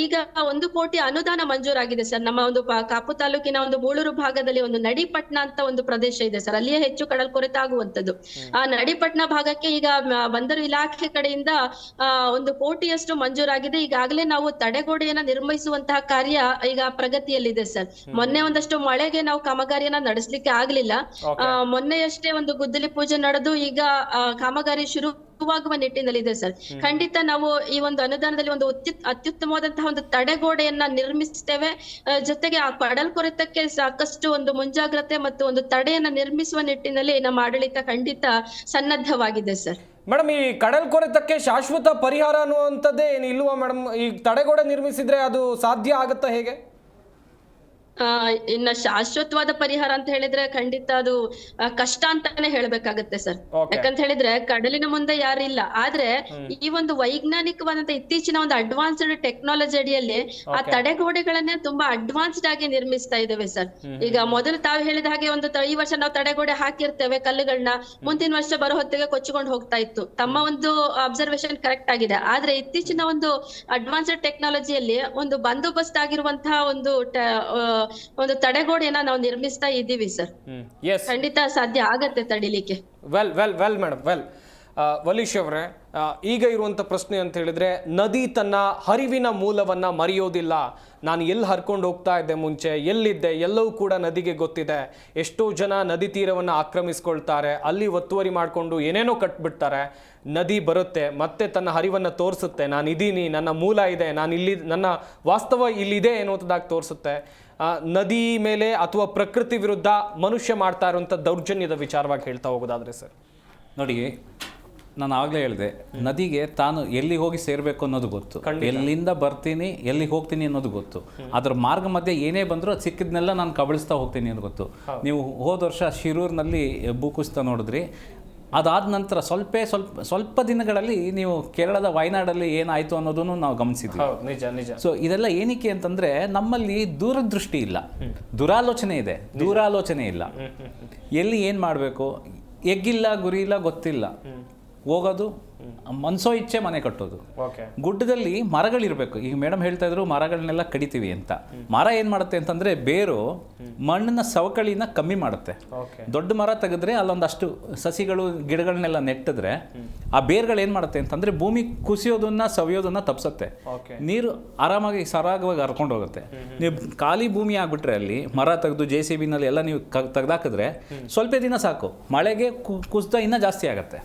ಈಗ 1 ಕೋಟಿ ಅನುದಾನ ಮಂಜೂರಾಗಿದೆ ಸರ್. ನಮ್ಮ ಒಂದು ಕಾಪು ತಾಲೂಕಿನ ಒಂದು ಮೂಳೂರು ಭಾಗದಲ್ಲಿ ಒಂದು ನಡಿಪಟ್ನ ಅಂತ ಒಂದು ಪ್ರದೇಶ ಇದೆ ಸರ್. ಅಲ್ಲಿಯೇ ಹೆಚ್ಚು ಕಡಲ್ ಕೊರೆತ ಆಗುವಂತದ್ದು. ಆ ನಡಿಪಟ್ನ ಭಾಗಕ್ಕೆ ಈಗ ಬಂದರು ಇಲಾಖೆ ಕಡೆಯಿಂದ 1 ಕೋಟಿಯಷ್ಟು ಮಂಜೂರಾಗಿದೆ. ಈಗಾಗಲೇ ನಾವು ತಡೆಗೋಡೆಯನ್ನ ನಿರ್ಮಿಸುವಂತಹ ಕಾರ್ಯ ಈಗ ಪ್ರಗತಿಯಲ್ಲಿದೆ ಸರ್. ಮೊನ್ನೆ ಒಂದಷ್ಟು ಮಳೆಗೆ ನಾವು ಕಾಮಗಾರಿಯನ್ನ ನಡೆಸಲಿಕ್ಕೆ ಆಗ್ಲಿಲ್ಲ. ಮೊನ್ನೆಯಷ್ಟೇ ಒಂದು ಗುದ್ದಲಿ ಪೂಜೆ ನಡೆದು ಈಗ ಕಾಮಗಾರಿ ಶುರುವಾಗುವ ನಿಟ್ಟಿನಲ್ಲಿದೆ ಸರ್. ಖಂಡಿತ ನಾವು ಈ ಒಂದು ಅನುದಾನದಲ್ಲಿ ಒಂದು ಅತ್ಯುತ್ತಮವಾದಂತಹ ಒಂದು ತಡೆಗೋಡೆಯನ್ನ ನಿರ್ಮಿಸ್ತೇವೆ. ಜೊತೆಗೆ ಆ ಕಡಲ್ ಕೊರೆತಕ್ಕೆ ಸಾಕಷ್ಟು ಒಂದು ಮುಂಜಾಗ್ರತೆ ಮತ್ತು ಒಂದು ತಡೆಯನ್ನ ನಿರ್ಮಿಸುವ ನಿಟ್ಟಿನಲ್ಲಿ ನಮ್ಮ ಆಡಳಿತ ಖಂಡಿತ ಸನ್ನದ್ಧವಾಗಿದೆ ಸರ್. ಮೇಡಮ್, ಈ ಕಡಲ್ ಕೊರೆತಕ್ಕೆ ಶಾಶ್ವತ ಪರಿಹಾರ ಅನ್ನುವಂಥದ್ದೇ ಏನು ಇಲ್ವಾ ಮೇಡಮ್? ಈ ತಡೆಗೋಡೆ ನಿರ್ಮಿಸಿದ್ರೆ ಅದು ಸಾಧ್ಯ ಆಗುತ್ತಾ, ಹೇಗೆ? ಇನ್ನ ಶಾಶ್ವತವಾದ ಪರಿಹಾರ ಅಂತ ಹೇಳಿದ್ರೆ ಖಂಡಿತ ಅದು ಕಷ್ಟ ಅಂತಾನೆ ಹೇಳ್ಬೇಕಾಗತ್ತೆ ಸರ್. ಯಾಕಂತ ಹೇಳಿದ್ರೆ ಕಡಲಿನ ಮುಂದೆ ಯಾರಿಲ್ಲ. ಆದ್ರೆ ಈ ಒಂದು ವೈಜ್ಞಾನಿಕವಾದಂತ ಇತ್ತೀಚಿನ ಒಂದು ಅಡ್ವಾನ್ಸ್ಡ್ ಟೆಕ್ನಾಲಜಿ ಅಡಿಯಲ್ಲಿ ಆ ತಡೆಗೋಡೆಗಳನ್ನೇ ತುಂಬಾ ಅಡ್ವಾನ್ಸ್ಡ್ ಆಗಿ ನಿರ್ಮಿಸ್ತಾ ಇದ್ದೇವೆ ಸರ್. ಈಗ ಮೊದಲು ತಾವು ಹೇಳಿದ ಹಾಗೆ ಈ ವರ್ಷ ನಾವು ತಡೆಗೋಡೆ ಹಾಕಿರ್ತೇವೆ ಕಲ್ಲುಗಳನ್ನ, ಮುಂದಿನ ವರ್ಷ ಬರೋ ಹೊತ್ತಿಗೆ ಕೊಚ್ಚಿಕೊಂಡು ಹೋಗ್ತಾ ಇತ್ತು. ತಮ್ಮ ಒಂದು ಅಬ್ಸರ್ವೇಶನ್ ಕರೆಕ್ಟ್ ಆಗಿದೆ. ಆದ್ರೆ ಇತ್ತೀಚಿನ ಒಂದು ಅಡ್ವಾನ್ಸ್ಡ್ ಟೆಕ್ನಾಲಜಿಯಲ್ಲಿ ಒಂದು ಬಂದೋಬಸ್ತ್ ಆಗಿರುವಂತಹ ಒಂದು ತಡೆಗೋಡೆಯನ್ನ ನಾವು ನಿರ್ಮಿಸ್ತಾ ಇದ್ದೀವಿ ಸರ್. ಖಂಡಿತ ಸಾಧ್ಯ ಆಗತ್ತೆ ತಡಿಲಿಕ್ಕೆ. ವೆಲ್ ಮೇಡಮ್, ವಲೀಶ್ ಅವರೇ, ಈಗ ಇರುವಂತ ಪ್ರಶ್ನೆ ಅಂತ ಹೇಳಿದ್ರೆ, ನದಿ ತನ್ನ ಹರಿವಿನ ಮೂಲವನ್ನ ಮರೆಯೋದಿಲ್ಲ. ನಾನು ಎಲ್ಲಿ ಹರ್ಕೊಂಡು ಹೋಗ್ತಾ ಇದ್ದೆ, ಮುಂಚೆ ಎಲ್ಲಿದ್ದೆ, ಎಲ್ಲವೂ ಕೂಡ ನದಿಗೆ ಗೊತ್ತಿದೆ. ಎಷ್ಟೋ ಜನ ನದಿ ತೀರವನ್ನು ಆಕ್ರಮಿಸ್ಕೊಳ್ತಾರೆ, ಅಲ್ಲಿ ಒತ್ತುವರಿ ಮಾಡಿಕೊಂಡು ಏನೇನೋ ಕಟ್ಬಿಡ್ತಾರೆ. ನದಿ ಬರುತ್ತೆ, ಮತ್ತೆ ತನ್ನ ಹರಿವನ್ನು ತೋರಿಸುತ್ತೆ. ನಾನು ಇದ್ದೀನಿ, ನನ್ನ ಮೂಲ ಇದೆ, ನಾನು ಇಲ್ಲಿ, ನನ್ನ ವಾಸ್ತವ ಇಲ್ಲಿದೆ ಎನ್ನುವುದಾಗಿ ತೋರಿಸುತ್ತೆ. ನದಿ ಮೇಲೆ ಅಥವಾ ಪ್ರಕೃತಿ ವಿರುದ್ಧ ಮನುಷ್ಯ ಮಾಡ್ತಾ ಇರುವಂಥ ದೌರ್ಜನ್ಯದ ವಿಚಾರವಾಗಿ ಹೇಳ್ತಾ ಹೋಗೋದಾದ್ರೆ ಸರ್? ನೋಡಿ, ನಾನು ಆಗಲೇ ಹೇಳಿದೆ, ನದಿಗೆ ತಾನು ಎಲ್ಲಿ ಹೋಗಿ ಸೇರಬೇಕು ಅನ್ನೋದು ಗೊತ್ತು, ಎಲ್ಲಿಂದ ಬರ್ತೀನಿ ಎಲ್ಲಿಗೆ ಹೋಗ್ತೀನಿ ಅನ್ನೋದು ಗೊತ್ತು. ಅದರ ಮಾರ್ಗ ಮಧ್ಯೆ ಏನೇ ಬಂದರೂ ಅದು ಸಿಕ್ಕಿದ್ನೆಲ್ಲ ನಾನು ಕಬಳಿಸ್ತಾ ಹೋಗ್ತೀನಿ ಅನ್ನೋದು ಗೊತ್ತು. ನೀವು ಹೋದ ವರ್ಷ ಶಿರೂರಿನಲ್ಲಿ ಭೂಕುಸಿತ ನೋಡಿದ್ರಿ. ಅದಾದ ನಂತರ ಸ್ವಲ್ಪ ದಿನಗಳಲ್ಲಿ ನೀವು ಕೇರಳದ ವಯನಾಡಲ್ಲಿ ಏನಾಯಿತು ಅನ್ನೋದನ್ನು ನಾವು ಗಮನಿಸಿದ್ವಿ. ಸೊ ಇದೆಲ್ಲ ಏನಕ್ಕೆ ಅಂತಂದರೆ, ನಮ್ಮಲ್ಲಿ ದೂರದೃಷ್ಟಿ ಇಲ್ಲ, ದುರಾಲೋಚನೆ ಇದೆ, ದೂರಾಲೋಚನೆ ಇಲ್ಲ. ಎಲ್ಲಿ ಏನು ಮಾಡಬೇಕು, ಎಗ್ಗಿಲ್ಲ ಗುರಿ ಇಲ್ಲ, ಗೊತ್ತಿಲ್ಲ, ಹೋಗೋದು ಮನ್ಸೋ ಇಚ್ಛೆ ಮನೆ ಕಟ್ಟೋದು. ಗುಡ್ಡದಲ್ಲಿ ಮರಗಳಿರಬೇಕು. ಈಗ ಮೇಡಮ್ ಹೇಳ್ತಾ ಇದ್ರು ಮರಗಳನ್ನೆಲ್ಲ ಕಡಿತೀವಿ ಅಂತ. ಮರ ಏನು ಮಾಡುತ್ತೆ ಅಂತಂದರೆ, ಬೇರು ಮಣ್ಣಿನ ಸವಕಳಿನ ಕಮ್ಮಿ ಮಾಡುತ್ತೆ. ದೊಡ್ಡ ಮರ ತೆಗೆದ್ರೆ ಅಲ್ಲೊಂದಷ್ಟು ಸಸಿಗಳು ಗಿಡಗಳನ್ನೆಲ್ಲ ನೆಟ್ಟಿದ್ರೆ ಆ ಬೇರ್ಗಳು ಏನು ಮಾಡುತ್ತೆ ಅಂತಂದರೆ, ಭೂಮಿ ಕುಸಿಯೋದನ್ನ ಸವಿಯೋದನ್ನ ತಪ್ಪಿಸುತ್ತೆ. ನೀರು ಆರಾಮಾಗಿ ಸರಾಗವಾಗಿ ಹರ್ಕೊಂಡು ಹೋಗುತ್ತೆ. ನೀವು ಖಾಲಿ ಭೂಮಿ ಆಗಿಬಿಟ್ರೆ ಅಲ್ಲಿ ಮರ ತೆಗೆದು JCB ನಲ್ಲಿ ಎಲ್ಲ ನೀವು ತೆಗೆದಾಕಿದ್ರೆ ಸ್ವಲ್ಪ ದಿನ ಸಾಕು, ಮಳೆಗೆ ಕುಸಿತ ಇನ್ನೂ ಜಾಸ್ತಿ ಆಗುತ್ತೆ.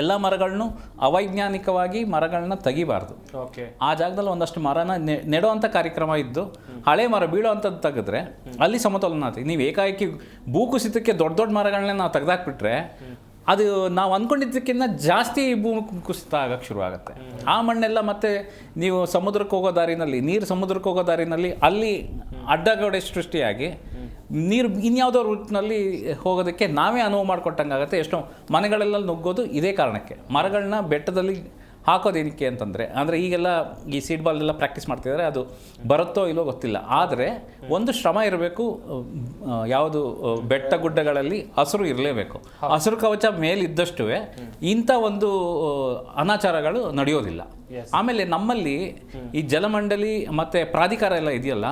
ಎಲ್ಲ ಮರಗಳನ್ನು ಅವೈಜ್ಞಾನಿಕವಾಗಿ ಮರಗಳನ್ನ ತೆಗಿಬಾರ್ದು. ಆ ಜಾಗದಲ್ಲಿ ಒಂದಷ್ಟು ಮರನ ನೆಡುವಂಥ ಕಾರ್ಯಕ್ರಮ ಇದ್ದು, ಹಳೆ ಮರ ಬೀಳೋವಂಥದ್ದು ತೆಗೆದ್ರೆ ಅಲ್ಲಿ ಸಮತೋಲನ ಆಗ್ತದೆ. ನೀವು ಏಕಾಏಕಿ ಭೂಕುಸಿತಕ್ಕೆ ದೊಡ್ಡ ದೊಡ್ಡ ಮರಗಳನ್ನ ನಾವು ತೆಗೆದಾಕ್ಬಿಟ್ರೆ ಅದು ನಾವು ಅಂದ್ಕೊಂಡಿದ್ದಕ್ಕಿಂತ ಜಾಸ್ತಿ ಭೂಮಿ ಕುಸಿತ ಆಗಕ್ಕೆ ಶುರು ಆಗುತ್ತೆ. ಆ ಮಣ್ಣೆಲ್ಲ ಮತ್ತೆ ನೀವು ಸಮುದ್ರಕ್ಕೆ ಹೋಗೋ ದಾರಿನಲ್ಲಿ, ನೀರು ಸಮುದ್ರಕ್ಕೆ ಹೋಗೋ ದಾರಿನಲ್ಲಿ ಅಲ್ಲಿ ಅಡ್ಡಗೋಡೆ ಸೃಷ್ಟಿಯಾಗಿ ನೀರು ಇನ್ಯಾವುದೋ ರೂಟ್ನಲ್ಲಿ ಹೋಗೋದಕ್ಕೆ ನಾವೇ ಅನುವು ಮಾಡಿಕೊಟ್ಟಂಗಾಗುತ್ತೆ. ಎಷ್ಟೋ ಮನೆಗಳೆಲ್ಲ ನುಗ್ಗೋದು ಇದೇ ಕಾರಣಕ್ಕೆ. ಮರಗಳನ್ನ ಬೆಟ್ಟದಲ್ಲಿ ಹಾಕೋದೇನಕ್ಕೆ ಅಂತಂದರೆ, ಅಂದರೆ ಈಗೆಲ್ಲ ಈ ಸೀಡ್ ಬಾಲ್ ಎಲ್ಲ ಪ್ರಾಕ್ಟೀಸ್ ಮಾಡ್ತಿದ್ದಾರೆ, ಅದು ಬರುತ್ತೋ ಇಲ್ಲೋ ಗೊತ್ತಿಲ್ಲ. ಆದರೆ ಒಂದು ಶ್ರಮ ಇರಬೇಕು, ಯಾವುದು ಬೆಟ್ಟ ಗುಡ್ಡಗಳಲ್ಲಿ ಹಸಿರು ಇರಲೇಬೇಕು. ಹಸಿರು ಕವಚ ಮೇಲಿದ್ದಷ್ಟು ಇಂಥ ಒಂದು ಅನಾಚಾರಗಳು ನಡೆಯೋದಿಲ್ಲ. ಆಮೇಲೆ ನಮ್ಮಲ್ಲಿ ಈ ಜಲಮಂಡಲಿ ಮತ್ತು ಪ್ರಾಧಿಕಾರ ಎಲ್ಲ ಇದೆಯಲ್ಲ,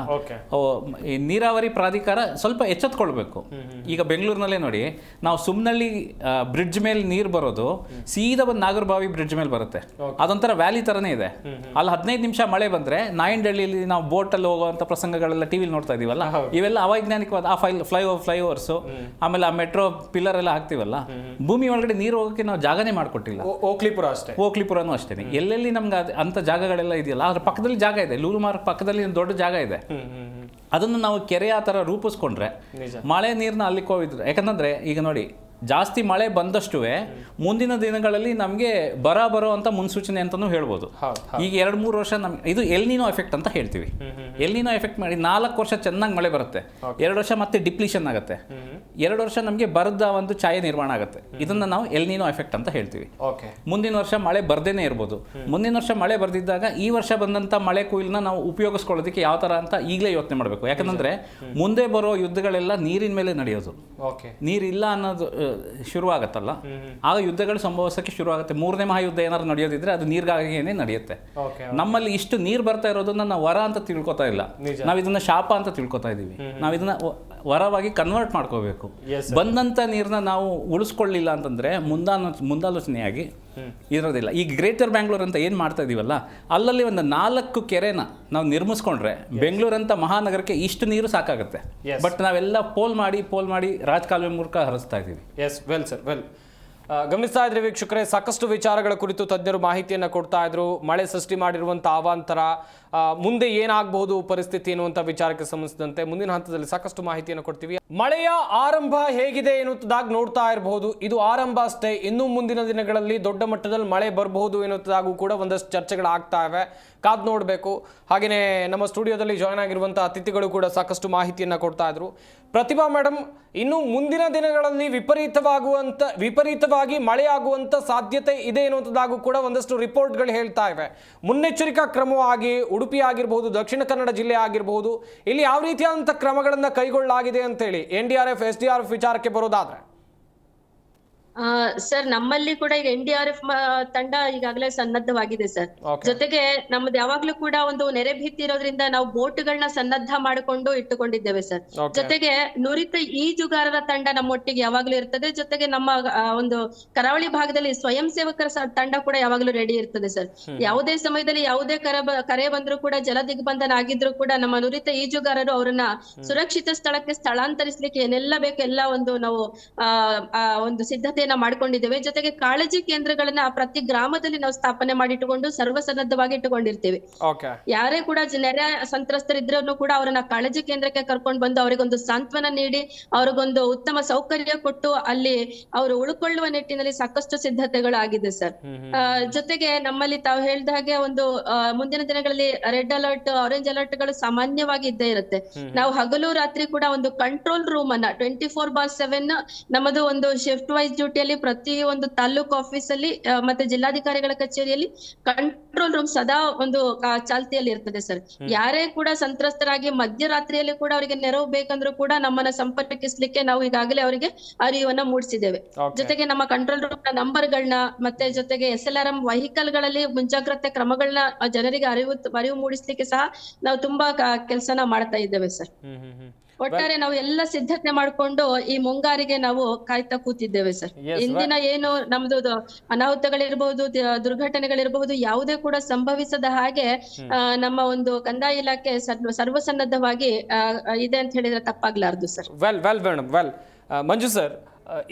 ಈ ನೀರಾವರಿ ಪ್ರಾಧಿಕಾರ ಸ್ವಲ್ಪ ಎಚ್ಚೆತ್ಕೊಳ್ಬೇಕು. ಈಗ ಬೆಂಗಳೂರಿನಲ್ಲೇ ನೋಡಿ, ನಾವು ಸುಮ್ನಳ್ಳಿ ಬ್ರಿಡ್ಜ್ ಮೇಲೆ ನೀರು ಬರೋದು ಸೀದಾ ಬಂದು ನಾಗರಬಾವಿ ಬ್ರಿಡ್ಜ್ ಮೇಲೆ ಬರುತ್ತೆ. ಅದೊಂಥರ ವ್ಯಾಲಿ ಥರನೇ ಇದೆ. ಅಲ್ಲಿ 15 ನಿಮಿಷ ಮಳೆ ಬಂದರೆ ನಾಯಂಡಹಳ್ಳಿಯಲ್ಲಿ ನಾವು ಬೋಟಲ್ಲಿ ಹೋಗುವಂಥ ಪ್ರಸಂಗಗಳೆಲ್ಲ ಟಿವಿಲಿ ನೋಡ್ತಾ ಇದೀವಲ್ಲ, ಇವೆಲ್ಲ ಅವೈಜ್ಞಾನಿಕವಾದ ಆ ಫ್ಲೈಓವರ್ಸು, ಆಮೇಲೆ ಆ ಮೆಟ್ರೋ ಪಿಲ್ಲರ್ ಎಲ್ಲ ಹಾಕ್ತೀವಲ್ಲ, ಭೂಮಿ ಒಳಗಡೆ ನೀರು ಹೋಗೋಕ್ಕೆ ನಾವು ಜಾಗನೇ ಮಾಡಿಕೊಟ್ಟಿಲ್ಲ. ಓಕ್ಲಿಪುರನೂ ಅಷ್ಟೇ. ಎಲ್ಲೆಲ್ಲಿ ನಮ್ಗೆ ಅಂಥ ಜಾಗಗಳೆಲ್ಲ ಇದೆಯಲ್ಲ, ಅದ್ರ ಪಕ್ಕದಲ್ಲಿ ಜಾಗ ಇದೆ. ಲೂಲು ಮಾರ್ಕ್ ಪಕ್ಕದಲ್ಲಿ ಒಂದು ದೊಡ್ಡ ಜಾಗ ಇದೆ. ಅದನ್ನು ನಾವು ಕೆರೆ ಆ ಥರ ರೂಪಿಸ್ಕೊಂಡ್ರೆ ಮಳೆ ನೀರನ್ನ ಅಲ್ಲಿ ಹೋಗಿದ್ರು. ಯಾಕಂತಂದರೆ ಈಗ ನೋಡಿ, ಜಾಸ್ತಿ ಮಳೆ ಬಂದಷ್ಟು ಮುಂದಿನ ದಿನಗಳಲ್ಲಿ ನಮಗೆ ಬರೋ ಅಂತ ಮುನ್ಸೂಚನೆ ಅಂತಲೂ ಹೇಳ್ಬೋದು. ಈಗ 2-3 ವರ್ಷ ನಮ್ಗೆ ಇದು ಎಲ್ನಿನೋ ಎಫೆಕ್ಟ್ ಅಂತ ಹೇಳ್ತೀವಿ. ಎಲ್ನಿನೋ ಎಫೆಕ್ಟ್ ಮಾಡಿ 4 ವರ್ಷ ಚೆನ್ನಾಗಿ ಮಳೆ ಬರುತ್ತೆ, 2 ವರ್ಷ ಮತ್ತೆ ಡಿಪ್ಲೀಷನ್ ಆಗುತ್ತೆ, 2 ವರ್ಷ ನಮಗೆ ಬರದ ಒಂದು ಛಾಯೆ ನಿರ್ಮಾಣ ಆಗುತ್ತೆ. ಇದನ್ನು ನಾವು ಎಲ್ನಿನೋ ಎಫೆಕ್ಟ್ ಅಂತ ಹೇಳ್ತೀವಿ. ಮುಂದಿನ ವರ್ಷ ಮಳೆ ಬರ್ದೇನೆ ಇರ್ಬೋದು. ಮುಂದಿನ ವರ್ಷ ಮಳೆ ಬರ್ದಿದ್ದಾಗ ಈ ವರ್ಷ ಬಂದಂಥ ಮಳೆ ಕೊಯ್ಲನ್ನ ನಾವು ಉಪಯೋಗಿಸ್ಕೊಳ್ಳೋದಕ್ಕೆ ಯಾವ ಥರ ಅಂತ ಈಗಲೇ ಯೋಚನೆ ಮಾಡಬೇಕು. ಯಾಕಂತಂದರೆ ಮುಂದೆ ಬರೋ ಯುದ್ಧಗಳೆಲ್ಲ ನೀರಿನ ಮೇಲೆ ನಡೆಯೋದು. ನೀರಿಲ್ಲ ಅನ್ನೋದು ಶುರುವಾಗತ್ತಲ್ಲ, ಆಗ ಯುದ್ಧಗಳು ಸಂಭವಿಸೋಕ್ಕೆ ಶುರುವಾಗುತ್ತೆ. 3ನೇ ಮಹಾಯುದ್ಧ ಏನಾದ್ರು ನಡೆಯೋದಿದ್ರೆ ಅದು ನೀರಿಗಾಗಿಯೇ ನಡೆಯುತ್ತೆ. ನಮ್ಮಲ್ಲಿ ಇಷ್ಟು ನೀರು ಬರ್ತಾ ಇರೋದನ್ನ ನಾವು ವರ ಅಂತ ತಿಳ್ಕೊತಾ ಇಲ್ಲ, ನಾವು ಇದನ್ನ ಶಾಪ ಅಂತ ತಿಳ್ಕೊತಾ ಇದೀವಿ. ನಾವು ಇದನ್ನ ವರವಾಗಿ ಕನ್ವರ್ಟ್ ಮಾಡ್ಕೋಬೇಕು. ಬಂದಂಥ ನೀರನ್ನ ನಾವು ಉಳಿಸ್ಕೊಳ್ಳಿಲ್ಲ ಅಂತಂದ್ರೆ ಮುಂದಾಲೋಚನೆಯಾಗಿ ಇರೋದಿಲ್ಲ. ಈ ಗ್ರೇಟರ್ ಬ್ಯಾಂಗ್ಳೂರ್ ಅಂತ ಏನು ಮಾಡ್ತಾ ಇದೀವಲ್ಲ, ಅಲ್ಲಲ್ಲಿ ಒಂದು 4 ಕೆರೆನ ನಾವು ನಿರ್ಮಿಸ್ಕೊಂಡ್ರೆ ಬೆಂಗಳೂರು ಅಂತ ಮಹಾನಗರಕ್ಕೆ ಇಷ್ಟು ನೀರು ಸಾಕಾಗುತ್ತೆ. ಬಟ್ ನಾವೆಲ್ಲ ಪೋಲ್ ಮಾಡಿ ರಾಜಕಾಲುವೆ ಮೂಲಕ ಹರಿಸ್ತಾ ಇದ್ದೀವಿ. Well sir, well. ಗಮನಿಸ್ತಾ ಇದ್ರೆ ವೀಕ್ಷಕರೇ, ಸಾಕಷ್ಟು ವಿಚಾರಗಳ ಕುರಿತು ತಜ್ಞರು ಮಾಹಿತಿಯನ್ನು ಕೊಡ್ತಾ ಇದ್ರು. ಮಳೆ ಸೃಷ್ಟಿ ಮಾಡಿರುವಂಥ ಅವಾಂತರ, ಮುಂದೆ ಏನಾಗಬಹುದು ಪರಿಸ್ಥಿತಿ ಎನ್ನುವಂಥ ವಿಚಾರಕ್ಕೆ ಸಂಬಂಧಿಸಿದಂತೆ ಮುಂದಿನ ಹಂತದಲ್ಲಿ ಸಾಕಷ್ಟು ಮಾಹಿತಿಯನ್ನು ಕೊಡ್ತೀವಿ. ಮಳೆಯ ಆರಂಭ ಹೇಗಿದೆ ಎನ್ನುವುದಾಗಿ ನೋಡ್ತಾ ಇರಬಹುದು. ಇದು ಆರಂಭ ಅಷ್ಟೇ, ಇನ್ನು ಮುಂದಿನ ದಿನಗಳಲ್ಲಿ ದೊಡ್ಡ ಮಟ್ಟದಲ್ಲಿ ಮಳೆ ಬರಬಹುದು ಎನ್ನುವುದಾಗೂ ಕೂಡ ಒಂದಷ್ಟು ಚರ್ಚೆಗಳಾಗ್ತಾ ಇವೆ. ಕಾದು ನೋಡಬೇಕು. ಹಾಗೆಯೇ ನಮ್ಮ ಸ್ಟುಡಿಯೋದಲ್ಲಿ ಜಾಯ್ನ್ ಆಗಿರುವಂಥ ಅತಿಥಿಗಳು ಕೂಡ ಸಾಕಷ್ಟು ಮಾಹಿತಿಯನ್ನು ಕೊಡ್ತಾ ಇದ್ರು. ಪ್ರತಿಭಾ ಮೇಡಮ್, ಇನ್ನು ಮುಂದಿನ ದಿನಗಳಲ್ಲಿ ವಿಪರೀತವಾಗಿ ಮಳೆ ಆಗುವಂಥ ಸಾಧ್ಯತೆ ಇದೆ ಎನ್ನುವುದಾಗೂ ಕೂಡ ಒಂದಷ್ಟು ರಿಪೋರ್ಟ್ಗಳು ಹೇಳ್ತಾ ಇವೆ. ಮುನ್ನೆಚ್ಚರಿಕಾ ಕ್ರಮವಾಗಿ ಉಡುಪಿ ಆಗಿರಬಹುದು, ದಕ್ಷಿಣ ಕನ್ನಡ ಜಿಲ್ಲೆ ಆಗಿರಬಹುದು, ಇಲ್ಲಿ ಯಾವ ರೀತಿಯಾದಂಥ ಕ್ರಮಗಳನ್ನು ಕೈಗೊಳ್ಳಲಾಗಿದೆ ಅಂತೇಳಿ NDRF SDRF ವಿಚಾರಕ್ಕೆ ಬರೋದಾದ್ರೆ? ಸರ್, ನಮ್ಮಲ್ಲಿ ಕೂಡ ಈಗ NDRF ತಂಡ ಈಗಾಗಲೇ ಸನ್ನದ್ಧವಾಗಿದೆ ಸರ್. ಜೊತೆಗೆ ನಮ್ದು ಯಾವಾಗ್ಲೂ ಕೂಡ ಒಂದು ನೆರೆ ಭೀತಿ ಇರೋದ್ರಿಂದ ನಾವು ಬೋಟ್ಗಳನ್ನ ಸನ್ನದ್ಧ ಮಾಡಿಕೊಂಡು ಇಟ್ಟುಕೊಂಡಿದ್ದೇವೆ ಸರ್. ಜೊತೆಗೆ ನುರಿತ ಈಜುಗಾರರ ತಂಡ ನಮ್ಮೊಟ್ಟಿಗೆ ಯಾವಾಗ್ಲೂ ಇರ್ತದೆ. ಜೊತೆಗೆ ನಮ್ಮ ಒಂದು ಕರಾವಳಿ ಭಾಗದಲ್ಲಿ ಸ್ವಯಂ ಸೇವಕರ ತಂಡ ಕೂಡ ಯಾವಾಗ್ಲೂ ರೆಡಿ ಇರ್ತದೆ ಸರ್. ಯಾವುದೇ ಸಮಯದಲ್ಲಿ ಯಾವುದೇ ಕರೆ ಬಂದ್ರು ಕೂಡ, ಜಲ ದಿಗ್ಬಂಧನ ಆಗಿದ್ರು ಕೂಡ ನಮ್ಮ ನುರಿತ ಈಜುಗಾರರು ಅವರನ್ನ ಸುರಕ್ಷಿತ ಸ್ಥಳಕ್ಕೆ ಸ್ಥಳಾಂತರಿಸಲಿಕ್ಕೆ ಏನೆಲ್ಲ ಬೇಕು ಎಲ್ಲ ಒಂದು ನಾವು ಒಂದು ಸಿದ್ಧತೆ ಮಾಡ್ಕೊಂಡಿದ್ದೇವೆ. ಜೊತೆಗೆ ಕಾಳಜಿ ಕೇಂದ್ರಗಳನ್ನ ಪ್ರತಿ ಗ್ರಾಮದಲ್ಲಿ ನಾವು ಸ್ಥಾಪನೆ ಮಾಡಿಟ್ಟುಕೊಂಡು ಸರ್ವಸನ್ನದ್ಧವಾಗಿ ಇಟ್ಟುಕೊಂಡಿರ್ತೀವಿ. ಯಾರೇ ಕೂಡ ನೆರೆ ಸಂತ್ರಸ್ತರಿದ್ರೂ ಕೂಡ ಅವರನ್ನ ಕಾಳಜಿ ಕೇಂದ್ರಕ್ಕೆ ಕರ್ಕೊಂಡು ಬಂದು ಅವರಿಗೊಂದು ಸಾಂತ್ವನ ನೀಡಿ ಅವ್ರಿಗೊಂದು ಉತ್ತಮ ಸೌಕರ್ಯ ಕೊಟ್ಟು ಅಲ್ಲಿ ಅವರು ಉಳ್ಕೊಳ್ಳುವ ನಿಟ್ಟಿನಲ್ಲಿ ಸಾಕಷ್ಟು ಸಿದ್ಧತೆಗಳಾಗಿದೆ ಸರ್. ಜೊತೆಗೆ ನಮ್ಮಲ್ಲಿ ತಾವು ಹೇಳಿದ ಹಾಗೆ ಒಂದು ಮುಂದಿನ ದಿನಗಳಲ್ಲಿ ರೆಡ್ ಅಲರ್ಟ್, ಆರೆಂಜ್ ಅಲರ್ಟ್ ಗಳು ಸಾಮಾನ್ಯವಾಗಿ ಇದ್ದೇ ಇರುತ್ತೆ. ನಾವು ಹಗಲು ರಾತ್ರಿ ಕೂಡ ಒಂದು ಕಂಟ್ರೋಲ್ ರೂಮ್ ಅನ್ನ 24/7 ನಮ್ಮದು ಒಂದು ಶಿಫ್ಟ್ ವೈಸ್ ಡ್ಯೂಟಿಯಲ್ಲಿ ಪ್ರತಿ ಒಂದು ತಾಲೂಕು ಆಫೀಸ್ ಅಲ್ಲಿ ಮತ್ತೆ ಜಿಲ್ಲಾಧಿಕಾರಿಗಳ ಕಚೇರಿಯಲ್ಲಿ ಕಂಟ್ರೋಲ್ ರೂಮ್ ಸದಾ ಒಂದು ಚಾಲ್ತಿಯಲ್ಲಿ ಇರ್ತದೆ ಸರ್. ಯಾರೇ ಕೂಡ ಸಂತ್ರಸ್ತರಾಗಿ ಮಧ್ಯರಾತ್ರಿಯಲ್ಲಿ ಕೂಡ ಅವರಿಗೆ ನೆರವು ಬೇಕಂದ್ರೂ ಕೂಡ ನಮ್ಮನ್ನ ಸಂಪರ್ಕಿಸ್ಲಿಕ್ಕೆ ನಾವು ಈಗಾಗಲೇ ಅವರಿಗೆ ಅರಿವನ್ನ ಮೂಡಿಸಿದ್ದೇವೆ. ಜೊತೆಗೆ ನಮ್ಮ ಕಂಟ್ರೋಲ್ ರೂಮ್ ನ ನಂಬರ್ಗಳನ್ನ ಮತ್ತೆ ಜೊತೆಗೆ SLRM ವೆಹಿಕಲ್ ಗಳಲ್ಲಿ ಮುಂಜಾಗ್ರತೆ ಕ್ರಮಗಳನ್ನ ಜನರಿಗೆ ಅರಿವು ಮೂಡಿಸ್ಲಿಕ್ಕೆ ಸಹ ನಾವು ತುಂಬಾ ಕೆಲಸನ ಮಾಡ್ತಾ ಇದ್ದೇವೆ ಸರ್. ಒಟ್ಟಾರೆ ನಾವು ಎಲ್ಲ ಸಿದ್ಧತೆ ಮಾಡ್ಕೊಂಡು ಈ ಮುಂಗಾರಿಗೆ ನಾವು ಕಾಯ್ತಾ ಕೂತಿದ್ದೇವೆ ಸರ್. ಇಂದಿನ ಏನು ನಮ್ದು ಅನಾಹುತಗಳಿರ್ಬಹುದು, ದುರ್ಘಟನೆಗಳಿರಬಹುದು, ಯಾವುದೇ ಕೂಡ ಸಂಭವಿಸದ ಹಾಗೆ ನಮ್ಮ ಒಂದು ಕಂದಾಯ ಇಲಾಖೆ ಸರ್ವಸನ್ನದ್ಧವಾಗಿ ಇದೆ ಅಂತ ಹೇಳಿದ್ರೆ ತಪ್ಪಾಗ್ಲಾರ್ದು sir. Well madam, well. Manju sir,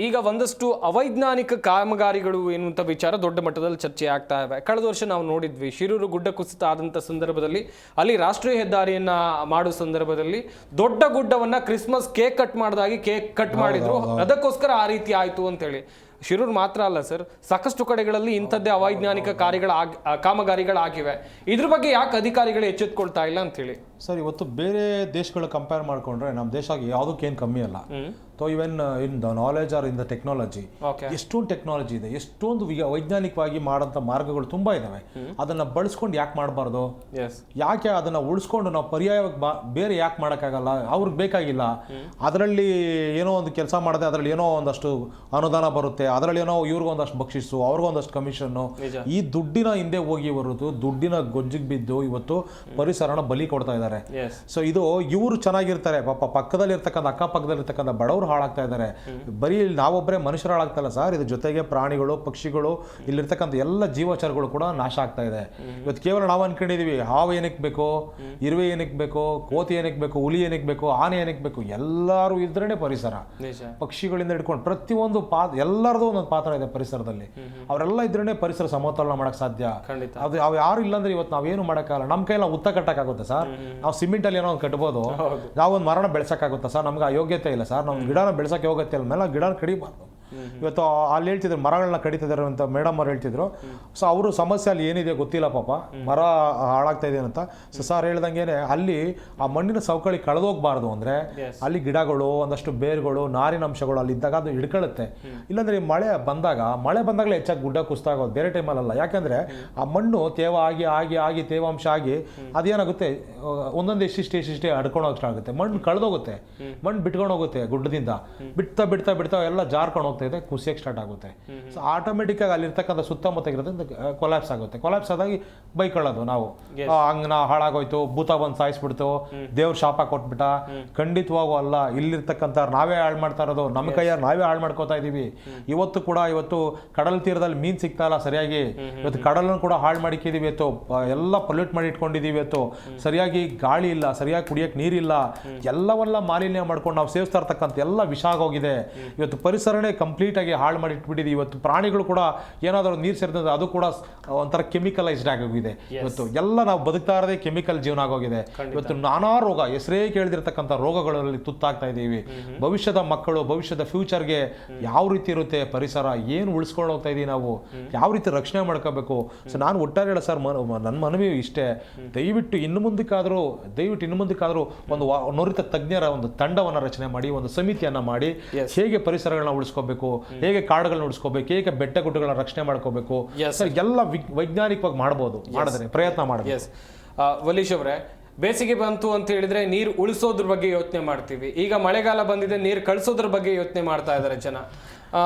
ಈಗ ಒಂದಷ್ಟು ಅವೈಜ್ಞಾನಿಕ ಕಾಮಗಾರಿಗಳು ಎನ್ನುವಂಥ ವಿಚಾರ ದೊಡ್ಡ ಮಟ್ಟದಲ್ಲಿ ಚರ್ಚೆ ಆಗ್ತಾ ಇವೆ. ಕಳೆದ ವರ್ಷ ನಾವು ನೋಡಿದ್ವಿ, ಶಿರೂರು ಗುಡ್ಡ ಕುಸಿತ ಆದಂಥ ಸಂದರ್ಭದಲ್ಲಿ ಅಲ್ಲಿ ರಾಷ್ಟ್ರೀಯ ಹೆದ್ದಾರಿಯನ್ನ ಮಾಡುವ ಸಂದರ್ಭದಲ್ಲಿ ದೊಡ್ಡ ಗುಡ್ಡವನ್ನ ಕ್ರಿಸ್ಮಸ್ ಕೇಕ್ ಕಟ್ ಮಾಡಿದಾಗಿ ಕೇಕ್ ಕಟ್ ಮಾಡಿದ್ರು, ಅದಕ್ಕೋಸ್ಕರ ಆ ರೀತಿ ಆಯ್ತು ಅಂತ ಹೇಳಿ. ಶಿರೂರು ಮಾತ್ರ ಅಲ್ಲ ಸರ್, ಸಾಕಷ್ಟು ಕಡೆಗಳಲ್ಲಿ ಇಂಥದ್ದೇ ಅವೈಜ್ಞಾನಿಕ ಕಾಮಗಾರಿಗಳಾಗಿವೆ. ಇದ್ರ ಬಗ್ಗೆ ಯಾಕೆ ಅಧಿಕಾರಿಗಳು ಎಚ್ಚೆತ್ಕೊಳ್ತಾ ಇಲ್ಲ ಅಂತ ಹೇಳಿ? ಸರ್, ಇವತ್ತು ಬೇರೆ ದೇಶಗಳು ಕಂಪೇರ್ ಮಾಡಿಕೊಂಡ್ರೆ ನಮ್ಮ ದೇಶ ಯಾವುದಕ್ಕೇನು ಕಮ್ಮಿ ಅಲ್ಲ. Even in the knowledge or in the technology, ಎಷ್ಟೊಂದು ಟೆಕ್ನಾಲಜಿ ಇದೆ, ಎಷ್ಟೊಂದು ವೈಜ್ಞಾನಿಕವಾಗಿ ಮಾಡೋಂಥ ಮಾರ್ಗಗಳು ತುಂಬಾ ಇದಾವೆ. ಅದನ್ನ ಬಳಸ್ಕೊಂಡು ಯಾಕೆ ಮಾಡಬಾರ್ದು? ಯಾಕೆ ಅದನ್ನ ಉಳಿಸ್ಕೊಂಡು ನಾವು ಪರ್ಯಾಯವಾಗಿ ಬೇರೆ ಯಾಕೆ ಮಾಡೋಕ್ಕಾಗಲ್ಲ? ಅವ್ರಿಗೆ ಬೇಕಾಗಿಲ್ಲ, ಅದರಲ್ಲಿ ಏನೋ ಒಂದು ಕೆಲಸ ಮಾಡದೆ ಅದರಲ್ಲಿ ಏನೋ ಒಂದಷ್ಟು ಅನುದಾನ ಬರುತ್ತೆ, ಅದರಲ್ಲಿ ಏನೋ ಇವ್ರಿಗೊಂದಷ್ಟು ಬಕ್ಷಿಸು, ಅವ್ರಿಗೊಂದಷ್ಟು ಕಮಿಷನ್ನು, ಈ ದುಡ್ಡಿನ ಹಿಂದೆ ಹೋಗಿ ಬರೋದು, ದುಡ್ಡಿನ ಗೊಜ್ಜಿಗೆ ಬಿದ್ದು ಇವತ್ತು ಪರಿಸರನ ಬಲಿ ಕೊಡ್ತಾ ಇದ್ದಾರೆ. ಸೊ ಇದು ಇವರು ಚೆನ್ನಾಗಿರ್ತಾರೆ, ಪಾಪ ಪಕ್ಕದಲ್ಲಿ ಇರ್ತಕ್ಕಂಥ ಅಕ್ಕಪಕ್ಕದಲ್ಲಿ ಇರ್ತಕ್ಕಂಥ ಬಡವರು ಹಾಳಾಗ್ತಾ ಇದ್ದಾರೆ. ಬರೀ ನಾವೊಬ್ಬರೇ ಮನುಷ್ಯರು ಹಾಳಾಗ್ತಾ ಇಲ್ಲ ಸರ್, ಇದು ಜೊತೆಗೆ ಪ್ರಾಣಿಗಳು, ಪಕ್ಷಿಗಳು, ಇಲ್ಲಿರ್ತಕ್ಕಂಥ ಎಲ್ಲ ಜೀವಚರಗಳು ಕೂಡ ನಾಶ ಆಗ್ತಾ ಇದೆ. ಇವತ್ತು ಕೇವಲ ನಾವು ಅನ್ಕೊಂಡಿದೀವಿ ಹಾವು ಏನಕ್ಕೆ ಬೇಕು, ಇರುವೆ ಏನಕ್ಕೆ ಬೇಕು, ಕೋತಿ ಏನಕ್ಕೆ ಬೇಕು, ಹುಲಿ ಏನಕ್ಕೆ ಬೇಕು, ಆನೆ ಏನಕ್ಕೆ ಬೇಕು, ಎಲ್ಲರೂ ಇದ್ರೇನೆ ಪರಿಸರ. ಪಕ್ಷಿಗಳಿಂದ ಹಿಡ್ಕೊಂಡು ಪ್ರತಿಯೊಂದು ಎಲ್ಲರದು ಒಂದೊಂದು ಪಾತ್ರ ಇದೆ ಪರಿಸರದಲ್ಲಿ. ಅವರೆಲ್ಲ ಇದ್ರೇನೆ ಪರಿಸರ ಸಮತೋಲನ ಮಾಡಕ್ ಸಾಧ್ಯ. ಅದು ಅವ್ ಯಾರು ಇಲ್ಲಾಂದ್ರೆ ಇವತ್ತು ನಾವೇನು ಮಾಡಕ್ಕಾಗಲ್ಲ. ನಮ್ಮ ಕೈಯಲ್ಲಿ ನಾವು ಉತ್ತ ಕಟ್ಟಕ್ಕಾಗುತ್ತೆ ಸರ್, ನಾವು ಸಿಮೆಂಟ್ ಅಲ್ಲಿ ಏನೋ ಒಂದು ಕಟ್ಬೋದು, ನಾವೊಂದು ಮರಣ ಬೆಳೆಸಕ್ಕಾಗುತ್ತಾ ಸರ್? ನಮ್ಗೆ ಆ ಯೋಗ್ಯತೆ ಇಲ್ಲ ಸರ್, ನಮ್ಗೆ ಗಿಡನ ಬೆಳೆಸಕ್ಕೆ ಯೋಗ್ಯತೆ ಇಲ್ಲ, ಮೇಲೆ ಗಿಡನ ಕಡಿಬಾರ್ದು. ಇವತ್ತು ಅಲ್ಲಿ ಹೇಳ್ತಿದ್ರು ಮರಗಳನ್ನ ಕಡಿತಿದ್ದಾರೆ ಅಂತ ಮೇಡಮ್ ಅವ್ರು ಹೇಳ್ತಿದ್ರು. ಸೊ ಅವರು ಸಮಸ್ಯೆ ಅಲ್ಲಿ ಏನಿದೆ ಗೊತ್ತಿಲ್ಲ ಪಾಪ, ಮರ ಹಾಳಾಗ್ತಾ ಇದೆ ಅಂತ. ಸೊ ಸರ್ ಹೇಳ್ದಂಗೆನೆ ಅಲ್ಲಿ ಆ ಮಣ್ಣಿನ ಸವಕಳಿ ಕಳೆದೋಗ್ಬಾರ್ದು ಅಂದ್ರೆ ಅಲ್ಲಿ ಗಿಡಗಳು, ಒಂದಷ್ಟು ಬೇರುಗಳು, ನಾರಿನ ಅಂಶಗಳು ಅಲ್ಲಿ ಇದ್ದಾಗ ಅದು ಹಿಡ್ಕೊಳ್ಳುತ್ತೆ. ಇಲ್ಲಾಂದ್ರೆ ಮಳೆ ಬಂದಾಗಲೇ ಹೆಚ್ಚಾಗಿ ಗುಡ್ಡ ಕುಸ್ತಾಗೋದು, ಬೇರೆ ಟೈಮಲ್ಲ. ಯಾಕಂದ್ರೆ ಆ ಮಣ್ಣು ತೇವ ಆಗಿ ಆಗಿ ಆಗಿ ತೇವಾಂಶ ಆಗಿ ಅದೇನಾಗುತ್ತೆ, ಒಂದೊಂದು ಎಷ್ಟಿಷ್ಟೇ ಅಡ್ಕೊಂಡು ಹೋಗ್ತಾ ಆಗುತ್ತೆ, ಮಣ್ಣು ಕಳೆದೋಗುತ್ತೆ, ಮಣ್ಣು ಬಿಟ್ಕೊಂಡು ಹೋಗುತ್ತೆ, ಗುಡ್ಡದಿಂದ ಬಿಡ್ತಾ ಬಿಡ್ತಾ ಬಿಡ್ತಾ ಎಲ್ಲ ಜಾರ್ಕೊಂಡು ಹೋಗ್ತಾ ಇದೆ, ಕುಸಿಯಕ್ಕೆ ಸ್ಟಾರ್ಟ್ ಆಗುತ್ತೆ. ಸೊ ಆಟೋಮೆಟಿಕ್ ಆಗಿ ಅಲ್ಲಿರ್ತಕ್ಕಂಥ ಸುತ್ತಮುತ್ತ ಇರೋದ್ರಿಂದ ಕೊಲಾಪ್ಸ್ ಆಗುತ್ತೆ. ಕೊಲಾಪ್ಸ್ ಆದಾಗಿ ಬೈಕೊಳ್ಳೋದು ನಾವು, ಹಂಗ ಹಾಳಾಗೋಯ್ತು, ಭೂತ ಬಂದು ಸಾಯಿಸ್ಬಿಡ್ತು, ದೇವ್ರ ಶಾಪ ಕೊಟ್ಬಿಟ್ಟ. ಖಂಡಿತವಾಗೂ ಅಲ್ಲ, ಇಲ್ಲಿರ್ತಕ್ಕಂಥ ನಾವೇ ಹಾಳು ಮಾಡ್ತಾ ಇರೋದು, ನಮ್ಮ ಕೈಯಾರ ನಾವೇ ಹಾಳು ಮಾಡ್ಕೋತಾ ಇದೀವಿ. ಇವತ್ತು ಕಡಲ್ ತೀರದಲ್ಲಿ ಮೀನ್ ಸಿಗ್ತಾ ಇಲ್ಲ ಸರಿಯಾಗಿ, ಇವತ್ತು ಕಡಲನ್ನು ಕೂಡ ಹಾಳು ಮಾಡಿಕ್ಕಿದೀವಿ, ಇವತ್ತು ಎಲ್ಲ ಪೊಲ್ಯೂಟ್ ಮಾಡಿ ಇಟ್ಕೊಂಡಿದೀವಿ, ಇವತ್ತು ಸರಿಯಾಗಿ ಗಾಳಿ ಇಲ್ಲ, ಸರಿಯಾಗಿ ಕುಡಿಯಕ್ಕೆ ನೀರಿಲ್ಲ, ಎಲ್ಲವೆಲ್ಲ ಮಾಲಿನ್ಯ ಮಾಡ್ಕೊಂಡು ನಾವು ಸೇವಿಸ್ತಾ ಇರ್ತಕ್ಕಂಥ ಎಲ್ಲ ವಿಷ ಆಗೋಗಿದೆ. ಇವತ್ತು ಪರಿಸರನೇ ಕಂಪ್ಲೀಟ್ ಆಗಿ ಹಾಳು ಮಾಡಿ ಇಟ್ಬಿಟ್ಟಿದೀವಿ. ಇವತ್ತು ಪ್ರಾಣಿಗಳು ಕೂಡ ಏನಾದರೂ ನೀರು ಸೇರ್ತಂದ್ರೆ ಅದು ಕೂಡ ಒಂಥರ ಕೆಮಿಕಲೈಸ್ಡ್ ಆಗೋಗಿದೆ. ಇವತ್ತು ಎಲ್ಲ ನಾವು ಬದುಕ್ತಾ ಇರೋದೇ ಕೆಮಿಕಲ್ ಜೀವನ ಆಗೋಗಿದೆ. ಇವತ್ತು ನಾನಾ ರೋಗ, ಹೆಸರೇ ಕೇಳಿದಿರ್ತಕ್ಕಂಥ ರೋಗಗಳಲ್ಲಿ ತುತ್ತಾಗ್ತಾ ಇದ್ದೀವಿ. ಭವಿಷ್ಯದ ಮಕ್ಕಳು, ಭವಿಷ್ಯದ ಫ್ಯೂಚರ್ಗೆ ಯಾವ ರೀತಿ ಇರುತ್ತೆ ಪರಿಸರ, ಏನು ಉಳಿಸ್ಕೊಂಡು ಹೋಗ್ತಾ ಇದೀವಿ ನಾವು, ಯಾವ ರೀತಿ ರಕ್ಷಣೆ ಮಾಡ್ಕೋಬೇಕು. ಸೊ ನಾನು ಒಟ್ಟಾರೆ ಹೇಳ ಸರ್, ನನ್ನ ಮನವಿ ಇಷ್ಟೇ, ದಯವಿಟ್ಟು ಇನ್ನು ಮುಂದಕ್ಕಾದರೂ ಒಂದು ನುರಿತ ತಜ್ಞರ ಒಂದು ತಂಡವನ್ನು ರಚನೆ ಮಾಡಿ, ಒಂದು ಸಮಿತಿಯನ್ನ ಮಾಡಿ, ಹೇಗೆ ಪರಿಸರಗಳನ್ನ ಉಳಿಸ್ಕೋಬೇಕು, ಹೇಗೆ ಕಾಡುಗಳನ್ನ ಉಳಿಸ್ಕೋಬೇಕು, ಹೇಗೆ ಬೆಟ್ಟ ಗುಡ್ಡಗಳನ್ನ ರಕ್ಷಣೆ ಮಾಡ್ಕೋಬೇಕು, ಎಲ್ಲ ವೈಜ್ಞಾನಿಕವಾಗಿ ಮಾಡಿದ್ರೆ ಪ್ರಯತ್ನ ಮಾಡಬೇಕು. ವಲೀಶ್ ಅವರೇ, ಬೇಸಿಗೆ ಬಂತು ಅಂತ ಹೇಳಿದ್ರೆ ನೀರು ಉಳಿಸೋದ್ರ ಬಗ್ಗೆ ಯೋಚನೆ ಮಾಡ್ತೀವಿ, ಈಗ ಮಳೆಗಾಲ ಬಂದಿದೆ ನೀರು ಕಳಿಸೋದ್ರ ಬಗ್ಗೆ ಯೋಚನೆ ಮಾಡ್ತಾ ಇದ್ದಾರೆ ಜನ.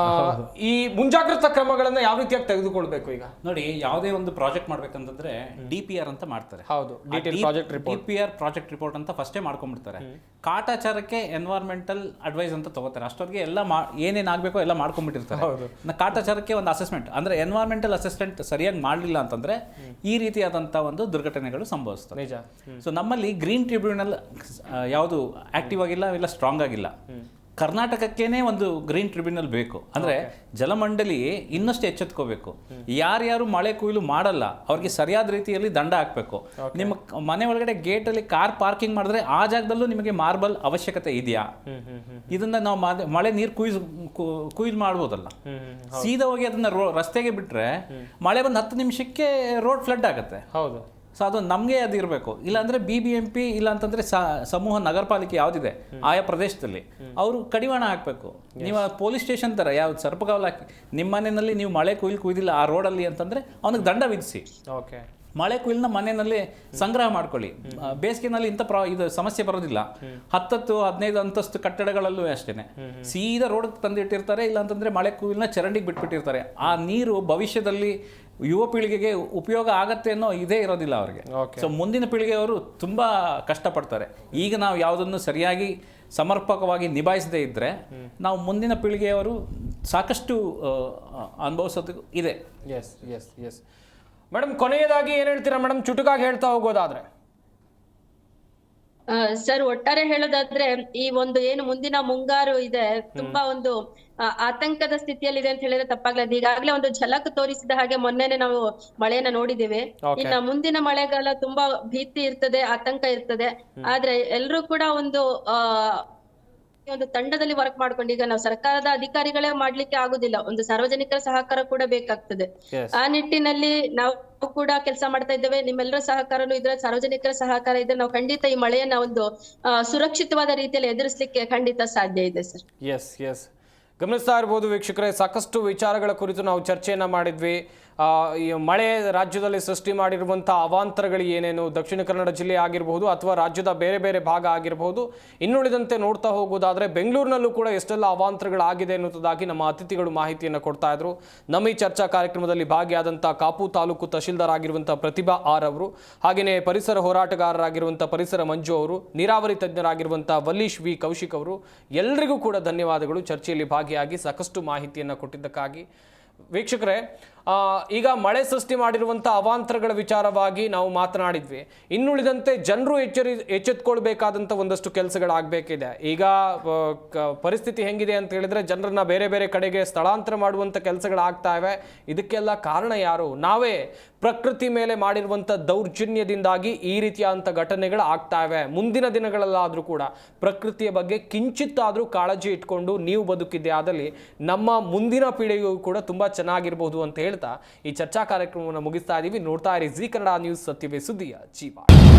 ಈ ಮುಂಜಾಗ್ರತಾ ಕ್ರಮಗಳನ್ನ ಯಾವ ರೀತಿಯಾಗಿ ತೆಗೆದುಕೊಳ್ಬೇಕು? ಈಗ ನೋಡಿ, ಯಾವುದೇ ಒಂದು ಪ್ರಾಜೆಕ್ಟ್ ಮಾಡ್ಬೇಕಂತಂದ್ರೆ DPR ಅಂತ ಮಾಡ್ತಾರೆ. ಹೌದು, DPR ಪ್ರಾಜೆಕ್ಟ್ ರಿಪೋರ್ಟ್ ಅಂತ ಫಸ್ಟೇ ಮಾಡ್ಕೊಂಡ್ಬಿಡ್ತಾರೆ. ಕಾಟಾಚಾರಕ್ಕೆ ಎನ್ವೈರ್ಮೆಂಟಲ್ ಅಡ್ವೈಸ್ ಅಂತ ತಗೋತಾರೆ. ಅಷ್ಟೊತ್ತಿಗೆ ಎಲ್ಲ ಏನೇನು ಆಗಬೇಕೋ ಎಲ್ಲ ಮಾಡ್ಕೊಂಡ್ಬಿಟ್ಟಿರ್ತಾರೆ. ಕಾಟಾಚಾರಕ್ಕೆ ಒಂದು ಅಸೆಸ್ಮೆಂಟ್ ಅಂದ್ರೆ ಎನ್ವೈರ್ಮೆಂಟಲ್ ಅಸೆಸ್ಮೆಂಟ್ ಸರಿಯಾಗಿ ಮಾಡಲಿಲ್ಲ ಅಂತಂದ್ರೆ ಈ ರೀತಿಯಾದಂಥ ಒಂದು ದುರ್ಘಟನೆಗಳು ಸಂಭವಿಸ್ತವೆ. ನಿಜ. ಸೊ ನಮ್ಮಲ್ಲಿ ಗ್ರೀನ್ ಟ್ರಿಬ್ಯುನಲ್ ಯಾವುದು ಆಕ್ಟಿವ್ ಆಗಿಲ್ಲ, ಇಲ್ಲ ಸ್ಟ್ರಾಂಗ್ ಆಗಿಲ್ಲ. ಕರ್ನಾಟಕಕ್ಕೇನೆ ಒಂದು ಗ್ರೀನ್ ಟ್ರಿಬ್ಯುನಲ್ ಬೇಕು. ಅಂದ್ರೆ ಜಲಮಂಡಳಿ ಇನ್ನಷ್ಟು ಎಚ್ಚೆತ್ಕೋಬೇಕು. ಯಾರ್ಯಾರು ಮಳೆ ಕೊಯ್ಲು ಮಾಡಲ್ಲ ಅವ್ರಿಗೆ ಸರಿಯಾದ ರೀತಿಯಲ್ಲಿ ದಂಡ ಹಾಕ್ಬೇಕು. ನಿಮ್ಮ ಮನೆ ಒಳಗಡೆ ಗೇಟ್ ಅಲ್ಲಿ ಕಾರ್ ಪಾರ್ಕಿಂಗ್ ಮಾಡಿದ್ರೆ ಆ ಜಾಗದಲ್ಲೂ ನಿಮಗೆ ಮಾರ್ಬಲ್ ಅವಶ್ಯಕತೆ ಇದೆಯಾ? ಇದನ್ನ ನಾವು ಮಳೆ ನೀರು ಕುಯ್ಲು ಮಾಡ್ಬೋದಲ್ಲ. ಸೀದಾ ಹೋಗಿ ಅದನ್ನ ರಸ್ತೆಗೆ ಬಿಟ್ರೆ ಮಳೆ ಬಂದು 10 ನಿಮಿಷಕ್ಕೆ ರೋಡ್ ಫ್ಲಡ್ ಆಗುತ್ತೆ. ಹೌದು. ಸೊ ಅದು ನಮಗೆ ಅದು ಇರಬೇಕು. ಇಲ್ಲಾಂದರೆ BBMP ಇಲ್ಲ ಅಂತಂದರೆ ಸಮೂಹ ನಗರ ಪಾಲಿಕೆ ಯಾವುದಿದೆ ಆಯಾ ಪ್ರದೇಶದಲ್ಲಿ ಅವರು ಕಡಿವಾಣ ಹಾಕಬೇಕು. ನೀವು ಪೊಲೀಸ್ ಸ್ಟೇಷನ್ ಥರ ಯಾವ್ದು ಸರ್ಪಗಾವಲು ಹಾಕಿ ನಿಮ್ಮ ಮನೆಯಲ್ಲಿ ನೀವು ಮಳೆ ಕುಯ್ದಿಲ್ಲ ಆ ರೋಡಲ್ಲಿ ಅಂತಂದರೆ ಅವನಿಗೆ ದಂಡ ವಿಧಿಸಿ. ಓಕೆ. ಮಳೆ ಕುಯ್ಲನ್ನ ಮನೆಯಲ್ಲಿ ಸಂಗ್ರಹ ಮಾಡ್ಕೊಳ್ಳಿ. ಬೇಸಿಗೆನಲ್ಲಿ ಇಂಥ ಇದು ಸಮಸ್ಯೆ ಬರೋದಿಲ್ಲ. 10-15 ಅಂತಸ್ತು ಕಟ್ಟಡಗಳಲ್ಲೂ ಅಷ್ಟೇನೆ ಸೀದಾ ರೋಡ್ ತಂದಿಟ್ಟಿರ್ತಾರೆ. ಇಲ್ಲ ಅಂತಂದ್ರೆ ಮಳೆ ಕುಯ್ಲನ್ನ ಚರಂಡಿಗೆ ಬಿಟ್ಬಿಟ್ಟಿರ್ತಾರೆ. ಆ ನೀರು ಭವಿಷ್ಯದಲ್ಲಿ ಯುವ ಪೀಳಿಗೆಗೆ ಉಪಯೋಗ ಆಗತ್ತೆ ಅನ್ನೋ ಇದೇ ಇರೋದಿಲ್ಲ ಅವ್ರಿಗೆ. ಸೊ ಮುಂದಿನ ಪೀಳಿಗೆಯವರು ತುಂಬಾ ಕಷ್ಟಪಡ್ತಾರೆ. ಈಗ ನಾವು ಯಾವುದನ್ನು ಸರಿಯಾಗಿ ಸಮರ್ಪಕವಾಗಿ ನಿಭಾಯಿಸದೇ ಇದ್ರೆ ನಾವು ಮುಂದಿನ ಪೀಳಿಗೆಯವರು ಸಾಕಷ್ಟು ಅನುಭವಿಸೋದು ಇದೆ. ಎಸ್ ಎಸ್ ಎಸ್ ಮೇಡಮ್, ಕೊನೆಯದಾಗಿ ಏನ್ ಹೇಳ್ತೀರಾ ಮೇಡಮ್, ಚುಟುಕಾಗಿ ಹೇಳ್ತಾ ಹೋಗೋದಾದ್ರೆ? ಸರ್, ಒಟ್ಟಾರೆ ಹೇಳೋದಾದ್ರೆ ಈ ಒಂದು ಏನು ಮುಂದಿನ ಮುಂಗಾರು ಇದೆ ತುಂಬಾ ಒಂದು ಆತಂಕದ ಸ್ಥಿತಿಯಲ್ಲಿದೆ ಅಂತ ಹೇಳಿದ್ರೆ ತಪ್ಪಾಗ್ಲದು. ಈಗಾಗಲೇ ಒಂದು ಝಲಕ್ ತೋರಿಸಿದ ಹಾಗೆ ಮೊನ್ನೆನೆ ನಾವು ಮಳೆಯನ್ನ ನೋಡಿದ್ದೇವೆ. ಇನ್ನ ಮುಂದಿನ ಮಳೆಗಾಲ ತುಂಬಾ ಭೀತಿ ಇರ್ತದೆ, ಆತಂಕ ಇರ್ತದೆ. ಆದ್ರೆ ಎಲ್ರೂ ಕೂಡ ಒಂದು ತಂಡದಲ್ಲಿ ವರ್ಕ್ ಮಾಡ್ಕೊಂಡು, ಈಗ ನಾವು ಸರ್ಕಾರದ ಅಧಿಕಾರಿಗಳೇ ಮಾಡ್ಲಿಕ್ಕೆ ಆಗುದಿಲ್ಲ, ಒಂದು ಸಾರ್ವಜನಿಕರ ಸಹಕಾರ ಕೂಡ ಬೇಕಾಗ್ತದೆ. ಆ ನಿಟ್ಟಿನಲ್ಲಿ ನಾವು ಕೂಡ ಕೆಲಸ ಮಾಡ್ತಾ ಇದ್ದೇವೆ. ನಿಮ್ಮೆಲ್ಲರ ಸಹಕಾರನೂ ಇದ್ರೆ, ಸಾರ್ವಜನಿಕರ ಸಹಕಾರ ಇದ್ರೆ ನಾವು ಖಂಡಿತ ಈ ಮಳೆಯನ್ನ ಒಂದು ಸುರಕ್ಷಿತವಾದ ರೀತಿಯಲ್ಲಿ ಎದುರಿಸಲಿಕ್ಕೆ ಖಂಡಿತ ಸಾಧ್ಯ ಇದೆ ಸರ್. ಎಸ್ ಎಸ್ ಗಮನಿಸ್ತಾ ಇರ್ಬೋದು ವೀಕ್ಷಕರೇ, ಸಾಕಷ್ಟು ವಿಚಾರಗಳ ಕುರಿತು ನಾವು ಚರ್ಚೆಯನ್ನು ಮಾಡಿದ್ವಿ. ಈ ಮಳೆ ರಾಜ್ಯದಲ್ಲಿ ಸೃಷ್ಟಿ ಮಾಡಿರುವಂಥ ಅವಾಂತರಗಳು ಏನೇನು, ದಕ್ಷಿಣ ಕನ್ನಡ ಜಿಲ್ಲೆ ಆಗಿರಬಹುದು ಅಥವಾ ರಾಜ್ಯದ ಬೇರೆ ಬೇರೆ ಭಾಗ ಆಗಿರಬಹುದು. ಇನ್ನುಳಿದಂತೆ ನೋಡ್ತಾ ಹೋಗೋದಾದರೆ ಬೆಂಗಳೂರಿನಲ್ಲೂ ಕೂಡ ಎಷ್ಟೆಲ್ಲ ಅವಾಂತರಗಳಾಗಿದೆ ಅನ್ನೋದಾಗಿ ನಮ್ಮ ಅತಿಥಿಗಳು ಮಾಹಿತಿಯನ್ನು ಕೊಡ್ತಾ ಇದ್ರು. ನಮ್ಮ ಈ ಚರ್ಚಾ ಕಾರ್ಯಕ್ರಮದಲ್ಲಿ ಭಾಗಿಯಾದಂಥ ಕಾಪು ತಾಲೂಕು ತಹಶೀಲ್ದಾರ್ ಆಗಿರುವಂಥ ಪ್ರತಿಭಾ ಆರ್ ಅವರು, ಹಾಗೆಯೇ ಪರಿಸರ ಹೋರಾಟಗಾರರಾಗಿರುವಂಥ ಪರಿಸರ ಮಂಜು ಅವರು, ನೀರಾವರಿ ತಜ್ಞರಾಗಿರುವಂಥ ವಲ್ಲೀಶ್ ವಿ ಕೌಶಿಕ್ ಅವರು, ಎಲ್ಲರಿಗೂ ಕೂಡ ಧನ್ಯವಾದಗಳು ಚರ್ಚೆಯಲ್ಲಿ ಭಾಗಿಯಾಗಿ ಸಾಕಷ್ಟು ಮಾಹಿತಿಯನ್ನು ಕೊಟ್ಟಿದ್ದಕ್ಕಾಗಿ. ವೀಕ್ಷಕರೇ, ಈಗ ಮಳೆ ಸೃಷ್ಟಿ ಮಾಡಿರುವಂಥ ಅವಾಂತರಗಳ ವಿಚಾರವಾಗಿ ನಾವು ಮಾತನಾಡಿದ್ವಿ. ಇನ್ನುಳಿದಂತೆ ಜನರು ಎಚ್ಚೆತ್ಕೊಳ್ಬೇಕಾದಂಥ ಒಂದಷ್ಟು ಕೆಲಸಗಳಾಗಬೇಕಿದೆ. ಈಗ ಪರಿಸ್ಥಿತಿ ಹೆಂಗಿದೆ ಅಂತ ಹೇಳಿದ್ರೆ ಜನರನ್ನ ಬೇರೆ ಬೇರೆ ಕಡೆಗೆ ಸ್ಥಳಾಂತರ ಮಾಡುವಂಥ ಕೆಲಸಗಳಾಗ್ತಾ ಇವೆ. ಇದಕ್ಕೆಲ್ಲ ಕಾರಣ ಯಾರು? ನಾವೇ ಪ್ರಕೃತಿ ಮೇಲೆ ಮಾಡಿರುವಂಥ ದೌರ್ಜನ್ಯದಿಂದಾಗಿ ಈ ರೀತಿಯಾದಂಥ ಘಟನೆಗಳು ಆಗ್ತಾ ಇವೆ. ಮುಂದಿನ ದಿನಗಳಲ್ಲಾದರೂ ಕೂಡ ಪ್ರಕೃತಿಯ ಬಗ್ಗೆ ಕಿಂಚಿತ್ತಾದರೂ ಕಾಳಜಿ ಇಟ್ಕೊಂಡು ನೀವು ಬದುಕಿದ್ದೆ ಆದಲ್ಲಿ ನಮ್ಮ ಮುಂದಿನ ಪೀಳಿಗೆಯೂ ಕೂಡ ತುಂಬ ಚೆನ್ನಾಗಿರ್ಬೋದು ಅಂತ ಹೇಳ್ತಾ ಈ ಚರ್ಚಾ ಕಾರ್ಯಕ್ರಮವನ್ನು ಮುಗಿಸ್ತಾ ಇದ್ದೀವಿ. ನೋಡ್ತಾ ಇರಿ ಜೀ ಕನ್ನಡ ನ್ಯೂಸ್, ಸತ್ಯವೇ ಸುದ್ದಿಯ ಜೀವ.